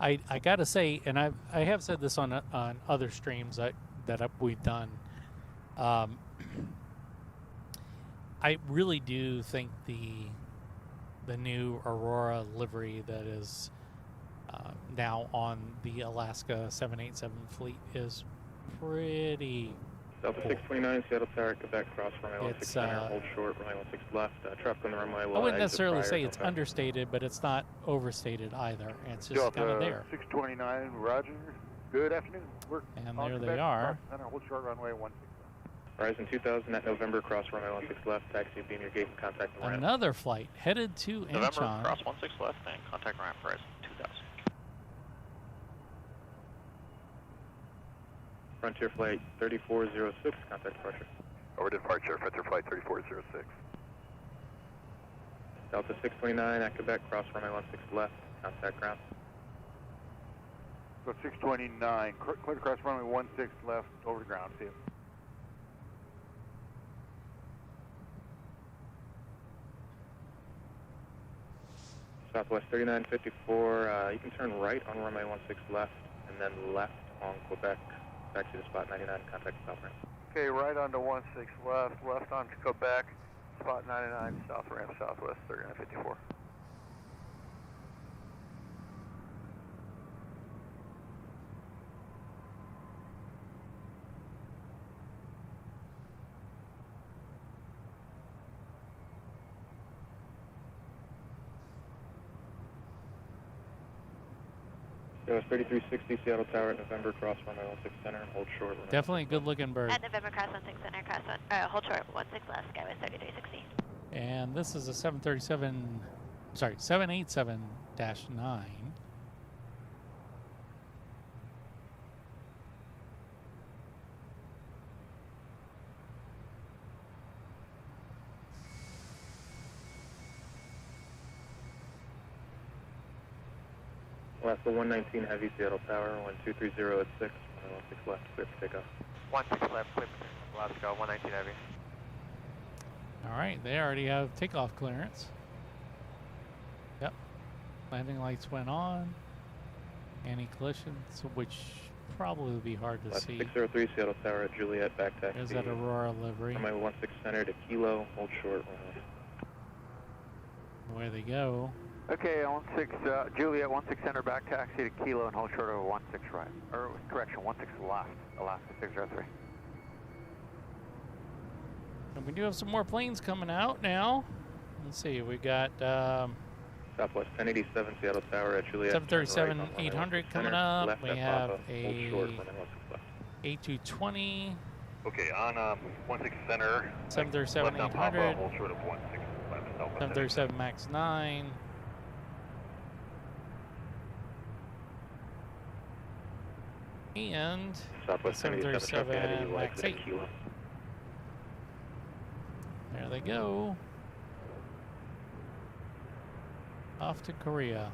I gotta say, and I have said this on other streams that we've done. I really do think the new Aurora livery that is now on the Alaska 787 fleet is pretty Delta cool. 629, Seattle Tower, Quebec, cross runway 16 center, hold short, runway 16 left, traffic on the runway. I wouldn't necessarily say it's understated, but it's not overstated either. It's just kind of there. 629, Roger. Good afternoon. We're and there they are. Center, hold short, runway 16 left. Horizon 2000 at November, cross runway 16 left, taxi, beam your gate, and contact the ramp. Another flight headed to Incheon. November, cross 16 left, and contact ramp, Horizon 2000. Frontier Flight 3406, contact departure. Over departure, Frontier Flight 3406. Delta 629 at Quebec, cross runway 16 left, contact ground. So 629, clear to cross runway 16 left, over to ground, see you. Southwest 3954, you can turn right on runway 16 left, and then left on Quebec. Taxi to spot 99, contact south ramp. Okay, right onto 16 left, left onto Quebec, spot 99, south ramp, southwest 3954. It was 3360 Seattle Tower at November, cross runway 16 center, hold short. Definitely a good looking bird. At November, cross 16 center, cross hold short 16 left, skyway 3360. And this is a 787-9. Alaska 119 Heavy, Seattle Tower, 1230 at 6, 16 left, clear for takeoff. 16 left, clear for Alaska 119 Heavy. All right, they already have takeoff clearance. Yep. Landing lights went on. Anti-collisions, which probably would be hard to see. 603 Seattle Tower at Juliet, back taxi. There's that Aurora livery. Runway 16 center to Kilo, hold short. Away they go. Okay, 16, Juliet 16 center, back taxi to Kilo and hold short over 16 right. Or correction, 16 left, Alaska 603. And we do have some more planes coming out now. Let's see, we got Southwest 1087 Seattle Tower at Juliet. 737-800 coming up. We have a A220. Okay, on 16 center. 737-800. Hold short of 16 left. 737 MAX 9. And Southwest 737 MAX 8. There they go. Off to Korea.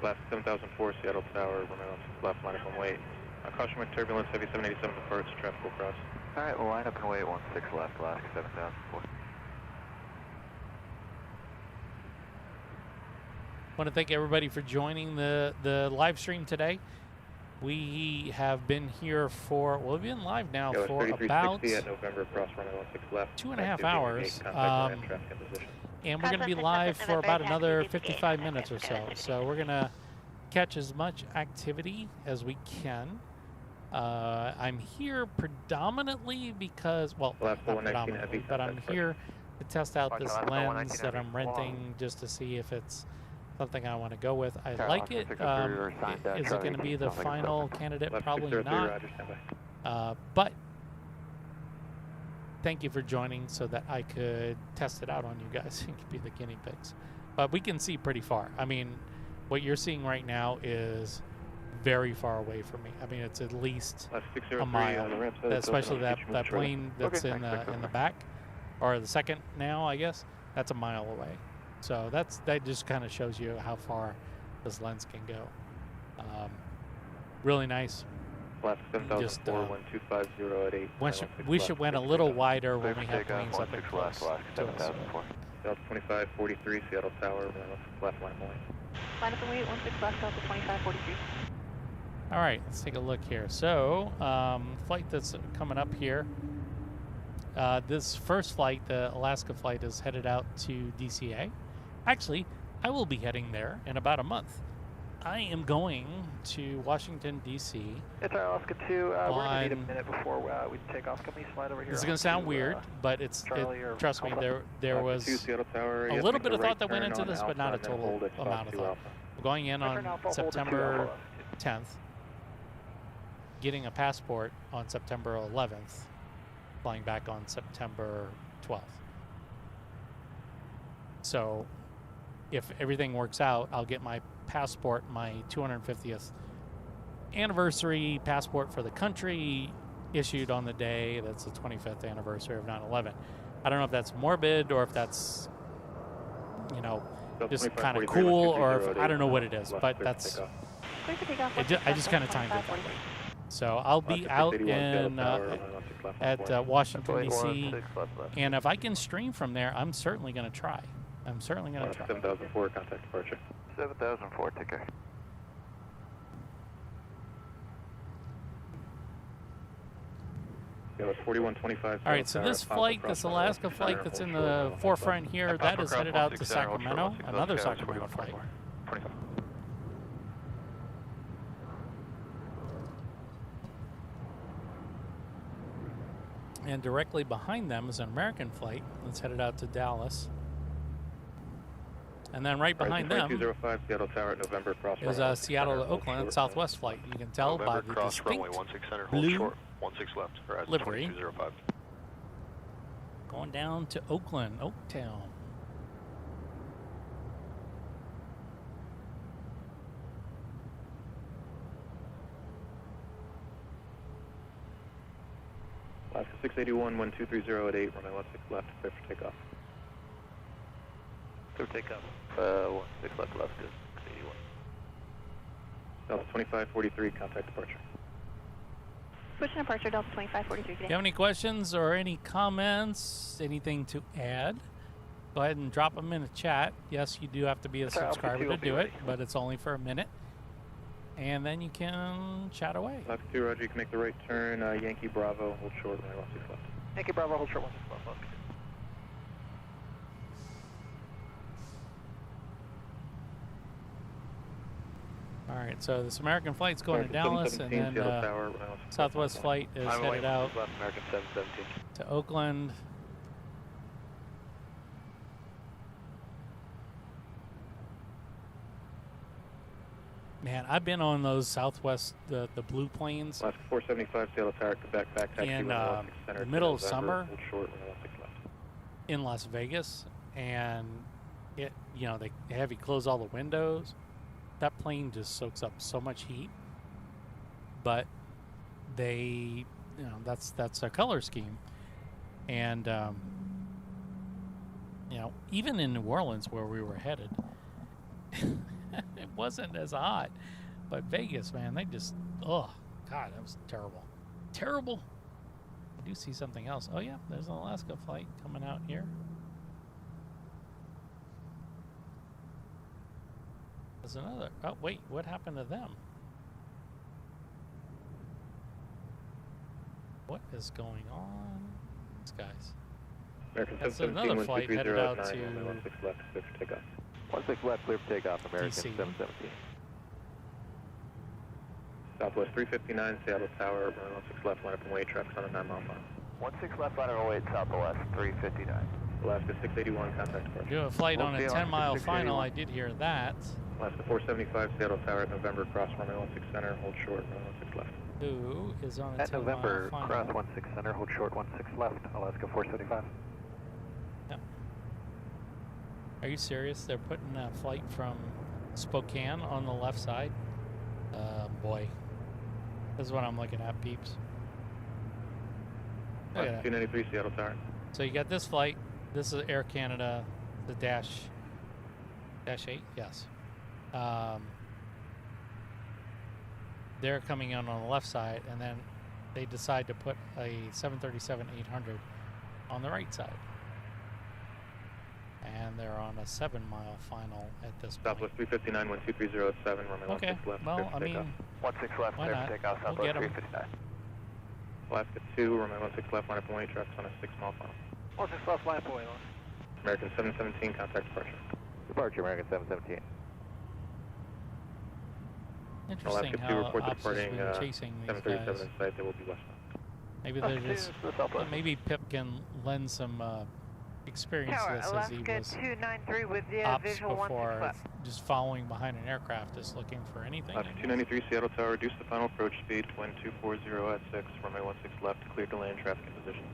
Last 7004 Seattle Tower, runway 16 left, line up and wait. Caution with turbulence, heavy 787 departs, traffic will cross. Alright, we'll line up and wait 16 left, Alaska 7004. Want to thank everybody for joining the live stream today. We have been here for, well, we've been live now for about at November, cross runway 16 left. 2.5 hours. And we're going to be live for about another 55 minutes or so. So we're going to catch as much activity as we can. I'm here predominantly because, well, not predominantly, but I'm here to test out this lens that I'm renting just to see if it's something I want to go with. I like it. Is it going to be the final candidate? Probably not. But thank you for joining so that I could test it out on you guys and be the guinea pigs. But we can see pretty far. I mean, what you're seeing right now is very far away from me. I mean, it's at least a mile, especially that plane that's in the back, or the second now, I guess. That's a mile away. So that just kind of shows you how far this lens can go. Really nice. Just wish it went a little wider when we have planes up and close to us. Delta 2543 Seattle Tower, left line point. Line up and wait 16 left, Delta 2543. All right, let's take a look here. So, flight that's coming up here this first flight, the Alaska flight, is headed out to DCA. Actually, I will be heading there in about a month. I am going to Washington, D.C. It's our Alaska 2. We're going to need a minute before we take off. Can we slide over here? This is going to sound weird, but trust me, there was a little bit of thought that went into this, but not a total amount of thought. We're going in on September 10th, getting a passport on September 11th, flying back on September 12th. So if everything works out, I'll get my passport, my 250th anniversary passport for the country, issued on the day that's the 25th anniversary of 9/11. I don't know if that's morbid or if that's, you know, just kind of cool, or if, I don't know what it is, but that's, I just kind of timed it that way. So I'll be out in at Washington, D.C., and if I can stream from there, I'm certainly going to try. 7004, contact departure. 7004, take care. Yeah, 4125. All right, so this flight, this Alaska flight that's in the forefront here, that is headed out to Sacramento, another Sacramento flight. And directly behind them is an American flight that's headed out to Dallas. And then right behind them is a Seattle to Oakland Southwest flight. You can tell by the distinct blue livery going down to Oakland, Oaktown. Alaska 681, 1230 at 8, runway 16 left, clear for takeoff. Clear for takeoff. 16 left is 681. Delta 2543, contact departure. Switching departure, Delta 2543. If you have any questions or any comments, anything to add, go ahead and drop them in the chat. Yes, you do have to be a subscriber to do it, but it's only for a minute. And then you can chat away. Alaska 2, Roger, you can make the right turn. Yankee Bravo, hold short, runway 16 left. Yankee Bravo, hold short, 16 left. All right, so this American flight's going to Dallas, and then Southwest flight is headed out to Oakland. Man, I've been on those Southwest, the blue planes. Alaska 475, Seattle Tower, Quebec, back taxi in the middle of summer in Las Vegas, and it, you know, they have you close all the windows. That plane just soaks up so much heat, but they, you know, that's a color scheme, and you know, even in New Orleans where we were headed, it wasn't as hot, but Vegas, man, they just, oh God, that was terrible, terrible. I do see something else. Oh yeah, there's an Alaska flight coming out here. There's another. Oh, wait. What happened to them? What is going on? These guys. That's another flight headed out to 16 left, clear for takeoff. 16 left, clear for takeoff, American DC. 717. Southwest 359, Seattle Tower, runway 16 left, line up and wait, traffic on a 9 mile final. 16 left, line up and wait, Southwest 359. Alaska 681, contact departure. Do a flight on a 10-mile final. I did hear that. Alaska 475, Seattle Tower at November, cross runway 16 center, hold short, runway 16 left. Who is on a 10-mile November, final? cross 16 center, hold short 16 left, Alaska 475. Yep. Are you serious? They're putting a flight from Spokane on the left side? Boy. This is what I'm looking at, peeps. Look at that. 293, Seattle Tower. So you got this flight. This is Air Canada, the Dash 8, yes. They're coming in on the left side, and then they decide to put a 737-800 on the right side. And they're on a 7-mile final at this point. Southwest 359, 1230 at 7, runway 16 left. Well, I mean, 16 left, why clear not? for takeoff, We'll Southwest get 'em. 359. Alaska 2, runway 16 left, line up and wait, traffic on a 6-mile final. 16 left, line up and wait. American 717, contact departure. Departure, American 717. Interesting Alaska 2 how reports Ops has departing been chasing these 737 guys. in sight, they will be westbound. Maybe they're just, maybe Pip can lend some experience to this as he was 293 with the ops visual before, just following behind an aircraft, just looking for anything. Alaska 293, Seattle Tower, reduce the final approach speed, wind 240 at 6, runway 16 left, clear to land, traffic in position.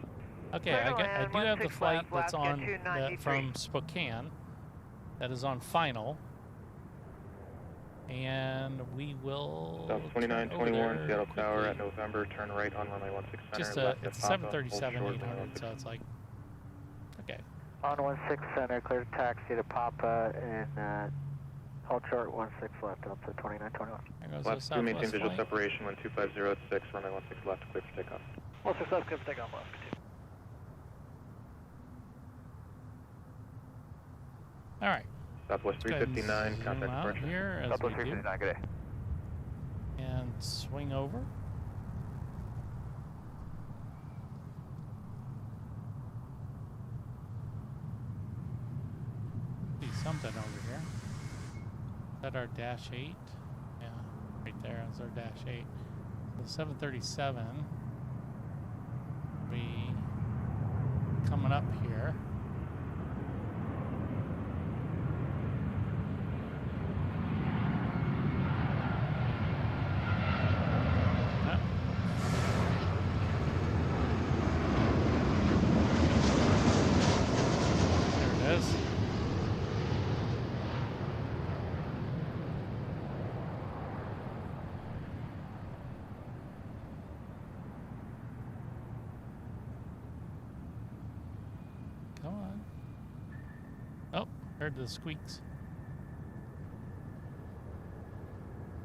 Okay, I do have the flight that's on from Spokane, that is on final, and we will. South 2921, Seattle Tower at November, turn right on runway 16 center. Just it's 737-800, so it's like, okay. On 16 center, clear to taxi to Papa and hold short 16 left, Delta 2921. Left 2, maintain visual separation, wind 250 at 6, runway 16 left, clear for takeoff. 16 left, clear for takeoff, left 2. All right. Southwest 359, contact departure. Here as Southwest we do. 359, good day. And swing over. See something over here. Is that our Dash 8? Yeah, right there is our Dash 8. The 737 will be coming up here. Heard the squeaks.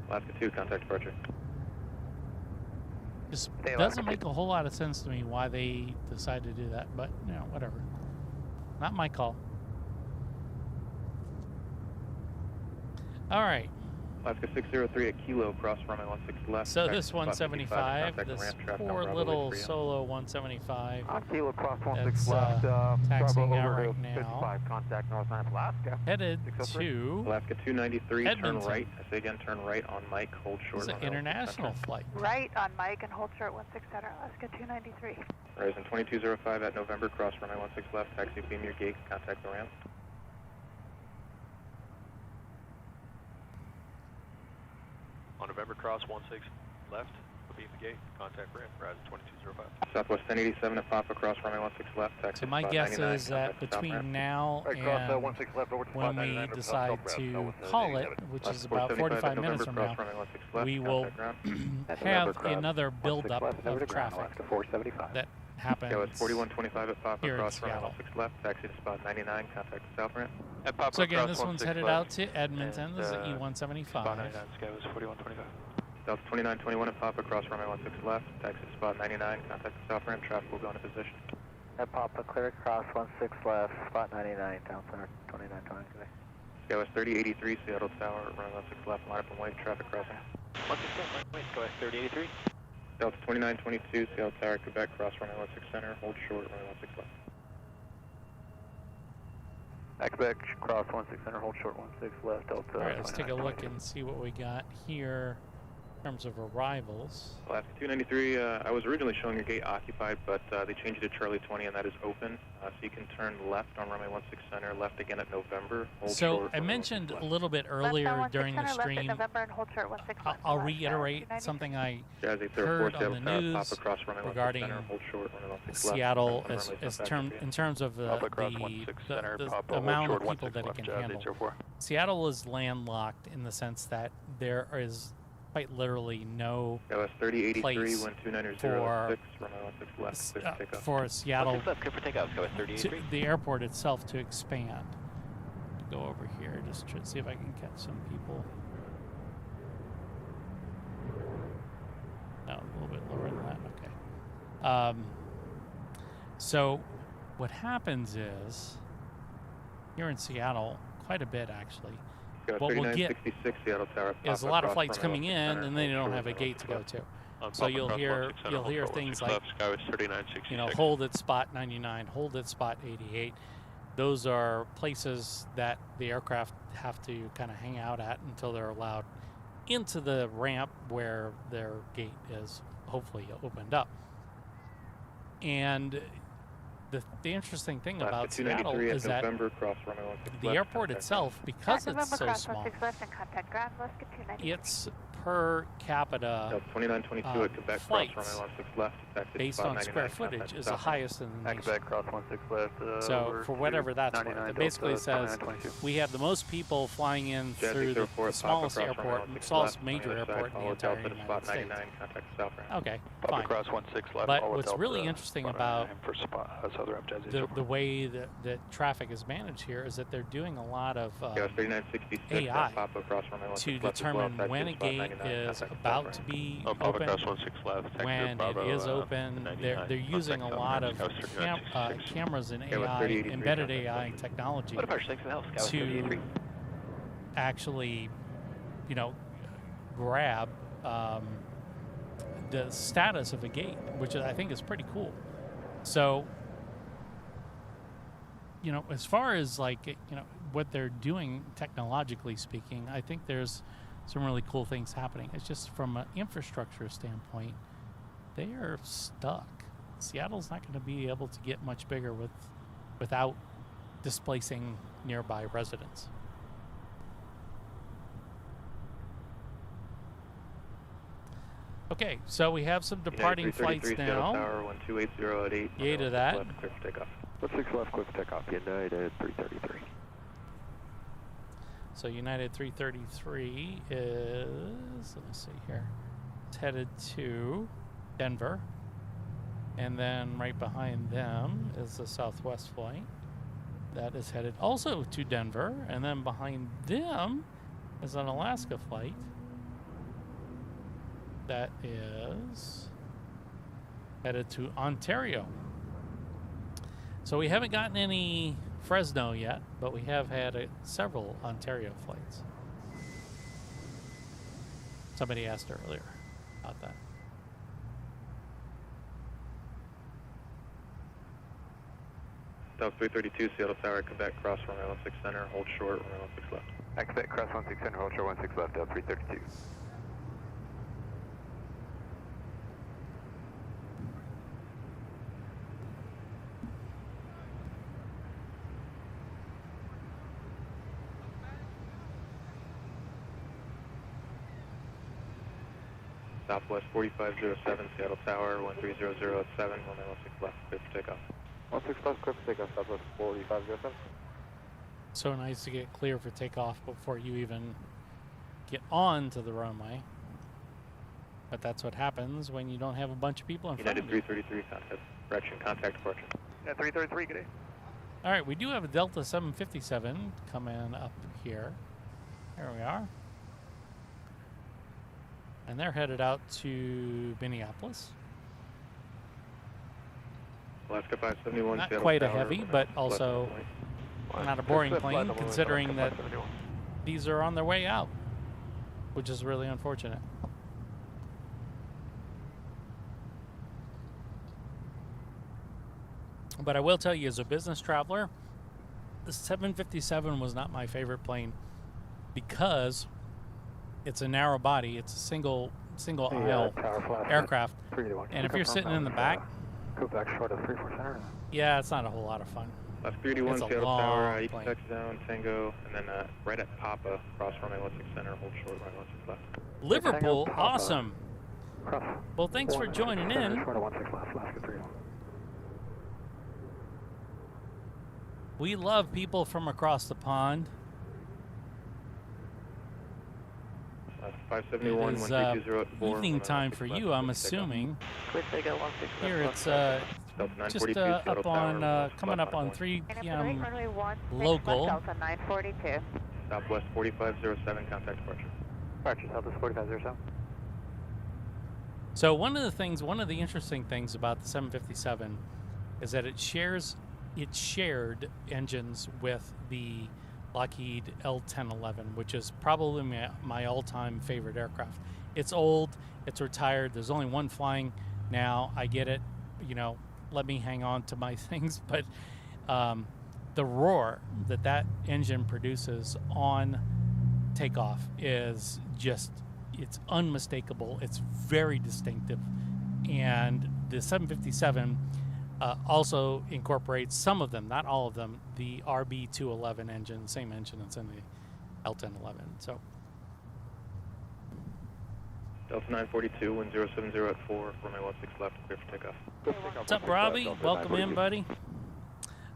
Alaska 2, contact departure. Just doesn't make a whole lot of sense to me why they decided to do that, but you know, whatever. Not my call. All right. Alaska 603 at Kilo, cross runway 16 left. So this 175, this poor little solo 175, Kilo, cross 16 that's left, taxiing out over right now, 55, contact Northland, Alaska. headed to Alaska 293, Edmonton. turn right. I say again, turn right on Mike, hold short. It's an international flight. Right on Mike and hold short 16 center, Alaska 293. Horizon 2205 at November, cross runway 16 left, taxi beam your gate, contact the ramp. On November, cross 16 left, beam the gate, contact ramp, Horizon 2205. Southwest 1087 at Papa, cross runway 16 left, taxi So my guess is that between now and when we decide to call it, which is about 45 minutes from now, we will have another build-up of traffic that happens 4125 at Papa, here in cross runway Seattle. 16 left, taxi to spot 99, contact the south ramp. At Papa, So again, cross this one's 16 headed left, out to Edmonton. This is and, E175. Spot 99, Skywest 4125. Delta 2921 at Papa, cross runway 16 left, taxi to spot 99, contact the south ramp, traffic will go into position. At Papa, clear cross 16 left, spot 99, down center 2920. Skywest 3083, Seattle Tower, runway 16 left, line up and wait, traffic crossing. 16 left, wait, Skywest 3083. Delta 2922, Seattle Tower, Quebec, cross runway 16 center, hold short, runway 16 left. Quebec, cross 16 center, hold short 16 left, Delta. All right, let's take a look and see what we got here in terms of arrivals. Alaska 293, I was originally showing your gate occupied, but they changed it to Charlie 20, and that is open. So you can turn left on runway 16 center, left again at November. Hold So short, I mentioned a little bit Left earlier on 16 during the center, left at stream, November and hold short 16 left. I'll reiterate something I Jazzy heard 34, on the Seattle Tower, news Papa, cross runway 16 regarding center, hold short, runway 16 left, Seattle traffic on runway in terms of the amount of people that it can handle. Seattle is landlocked in the sense that there is quite literally no place for Seattle, the airport itself, to expand. Go over here, just to see if I can catch some people. No, a little bit lower than that. Okay. So what happens is here in Seattle, quite a bit actually. What we'll get is a lot of flights coming in, and then you don't have a gate to go to. So you'll hear things like, you know, hold at spot 99, hold at spot 88. Those are places that the aircraft have to kind of hang out at until they're allowed into the ramp where their gate is hopefully opened up. And the interesting thing about Seattle is that the airport itself, because it's so small, its per capita flights based on square footage is the highest in the nation. So for whatever that's worth, it basically says we have the most people flying in through the smallest airport, smallest major airport in the entire United States. Okay, fine. But what's really interesting about the way that traffic is managed here is that they're doing a lot of AI to determine when a gate is about to be open, when it is open. They're using a lot of cameras and AI, embedded AI technology to actually, you know, grab the status of a gate, which I think is pretty cool. So, you know, as far as like, you know, what they're doing technologically speaking, I think there's some really cool things happening. It's just from an infrastructure standpoint, they are stuck. Seattle's not going to be able to get much bigger without displacing nearby residents. Okay, so we have some departing flights now. Yay to that. 16 left, quick takeoff, United 333. So United 333 is, let me see here, it's headed to Denver. And then right behind them is the Southwest flight. That is headed also to Denver. And then behind them is an Alaska flight. That is headed to Ontario. So we haven't gotten any Fresno yet, but we have had several Ontario flights. Somebody asked earlier about that. South 332, Seattle Tower, Quebec, cross runway 16 center, hold short, runway 16 left. Quebec, cross 16 center, hold short, 16 left, South 332. Southwest 4507, Seattle Tower, 13007, runway 16 left, clear for takeoff. 16 left, clear for takeoff, Southwest 4507. So nice to get clear for takeoff before you even get on to the runway. But that's what happens when you don't have a bunch of people in front of you. United 333, contact, direction, contact departure. Yeah, 333, good day. All right, we do have a Delta 757 coming up here. There we are. And they're headed out to Minneapolis. Alaska 571, not quite a heavy, but also not a boring plane, considering that these are on their way out, which is really unfortunate. But I will tell you, as a business traveler, the 757 was not my favorite plane because it's a narrow body. It's a single aisle aircraft. And if you're sitting in the back, go back short of 34 center. Yeah, it's not a whole lot of fun. Left 31, Seattle Tower, east touch zone, Tango, and then right at Papa, cross runway 16 center, hold short, runway 16 left. Liverpool, awesome. Well, thanks for joining in. We love people from across the pond. It is evening time for you, I'm assuming. Here it's just up on, coming up on 3 p.m. local. Southwest 4507, contact departure. Departure, Southwest 4507. So one of the interesting things about the 757 is that it shared engines with the Lockheed L-1011, which is probably my all-time favorite aircraft. it's old, it's retired. There's only one flying now. I get it. You know, let me hang on to my things. But the roar that engine produces on takeoff is just, it's unmistakable. It's very distinctive. And the 757 also incorporates some of them, not all of them, the RB211 engine, same engine that's in the L1011. So Delta 942, 1070 at 4, runway 16 left, clear for takeoff. What's up, Robbie? Welcome in, buddy.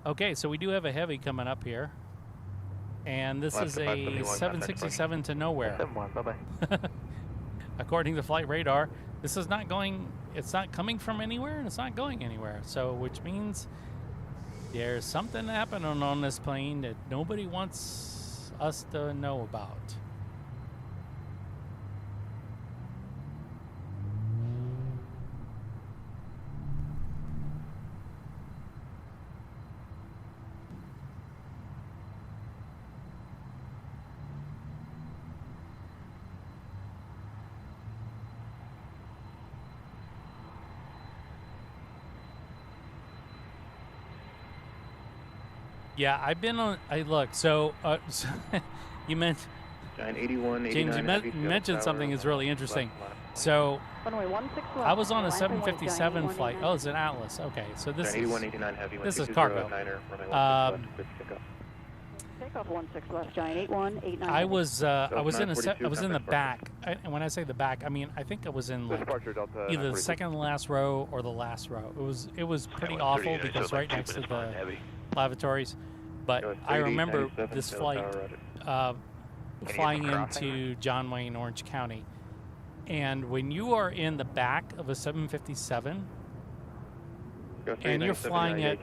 Okay, so we do have a heavy coming up here. And this is a 767 to nowhere. Bye-bye. According to flight radar, this is not going, it's not coming from anywhere, and it's not going anywhere. So, which means there's something happening on this plane that nobody wants us to know about. Yeah, I've been on. Look. So, you mentioned James. You mentioned something that's really interesting. So, I was on a 757 flight. Oh, it's an Atlas. Okay, so this is cargo. Takeoff 16 left, Giant 8189. I was in the back, and when I say the back, I mean I think I was in like either the second to last row or the last row. It was pretty awful because right next to the lavatories. But I remember this flight flying into John Wayne, Orange County, and when you are in the back of a 757 and you're flying at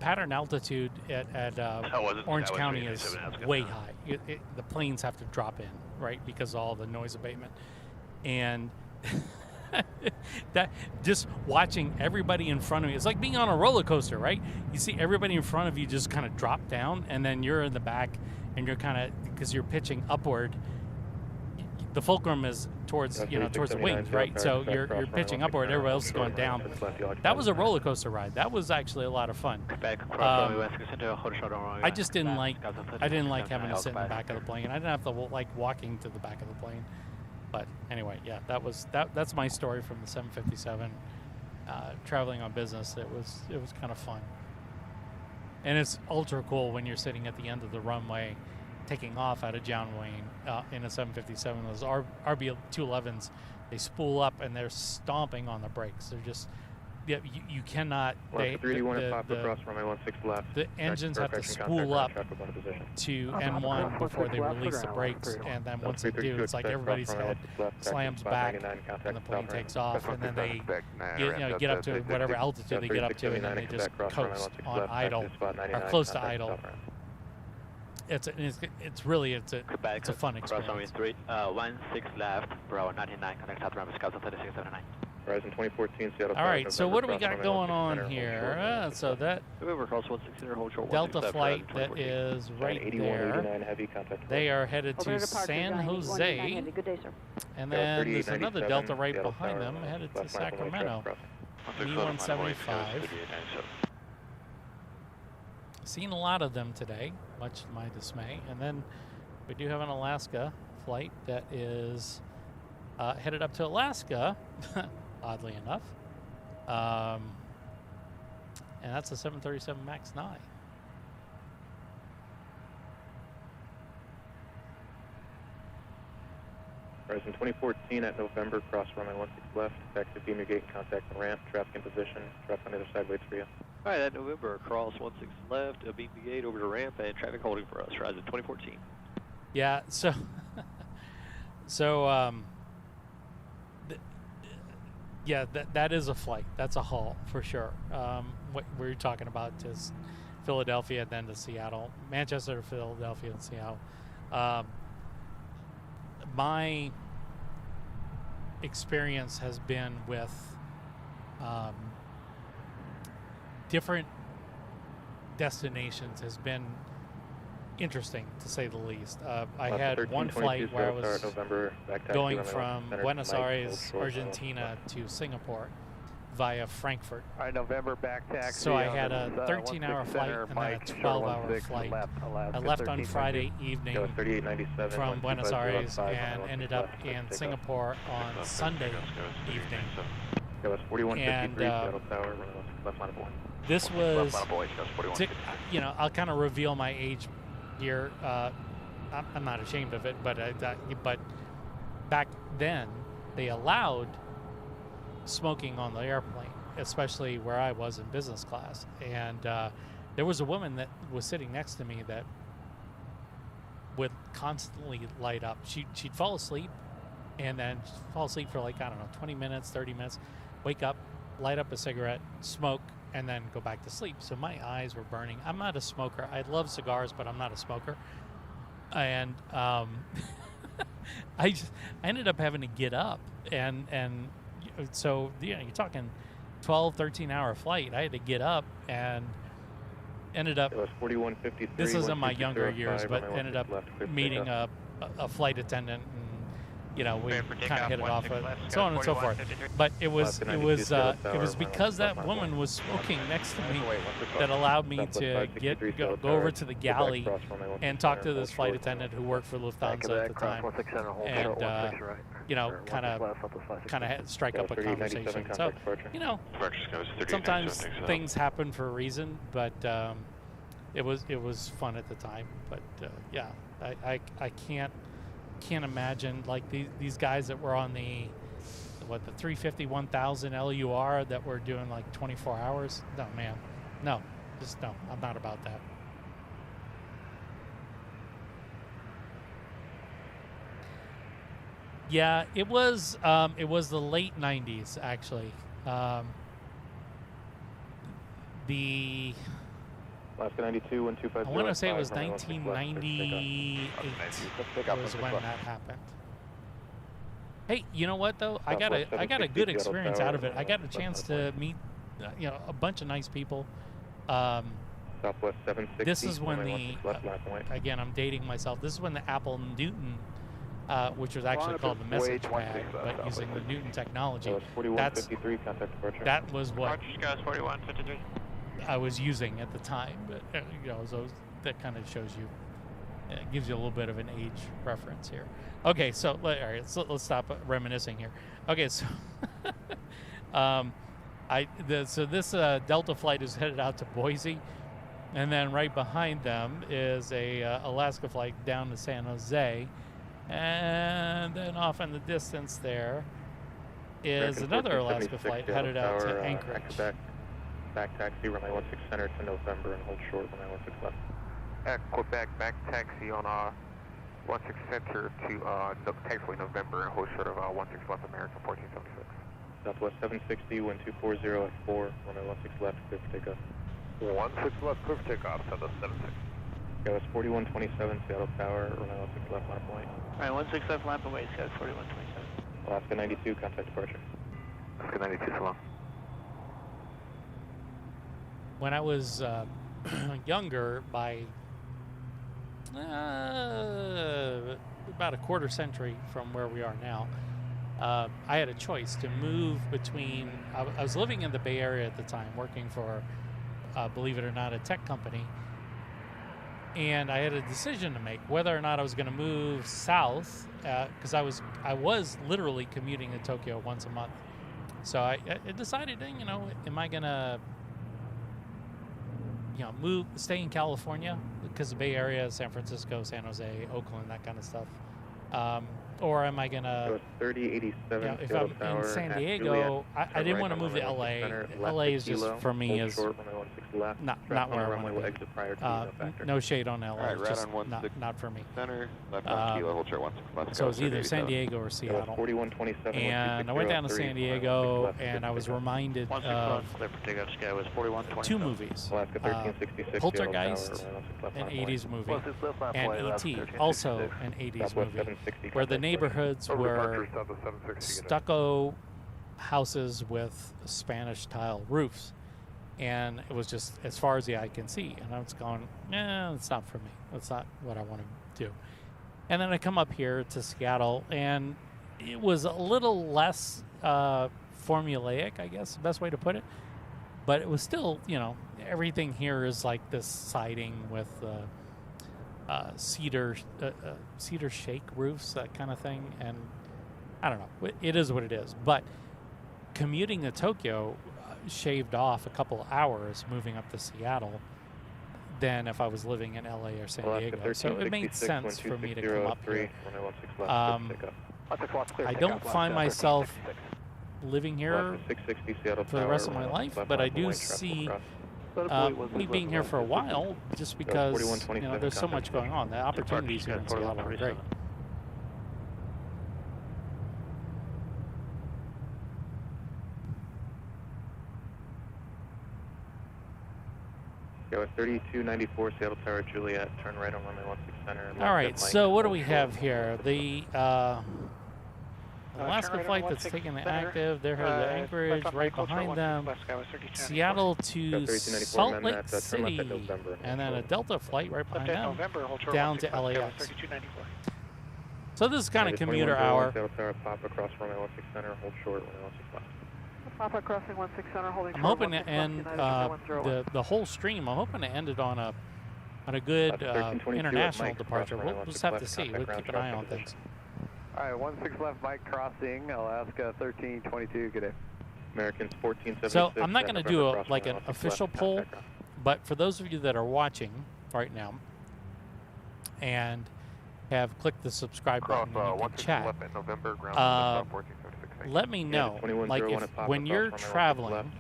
pattern altitude at Orange County is way high. The planes have to drop in, right, because of all the noise abatement. And that just watching everybody in front of me, it's like being on a roller coaster, right? You see everybody in front of you just kind of drop down, and then you're in the back, and you're kind of, because you're pitching upward, the fulcrum is towards towards the wings, right? So you're pitching upward, everybody else is going down. That was a roller coaster ride. That was actually a lot of fun. I just didn't like having to sit in the back of the plane. I didn't have to like walking to the back of the plane. But anyway, yeah, that's my story from the 757 traveling on business. It was kind of fun. And it's ultra cool when you're sitting at the end of the runway taking off out of John Wayne in a 757. Those RB211s, they spool up and they're stomping on the brakes. They're just, you cannot. The engines have to spool up to N1 before they release the brakes, and then once they do, it's like everybody's head slams back and the plane takes off, and then they get up to whatever altitude they get up to, and then they just coast on idle or close to idle. It's a fun experience. 16 left, Bravo 99, connect South Ramp, Scout 3679. Horizon 2014, Seattle. All right, so what do we got going on here? So that Delta flight that is right there, they are headed to San Jose, and then there's another Delta right behind them headed to Sacramento, E175. Seen a lot of them today, much to my dismay. And then we do have an Alaska flight that is headed up to Alaska, oddly enough. And that's a 737 MAX 9. Horizon 2014 at November, cross runway 16 left, taxi beam your gate, contact the ramp, traffic in position, traffic on the other side waits for you. All right, at November, cross 16 left, beam the gate over the ramp, and traffic holding for us, Horizon 2014. Yeah, that is a flight. That's a haul for sure. What we're talking about is Philadelphia and then to Seattle, Manchester to Philadelphia and Seattle. My experience has been with different destinations has been interesting to say the least. I had one flight where I was going from Buenos Aires, Argentina to Singapore via Frankfurt. All right, November back taxi. So I had a 13-hour flight and then a 12-hour flight. I left on Friday evening from Buenos Aires and ended up in Singapore on Sunday evening. And this was, you know, I'll kind of reveal my age here. I'm not ashamed of it, but back then they allowed smoking on the airplane, especially where I was in business class. And there was a woman that was sitting next to me that would constantly light up. She'd fall asleep, and then fall asleep for like, I don't know, 20 minutes, 30 minutes, wake up, light up a cigarette, smoke, and then go back to sleep. So my eyes were burning. I'm not a smoker. I love cigars, but I'm not a smoker. And I ended up having to get up, and so, you know, you're talking 12, 13-hour flight. I had to get up and ended up, this is in my younger years, but ended up meeting a flight attendant, and, you know, we kind of hit it off, so on and so forth. But it was because that woman was smoking next to me that allowed me to go over to the galley and talk to this flight attendant who worked for Lufthansa at the time, and you know, kind of strike up a conversation. So, you know, sometimes things happen for a reason, but it was fun at the time. But yeah, I can't imagine like these guys that were on the 350 1000 LUR that were doing like 24 hours. No, man, no, just no. I'm not about that. Yeah, it was the late 90s actually. The Alaska 92, 1250. I want to say it was 1998 was when that happened. Hey, you know what though? I got a good experience out of it. I got a chance to meet, you know, a bunch of nice people. Southwest 760. This is when again, I'm dating myself. This is when the Apple Newton, which was actually called the message bag, but using the Newton technology. That was what I was using at the time, but you know, so that kind of shows you, it gives you a little bit of an age reference here. Okay, so all right, so let's stop reminiscing here. Okay, so this Delta flight is headed out to Boise, and then right behind them is a Alaska flight down to San Jose, and then off in the distance there is another Alaska flight headed out to Anchorage. Back taxi, runway 16 center to November and hold short, runway 16 left. At Quebec, back taxi on 16 center to taxiway November and hold short of 16 left, American 1476. Southwest 760, wind 240 at 4, runway 16 left, clear for takeoff. 16 left, clear for takeoff, Southwest 76. Gauss 4127, Seattle Tower, runway 16 left, line point. Alright, 16 left, lamp away, Gauss 4127. Alaska 92, contact departure. Alaska 92, so long. When I was younger, by about a quarter century from where we are now, I had a choice to move between. I was living in the Bay Area at the time, working for, believe it or not, a tech company, and I had a decision to make whether or not I was going to move south, because I was literally commuting to Tokyo once a month. So I decided, you know, am I gonna, you know, stay in California because the Bay Area, San Francisco, San Jose, Oakland, that kind of stuff, or am I gonna? 3087. You know, if I'm in San Diego, I didn't want to move to LA. LA is just for me is not where I want to be. No shade on LA, right, just not for me. So it's either San Diego or Seattle. And I went down to San Diego, and I was reminded of two movies: Poltergeist, an '80s movie, and E.T., also an '80s movie, where the neighborhoods were stucco houses with Spanish tile roofs. And it was just as far as the eye can see. And I was going, nah, it's not for me. That's not what I want to do. And then I come up here to Seattle, and it was a little less formulaic, I guess, the best way to put it. But it was still, you know, everything here is like this siding with cedar shake roofs, that kind of thing. And I don't know. It is what it is. But commuting to Tokyo shaved off a couple of hours moving up to Seattle than if I was living in LA or San Diego. So it made sense for me to come up here. I don't find myself living here for the rest of my life, but I do see me being here for a while just because, you know, there's so much going on. The opportunities here in Seattle are great. Go at 3294 Seattle Tower Juliet, turn right on runway 16 center. All right, so what do we have here? The Alaska flight that's taking the active, they're here the Anchorage, right behind them, Seattle to Salt Lake City, and then a Delta flight right behind them, down to LAX. So this is kind of commuter hour. Seattle Tower, pop across runway 16 center, hold short, runway 16 left. Papa crossing 16 center, holding. I'm hoping to end the whole stream. I'm hoping to end it on a good international departure. We'll just have to see. We'll keep an eye on things. All right, 16 left, Mike crossing Alaska 1322. Good day. Americans 1476. So I'm not going to do like an official poll, but for those of you that are watching right now and have clicked the subscribe button and you can chat. Let me know, like if when you're traveling,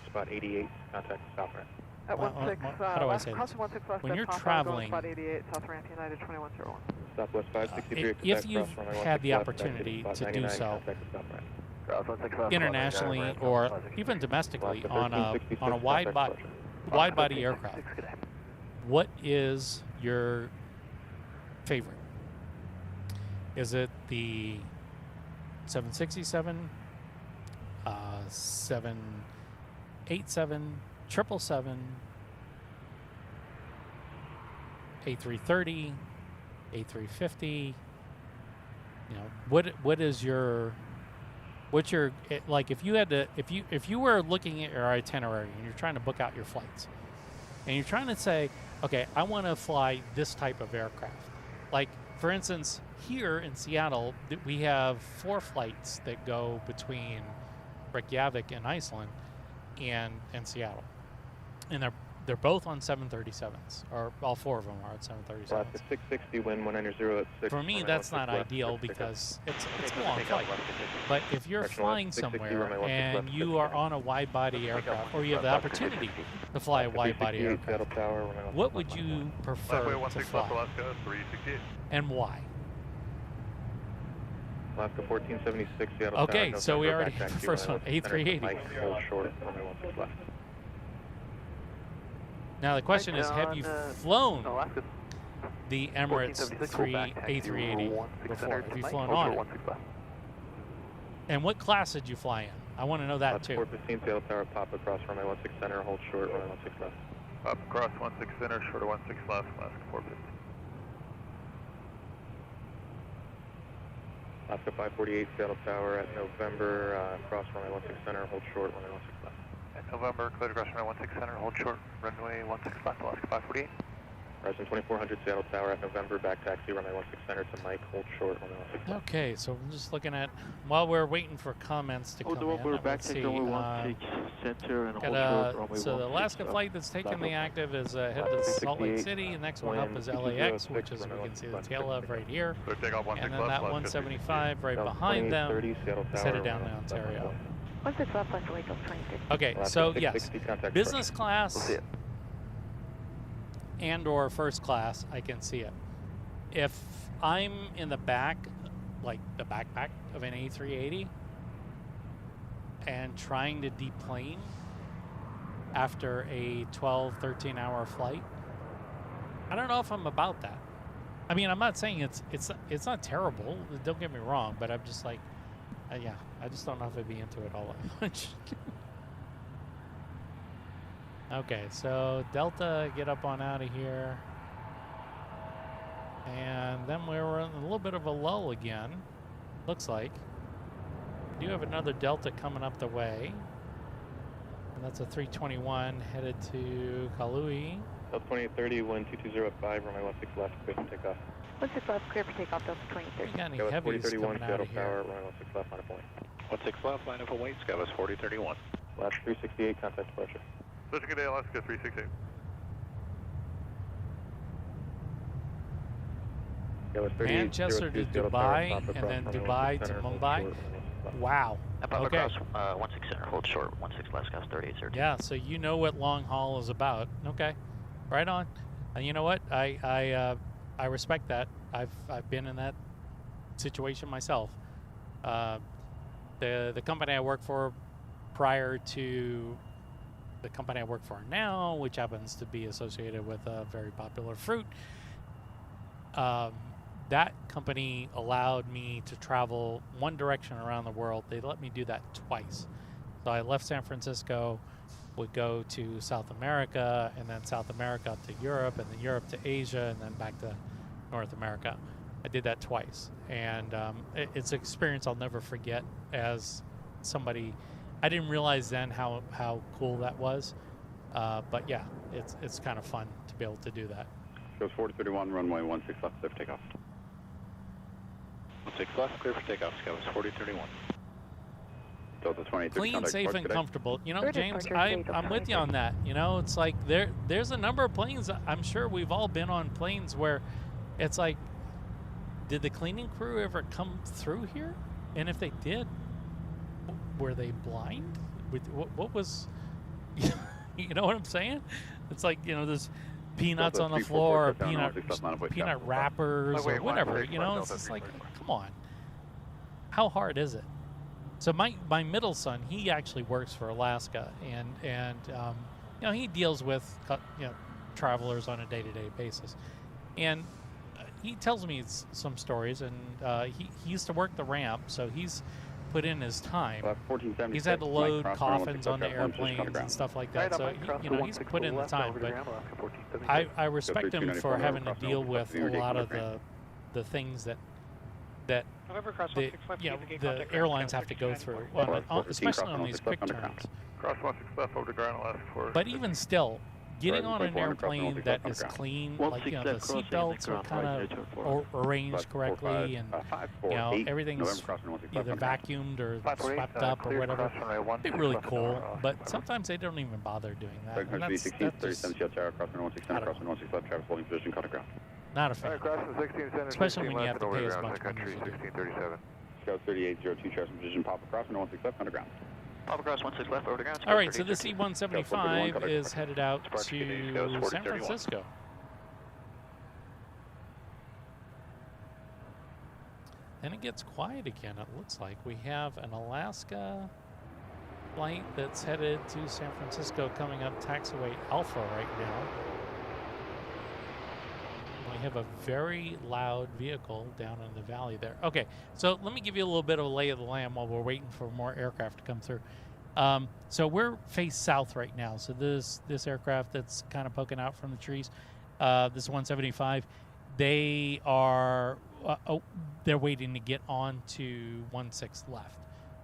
spot 88, contact stop ramp. At 16, how do I say this? When you're traveling, spot 88, South ramp, United 2101. Southwest 563, if you've had the opportunity to do so internationally or even domestically on a wide body aircraft, what is your favorite? Is it the 767, 787, 777, A330, A350? You know, what's your like if you had to if you were looking at your itinerary and you're trying to book out your flights and you're trying to say, okay, I want to fly this type of aircraft, like for instance, here in Seattle, we have 4 flights that go between Reykjavik in Iceland and Seattle, and they're both on 737s, or all 4 of them are at 737s. 660 wind 190 at 6. For me, that's not ideal because it's a long flight. But if you're flying somewhere and you are on a wide-body aircraft, or you have the opportunity to fly a wide-body aircraft, what would you prefer to fly, and why? Alaska 1476, Seattle. Okay, so we already have the first one, A380. Now the question is, have you flown the Emirates A380 before? Have you flown on it? And what class did you fly in? I want to know that too. 415 Seattle Tower, pop across runway 16 center, hold short, runway 16 left. Up across 16 center, short of 16 left, Alaska 450. Alaska 548 Seattle Tower at November, cross runway 16 center, hold short, runway 16 left. At November, clear to cross runway 16 center, hold short, runway 16 left, Alaska 548. Horizon 2400 Seattle Tower at November, back taxi, runway 16 center to Mike, hold short, runway 16 left. Okay, so I'm just looking at, while we're waiting for comments to come in, let's see. So the Alaska flight that's taking the active is head to Salt Lake City. The next one up is LAX, which is, we can see the tail of right here. And then that 175 right behind them is headed down to Ontario. 16 left, left away till 23. Okay, so yes, business class and or first class, I can see it. If I'm in the back, like the backpack of an A380 and trying to deplane after a 12, 13 hour flight, I don't know if I'm about that. I mean, I'm not saying it's not terrible, don't get me wrong, but I'm just like, yeah, I just don't know if I'd be into it all that much. Okay, so Delta, get up on out of here. And then we're in a little bit of a lull again, looks like. We do have another Delta coming up the way. And that's a 321 headed to Kalui. Delta 2830, 12205, runway 16 left, clear for takeoff. 16 left, clear for takeoff, Delta 2830. We got any heavies coming out of here? Tower, runway 16 left, line up away. 16 left, line up away, Skywest 4031. Last 368, contact departure. Such a good day, Alaska 368. Manchester to Dubai, and then Dubai to Mumbai. Wow. Okay. 16 center, hold short, 16 left, Scouts 3830. Yeah, so you know what long haul is about. Okay, right on. And you know what? I respect that. I've been in that situation myself. The company I work for prior to the company I work for now, which happens to be associated with a very popular fruit, that company allowed me to travel one direction around the world. They let me do that twice. So I left San Francisco, would go to South America, and then South America up to Europe, and then Europe to Asia, and then back to North America. I did that twice, and it's an experience I'll never forget. As somebody, I didn't realize then how cool that was, but yeah, it's kind of fun to be able to do that. Goes 4031, runway 16 left, clear for takeoff. 16 left, clear for takeoff, Skywest 4031. Delta 2830. Clean, safe, and comfortable. You know, James, I'm with you on that. You know, it's like there's a number of planes. I'm sure we've all been on planes where it's like, did the cleaning crew ever come through here? And if they did, were they blind? What was, you know what I'm saying? It's like, you know, there's peanuts on the floor, or peanut wrappers, or whatever. You know, it's just like, come on. How hard is it? So my middle son, he actually works for Alaska, and you know, he deals with travelers on a day-to-day basis, and he tells me some stories, and he used to work the ramp, so he's put in his time. He's had to load coffins on the airplanes and stuff like that, so he's put in the time. But I respect him for having to deal with a lot of the things that the airlines have to go through, especially on these quick turns. Cross 16 left over to ground, Alaska. But even still, getting on an airplane that is clean, like, you know, the seat belts are kind of arranged correctly, and you know, everything's either vacuumed or swept up or whatever. It'd be really cool, but sometimes they don't even bother doing that. And that's just, not a fan. Especially when you have to pay as much money as you do. 1637. Scout 3802, transfer position, pop across, 16 left, under ground. Pop across 16 left, over to ground. All right, so the C-175 is headed out to San Francisco. Then it gets quiet again, it looks like. We have an Alaska flight that's headed to San Francisco coming up taxiway Alpha right now. We have a very loud vehicle down in the valley there. Okay, so let me give you a little bit of a lay of the land while we're waiting for more aircraft to come through. So we're faced south right now. So this aircraft that's kind of poking out from the trees, this 175, they are they're waiting to get on to 16 left.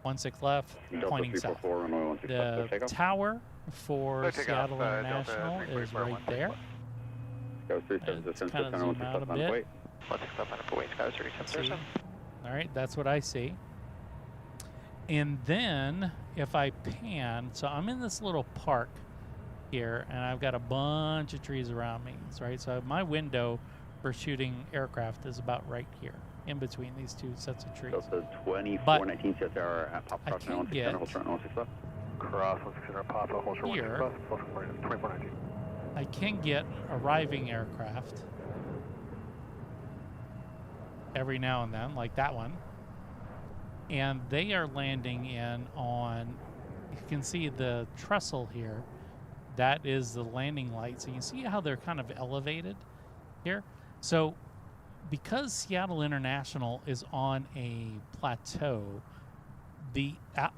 16 left, pointing south. The tower for Seattle International is right there. It's kind of zoom out a bit. All right, that's what I see. And then if I pan, so I'm in this little park here, and I've got a bunch of trees around me, right? So my window for shooting aircraft is about right here, in between these two sets of trees. But I can get here, I can get arriving aircraft every now and then, like that one. And they are landing in on, you can see the trestle here. That is the landing light. So you can see how they're kind of elevated here. So because Seattle International is on a plateau,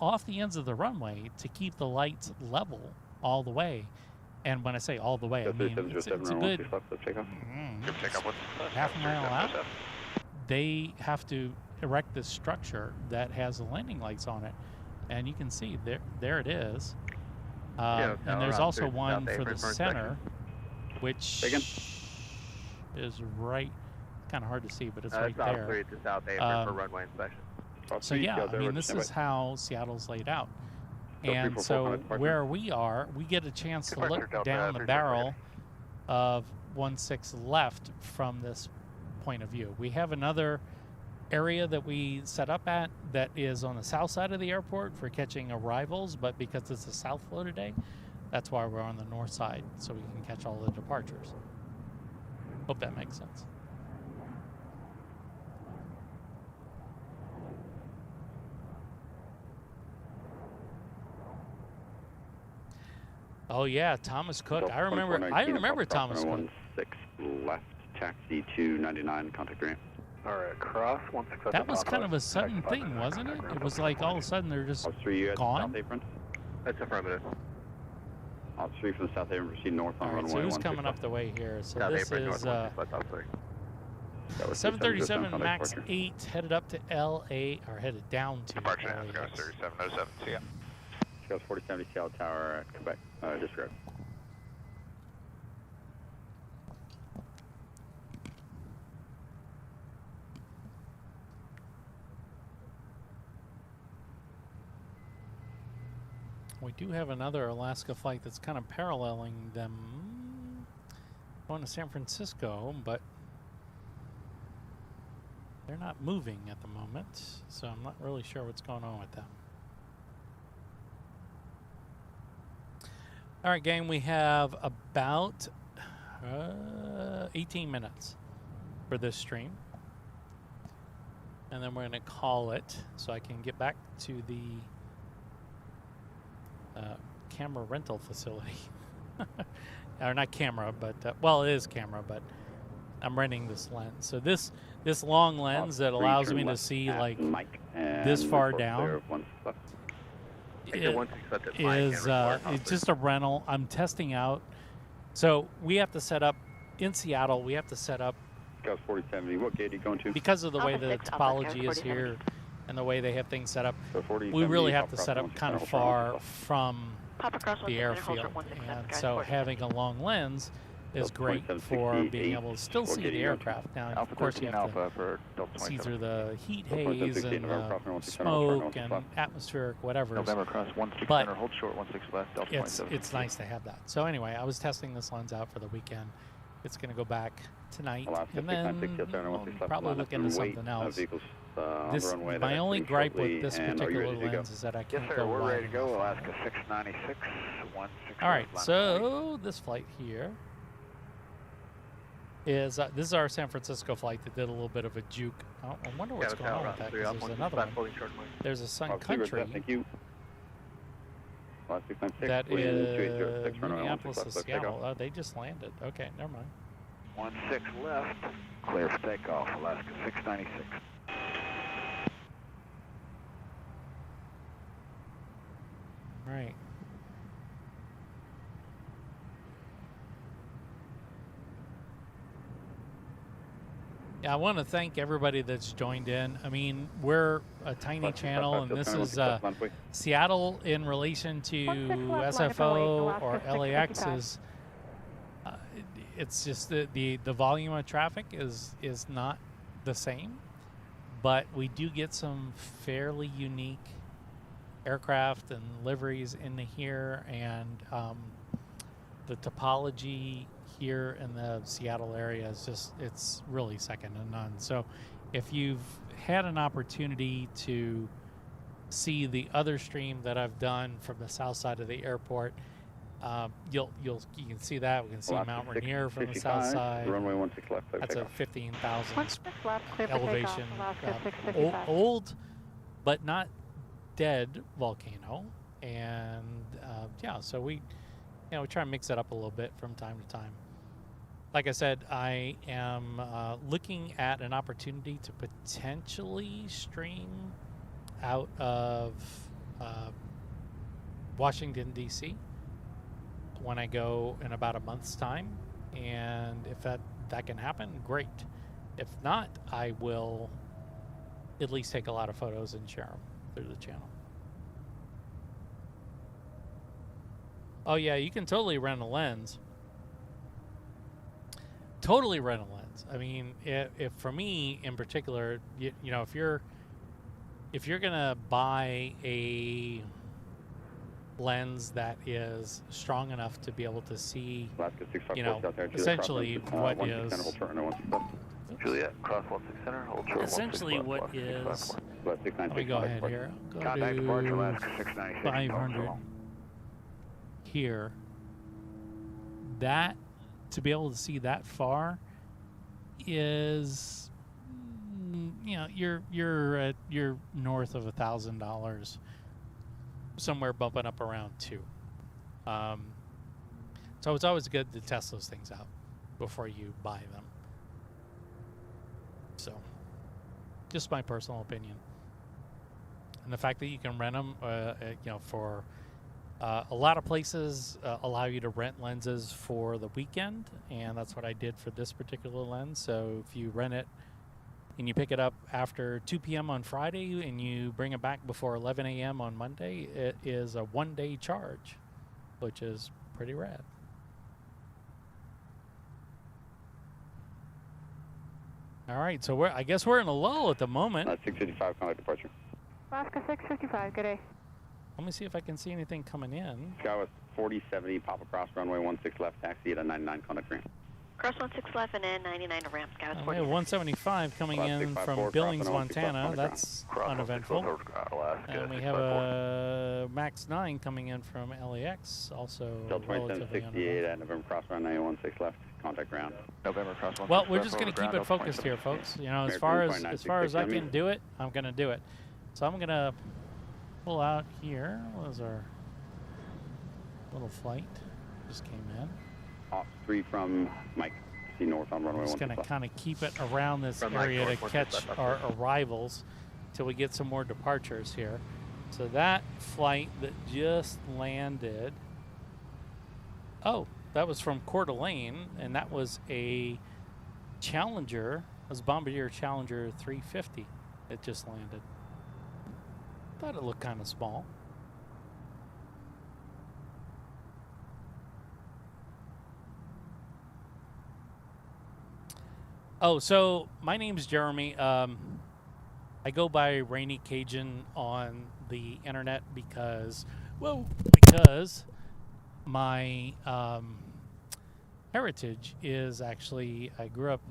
off the ends of the runway, to keep the lights level all the way, And when I say all the way, I mean it's a good half a mile out. They have to erect this structure that has the landing lights on it, and you can see there it is. And there's also one for the center, which is right. Kind of hard to see, but it's right there. To South A for runway inspection. So yeah, I mean this is how Seattle's laid out. And so where we are, we get a chance to look down the barrel of 16 left from this point of view. We have another area that we set up at that is on the south side of the airport for catching arrivals, but because it's a south flow today, that's why we're on the north side, so we can catch all the departures. Hope that makes sense. Oh yeah, Thomas Cook. I remember Thomas Cook. 16 left, taxi to 99, contact ramp. All right, cross 16. That was kind of a sudden thing, wasn't it? It was like all of a sudden they're just gone. That's affirmative. All 3 from the south apron, proceed north on runway. So who's coming up the way here? So this is 737 MAX 8 headed up to LA, or headed down to Departure LA. Go 3707, see ya. Goes 4070 Seattle Tower at Quebec, disregard. We do have another Alaska flight that's kind of paralleling them, going to San Francisco, but they're not moving at the moment, so I'm not really sure what's going on with them. All right, gang, we have about 18 minutes for this stream. And then we're going to call it so I can get back to the camera rental facility. Or not camera, but, well, it is camera, but I'm renting this lens. So this long lens that allows me to see like this far down it's just a rental. I'm testing out. So we have to set up in Seattle. We have to set up. Got 4070. What gate are you going to? Because of the way the topology is here and the way they have things set up, we really have to set up kind of far from the airfield. And so having a long lens is great for being able to still see the aircraft. Now, of course, you have to see through the heat haze and smoke and atmospheric whatever. But it's nice to have that. So anyway, I was testing this lens out for the weekend. It's going to go back tonight, and then we'll probably look into something else. My only gripe with this particular lens is that I can't go wide. We're ready to go. Alaska 696, 16. All right, so this flight here is this is our San Francisco flight that did a little bit of a juke. I wonder what's going on with that. There's another one. There's a Sun Country that is Minneapolis to Seattle. Oh, they just landed. Okay, never mind. 16 left, clear for takeoff. Alaska 696. Right. Yeah, I want to thank everybody that's joined in. I mean, we're a tiny channel, and this is Seattle in relation to SFO or LAX is. It's just the volume of traffic is not the same, but we do get some fairly unique aircraft and liveries into here, and the topology here in the Seattle area is just, it's really second to none. So if you've had an opportunity to see the other stream that I've done from the south side of the airport, you can see that. We can see Mount Rainier from the south side. Runway 16 left. That's a 15,000 left, elevation. Old, but not dead volcano. And yeah, so we try and mix it up a little bit from time to time. Like I said, I am looking at an opportunity to potentially stream out of Washington, D.C. when I go in about a month's time, and if that can happen, great. If not, I will at least take a lot of photos and share them through the channel. Oh yeah, you can totally rent a lens. Totally rent a lens. I mean, if for me in particular, you know, if you're gonna buy a lens that is strong enough to be able to see, you know, essentially what is Juliet, cross 16 center, hold short. Essentially what is, let me go ahead here, go to 500 here. That, to be able to see that far is, you know, you're north of $1,000, somewhere bumping up around $2. So it's always good to test those things out before you buy them. So, just my personal opinion. And the fact that you can rent them, you know, for a lot of places allow you to rent lenses for the weekend, and that's what I did for this particular lens. So if you rent it and you pick it up after 2 p.m. on Friday and you bring it back before 11 a.m. on Monday, it is a one-day charge, which is pretty rad. All right, so I guess we're in a lull at the moment. 655, contact departure. Alaska 655, good day. Let me see if I can see anything coming in. Sky was 4070, pop across runway 16 left, taxi at a 99, contact ramp. Cross 16 left and in 99 to ramp, Sky was 40. We have 175 coming in from Billings, Montana. That's uneventful. And we have a MAX 9 coming in from LAX, also relatively 2768 at November cross runway 16 left, contact ground. November cross 16 well, we're just going to keep it focused here, folks. You know, as far as I can do it, I'm going to do it. So I'm going to pull out here. What was our little flight? Just came in. Off 3 from Mike. See north on runway 16. Just going to kind of keep it around this area to catch our arrivals till we get some more departures here. So that flight that just landed, oh, that was from Coeur d'Alene, and that was a Challenger. It was Bombardier Challenger 350 that just landed. Thought it looked kind of small. Oh, so my name's Jeremy. I go by Rainy Cajun on the internet because my heritage is actually, I grew up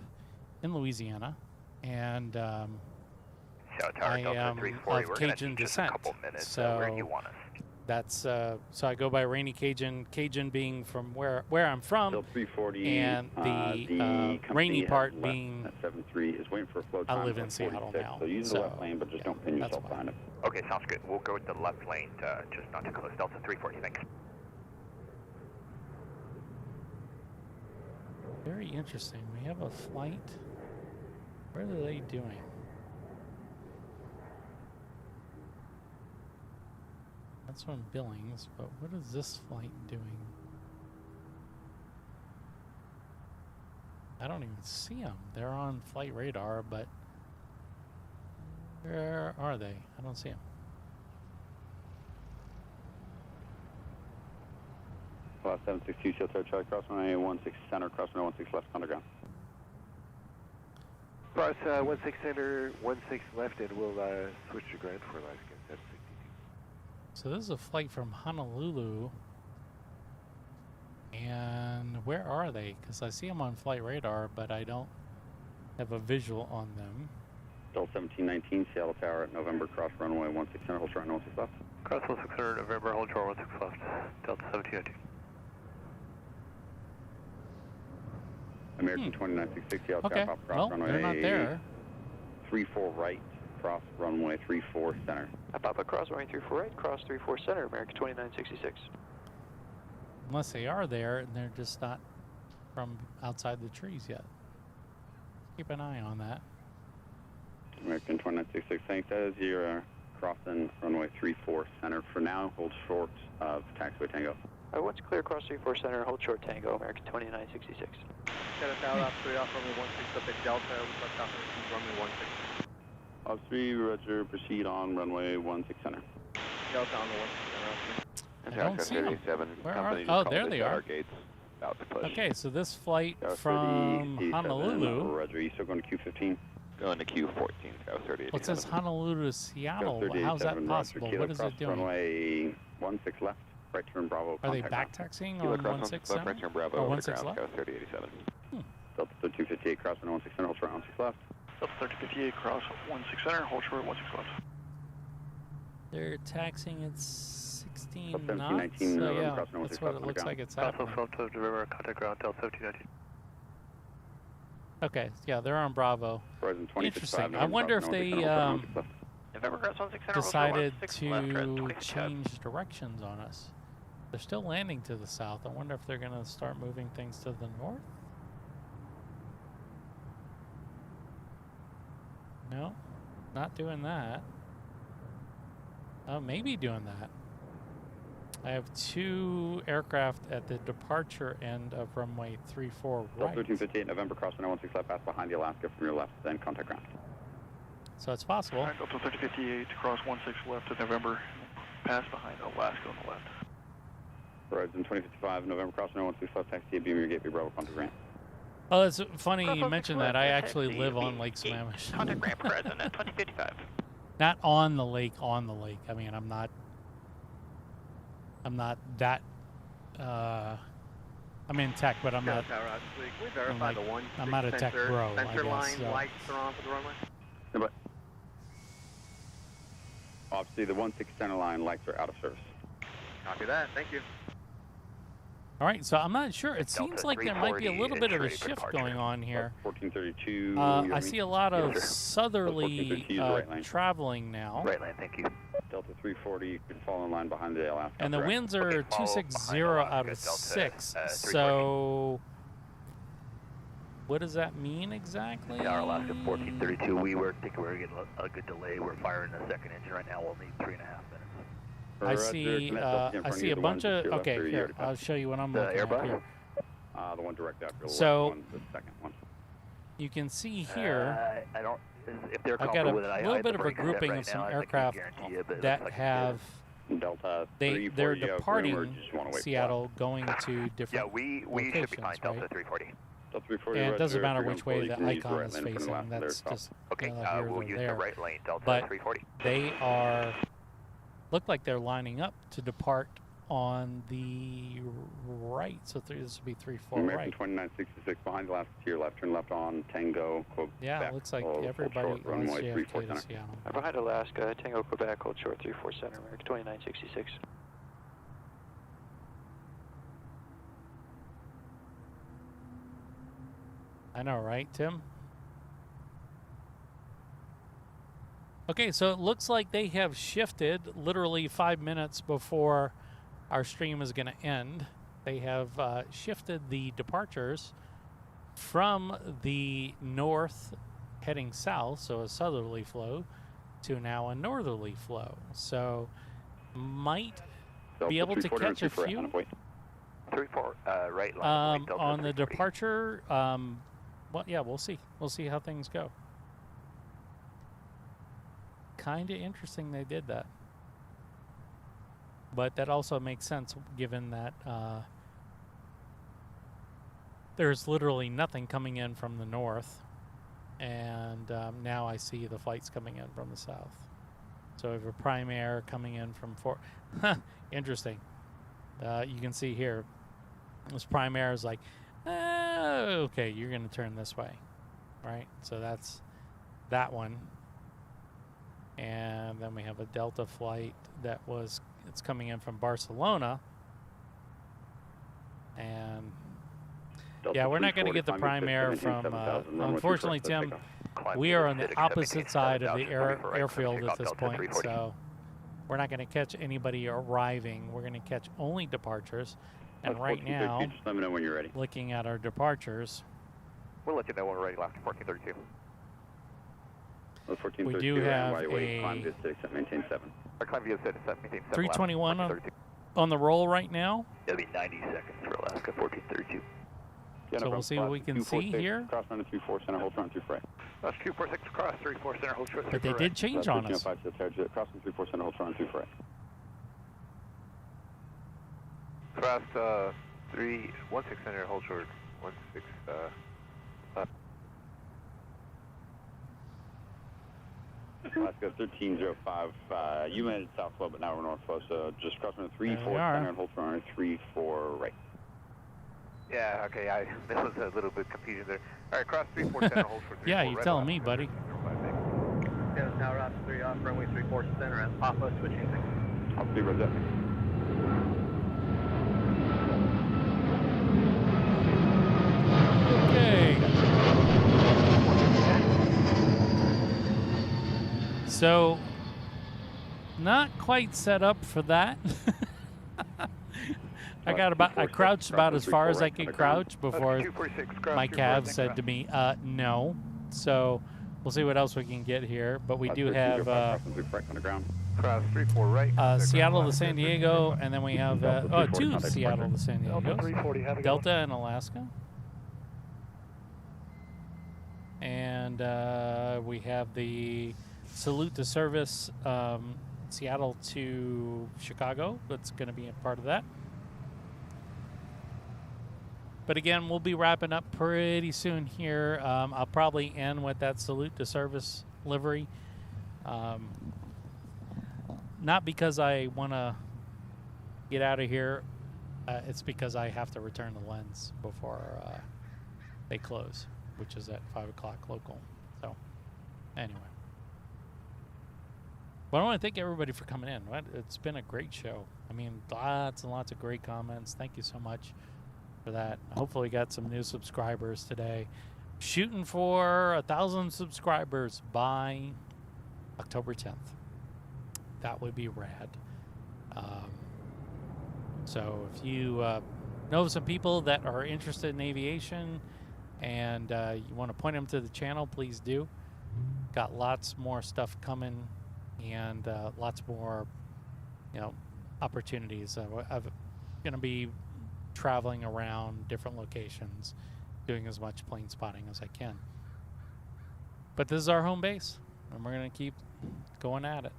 in Louisiana, and I am of Cajun descent. So where do you want us? That's so I go by Rainy Cajun. Cajun being from where I'm from, and the rainy part being is waiting for a flow I live in Seattle now. So use the left lane, but just don't pin yourself behind it. Okay, sounds good. We'll go with the left lane, just not too close. Delta 340, thanks. Very interesting. We have a flight. What are they doing? That's from Billings, but what is this flight doing? I don't even see them. They're on flight radar, but where are they? I don't see them. Class 762, Shelter Charlie, cross runway 16 center, cross runway 16 left, underground. Cross 16 center, 16 left, and we'll switch to ground for Alaska 762. So this is a flight from Honolulu. And where are they? Because I see them on flight radar, but I don't have a visual on them. Delta 1719, Seattle Tower at November, cross runway 16 center, hold short 16 left. Cross 16 center, November, hold short 16 left, Delta 1719. American 2966, Seattle okay. Tower, cross well, runway they're not there. 34 right, cross runway 34 center. Papa cross runway 34 right, cross 34 center, American 2966. Unless they are there and they're just not from outside the trees yet. Keep an eye on that. American 2966, thanks. As you're crossing runway 34 center, for now, hold short of taxiway Tango. Once clear across 34 center, hold short Tango, American 2966. Got a foul out 3 off runway 16 up at Delta, left off runway 16. Off 3, roger, proceed on runway 16 center. Delta on the 16 center. I don't see them. Where are they? Oh, there they are. Gates, about to push. Okay, so this flight from Honolulu. Roger, you still going to Q15? Going to Q14, Scout 30. Well, it says Honolulu to Seattle. How's that possible? What is it doing? Runway 16 left, right turn Bravo. Are they back taxiing on 16 center? Right turn Bravo, or 16 left? Scout 3087. Delta 258, cross runway 16 center, hold short 16 left. Delta 3058, cross 16 center, hold short 16 left. They're taxiing at 16 knots. 1719, So yeah, cross runway that's 16 what it looks like it's happening. Photo to river, contact ground, Delta 1719. Okay, yeah, they're on Bravo. Interesting. I wonder if they decided to change directions on us. They're still landing to the south. I wonder if they're going to start moving things to the north. No, not doing that. Maybe doing that. I have 2 aircraft at the departure end of runway 34 right. Delta 258 November, cross runway 16 left, pass behind the Alaska from your left, then contact ground. So it's possible. Delta 3058, cross 16 left at November, pass behind Alaska on the left. Horizon 2055 November, cross runway 16 left, taxi, beam your gateway Bravo, contact ground. Oh, it's funny you mentioned that. I actually live on Lake Sammamish. Contact ramp horizon at 2055. Not on the lake, I mean, I'm not that, I'm in tech, but I'm not, I'm not a tech bro, I guess. So. Lights are on for the runway? Yeah, but obviously the 16 center line lights are out of service. Copy that, thank you. All right, so I'm not sure. It seems like there might be a little bit of a shift going on here. 1432. I see a lot of southerly traveling now. Right lane, thank you. Delta 340, you can fall in line behind the Alaska. And the winds are 260 out of 6. So what does that mean exactly? Our Alaska 1432, we were thinking we were getting a good delay. We're firing the second engine right now. We'll need 3.5 minutes. I see a bunch of, okay, here, I'll show you what I'm looking at here. The one direct after so, the second one. You can see here, I don't, if they're I've got a with it, little bit of a grouping of some aircraft that have, they're departing Seattle, going to different we should be fine, right? Delta 340. Delta 340 and it doesn't matter which way the icon is facing, that's just okay, we'll use the right lane, Delta 340. They are, look like they're lining up to depart on the right, so this would be 34 American right. 2966 behind the last to your left, turn left on Tango, Quebec. Yeah, it looks like everybody is JFK to Seattle. Behind Alaska, Tango, Quebec, hold short 34 center, American 2966. I know, right, Tim? Okay, so it looks like they have shifted literally 5 minutes before our stream is going to end. They have shifted the departures from the north heading south, so a southerly flow, to now a northerly flow. So might be able to catch a few. 34 right line. On the departure, well, yeah, we'll see. We'll see how things go. Kind of interesting they did that. But that also makes sense given that there's literally nothing coming in from the north. And now I see the flights coming in from the south. So we have a prime air coming in from Fort. Interesting. You can see here, this prime air is like, okay, you're going to turn this way. Right? So that's that one. And then we have a Delta flight that was, it's coming in from Barcelona. And Delta, yeah, we're not going to get the prime air from, unfortunately, Tim, we are on the opposite side of the airfield at this point. So we're not going to catch anybody arriving. We're going to catch only departures. And right now, just let me know when you're ready. Looking at our departures. We'll let you know when we're ready after 1432. We do have a 321 on the roll right now. That'll be 90 seconds for Alaska 1432. Yeah, So we'll see what we can see here. Cross runway 34 center, hold short, 24 right. That's 246 cross, 34 center, hold short. But they did change on us. Cross runway 34 center, hold short, 24 right. Cross 316 center, hold short, 16 left. Alaska 1305. You made it south flow, but now we're north flow, so just cross runway 34 center and hold short runway 34 right. Yeah, okay, there was a little bit confusion there. All right, cross 34 center, hold short. Yeah, you're telling me, buddy. Seattle Tower ops 3 off, runway 34 center at Papa, switching. I'll see where that. Okay. So, not quite set up for that. I crouched about as far as I could crouch before my calves said to me, no. So, we'll see what else we can get here. But we do have Cross 34 right. Seattle to San Diego, and then we have two Seattle to San Diego. Delta and Alaska. And we have the salute to service Seattle to Chicago. That's going to be a part of that. But again, we'll be wrapping up pretty soon here. I'll probably end with that salute to service livery. Not because I want to get out of here. It's because I have to return the lens before they close, which is at 5 o'clock local. So, anyway. But I want to thank everybody for coming in. It's been a great show. I mean, lots and lots of great comments. Thank you so much for that. Hopefully got some new subscribers today. Shooting for 1,000 subscribers by October 10th. That would be rad. So if you know some people that are interested in aviation and you want to point them to the channel, please do. Got lots more stuff coming and lots more, opportunities. I'm going to be traveling around different locations, doing as much plane spotting as I can. But this is our home base, and we're going to keep going at it.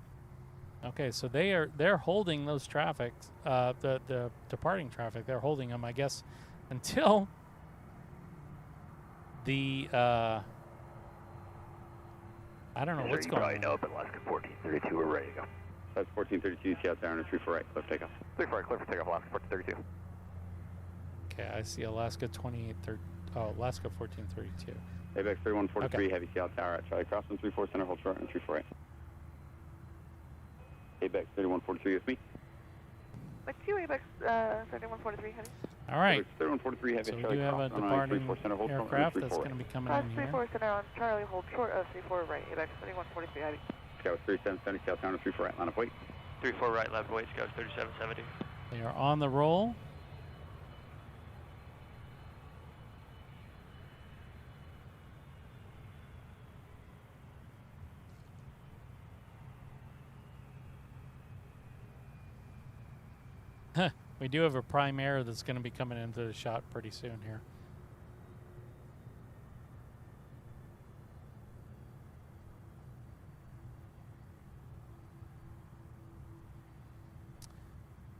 Okay, so they're holding those traffics, the departing traffic. They're holding them, I guess, until the I don't know what's going on. You probably know, but Alaska 1432, we're ready to go. That's 1432, Seattle Tower, 34 right, cliff takeoff. 34 right, cliff takeoff, Alaska 1432. Okay, I see Alaska 2830. Oh, Alaska 1432. ABEX 3143, okay. Heavy Seattle Tower at Charlie Crossing 34 center, hold short and 34 right. ABEX 3143 with me. What's your ABEX 3143 heading? All right. ABEX 3143 Heavy so we Charlie do have a departing aircraft that's going to be coming in here. 34 center on Charlie, hold short of 34 right, ABEX 3143 heading. Scout 3770, Seattle Tower 34 right, line of weight. 34 right, left weight, Scout 3770. They are on the roll. We do have a prime air that's going to be coming into the shot pretty soon here.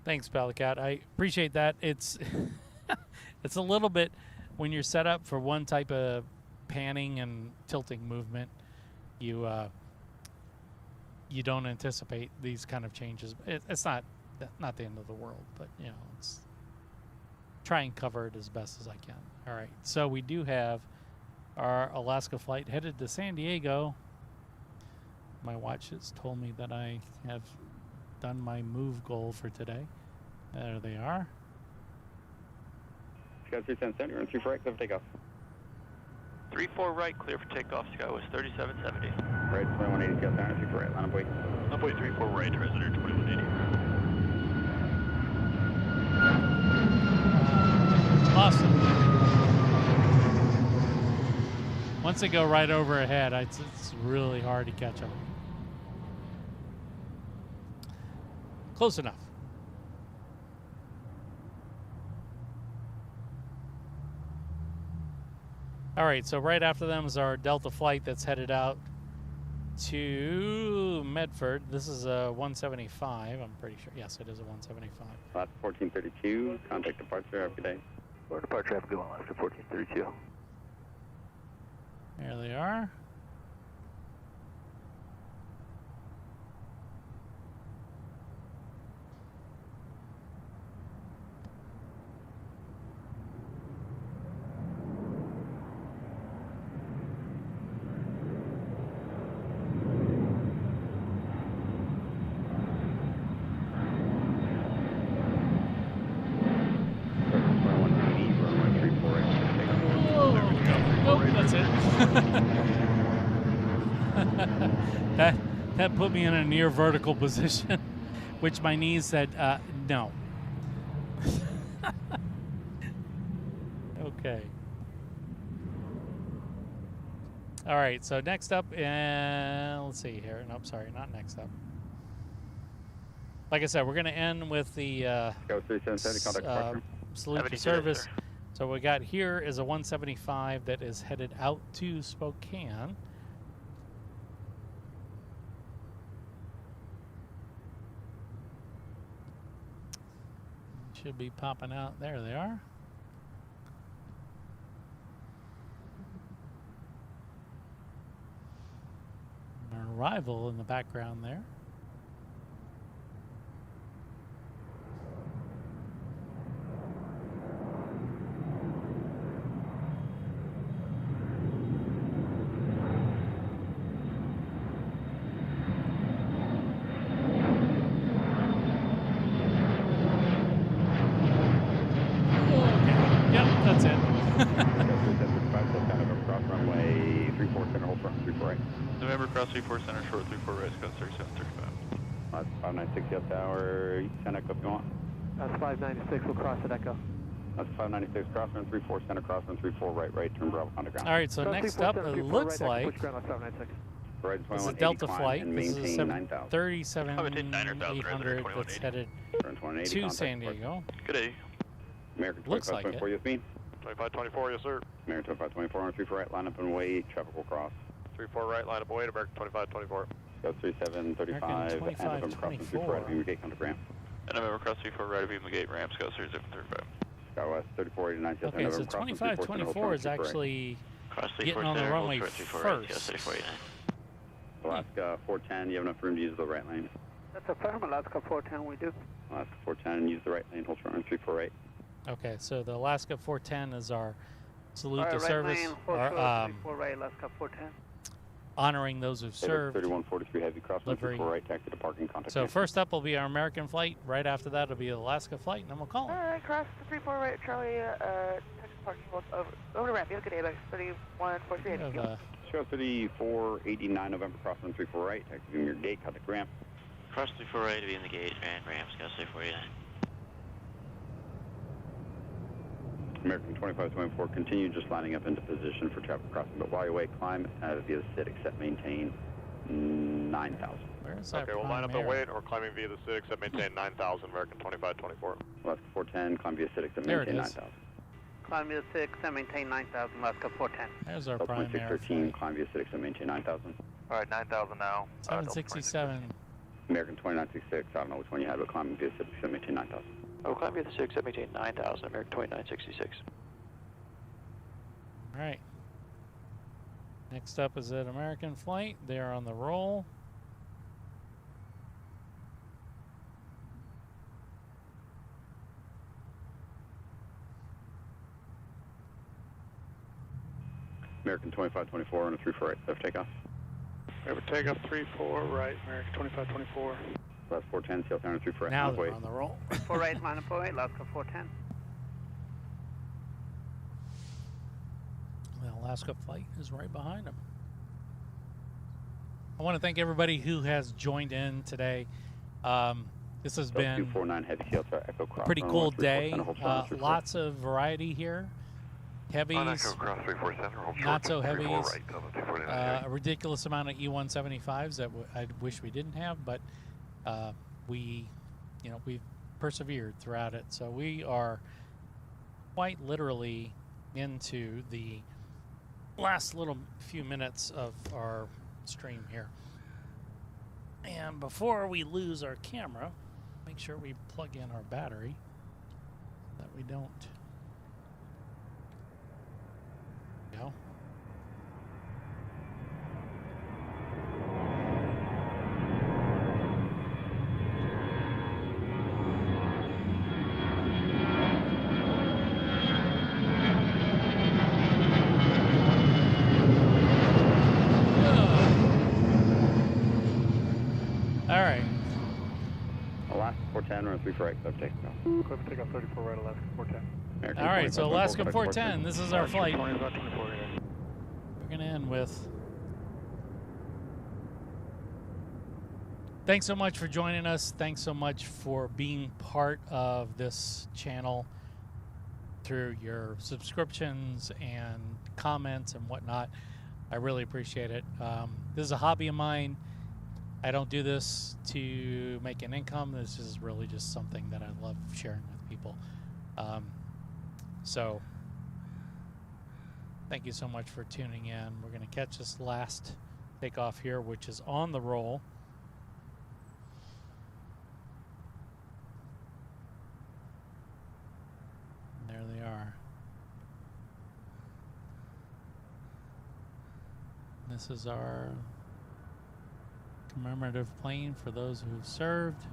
Thanks, Pelicat. I appreciate that. It's it's a little bit when you're set up for one type of panning and tilting movement, you don't anticipate these kind of changes. It's not the end of the world, but it's try and cover it as best as I can. All right, so we do have our Alaska flight headed to San Diego. My watch has told me that I have done my move goal for today. There they are. Scout 3770, run 34 right, clear for takeoff. 34 right, clear for takeoff, Scout was 3770. Right, 2180, Scout Tower 34 right, line of weight. Line of weight 34 right, resident 2180. Awesome. Once they go right overhead, it's really hard to catch them. Close enough. All right, so right after them is our Delta flight that's headed out to Medford. This is a 175, I'm pretty sure. Yes, it is a 175. Alaska 1432, contact departure, have a good day. For departure, have a good one, Alaska 1432. There they are. That put me in a near vertical position, which my knees said, no. Okay. All right, so next up, let's see here. Nope, sorry, not next up. Like I said, we're going to end with the salute to service. So what we got here is a 175 that is headed out to Spokane. Should be popping out. There they are. Our arrival in the background there. November, cross 34 center, short 34 right, Scott 3735. That's 596 Delta Tower, send echo if you want. That's 596, we'll cross at echo. That's 596, crosswind 34 center, crosswind 34 right, turn Bravo underground. All right, so next up, it looks like this is a Delta flight. This is a 37-800 that's headed to San Diego. Good day. American looks like it. 2524, yes sir. American 2524 on 34 right, line up and wait, traffic will cross. 34 right, line up and wait, American 2524. Go 3735, and November crossing 34 right, beam gate, come to ramp. And November cross 34 right, beam the gate, ramp, Scott 3735. Skywest 3489, okay, so 2524 is actually getting on the runway first. Alaska 410, you have enough room to use the right lane. That's a firm, Alaska 410, we do. Alaska 410, use the right lane, hold short on 348. Okay, so the Alaska 410 is our salute to right service. Lane, right, Alaska 410. Honoring those who've served. 3143 heavy cross, 34 right, taxi to parking contact. So first up will be our American flight. Right after that will be the Alaska flight, and then we'll call them. All right, cross 34 right, Charlie, taxi parking over to ramp. You have a good day, like 3143. Show 3489 November, crossing 34 right, taxi beam your gate, contact ramp. Cross 34 right to be in the gate, and ramp, Scott 3489. American 2524, continue just lining up into position for traffic crossing, but while you're away, climb via the SID, except maintain 9,000. Where's that? Okay, we'll line up and wait, or climbing via the SID, except maintain 9,000, American 2524. Alaska 410, climb via SID, except maintain 9,000. Climb via 6 and maintain 9,000, Alaska 410. There's our primary 613, climb via 6 and maintain 9,000. All right, 9,000 now. 767. American 2966, I don't know which one you had, but climb via 6 and maintain 9,000. Oh, climb via the 6, maintain 9,000, American 2966. All right. Next up is an American flight. They are on the roll. American 2524 on a 34 right, left takeoff. Remember takeoff 34 right, American 2524. Last 410, Seattle on 34 right. Now they're on the roll. 4 right, line up 4 right, Alaska 410. The Alaska flight is right behind them. I want to thank everybody who has joined in today. This has been a pretty cool day. Lots of variety here. Heavies, not so heavies, a ridiculous amount of E175s that I wish we didn't have, but we've persevered throughout it. So we are quite literally into the last little few minutes of our stream here. And before we lose our camera, make sure we plug in our battery so that we don't. Go. Runway 3 for right, clear for takeoff. Clear for takeoff 34 right, Alaska 410. All right, so Alaska 410, this is our flight. We're going to end with... Thanks so much for joining us. Thanks so much for being part of this channel through your subscriptions and comments and whatnot. I really appreciate it. This is a hobby of mine. I don't do this to make an income. This is really just something that I love sharing with people. So thank you so much for tuning in. We're going to catch this last takeoff here, which is on the roll. And there they are. This is our commemorative plane for those who have served.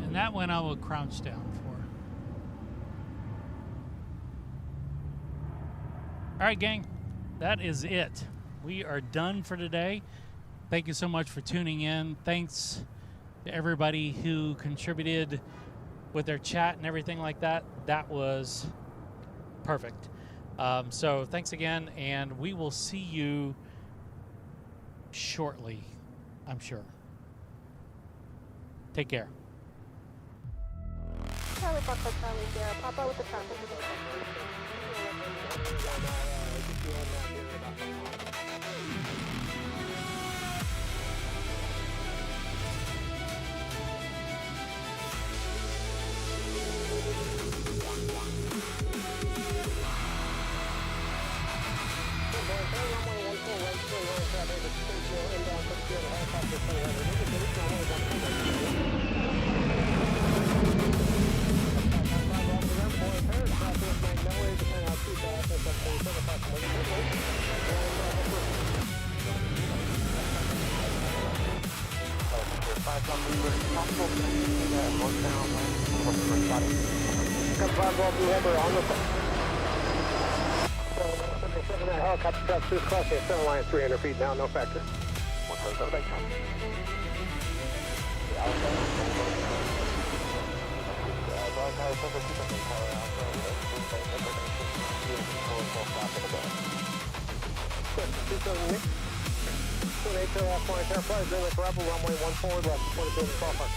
And that one I will crouch down for. All right, gang, that is it. We are done for today. Thank you so much for tuning in. Thanks to everybody who contributed with their chat and everything like that. That was perfect. So thanks again, and we will see you shortly, I'm sure. Take care. Charlie Foxtrot, Charlie Sierra, Papa with the traffic. Helicopter traffic through crossing at center line 300 feet now, no factor. 177, thanks. Runway 14 left, 22 in the ballpark.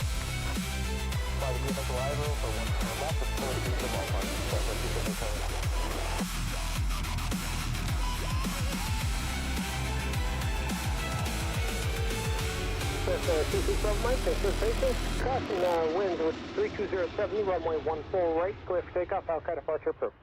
That's 227 Mike, thanks for the patience. Crossing winds with 32070, runway 14 right, clear for takeoff, Al-Qaeda departure approved.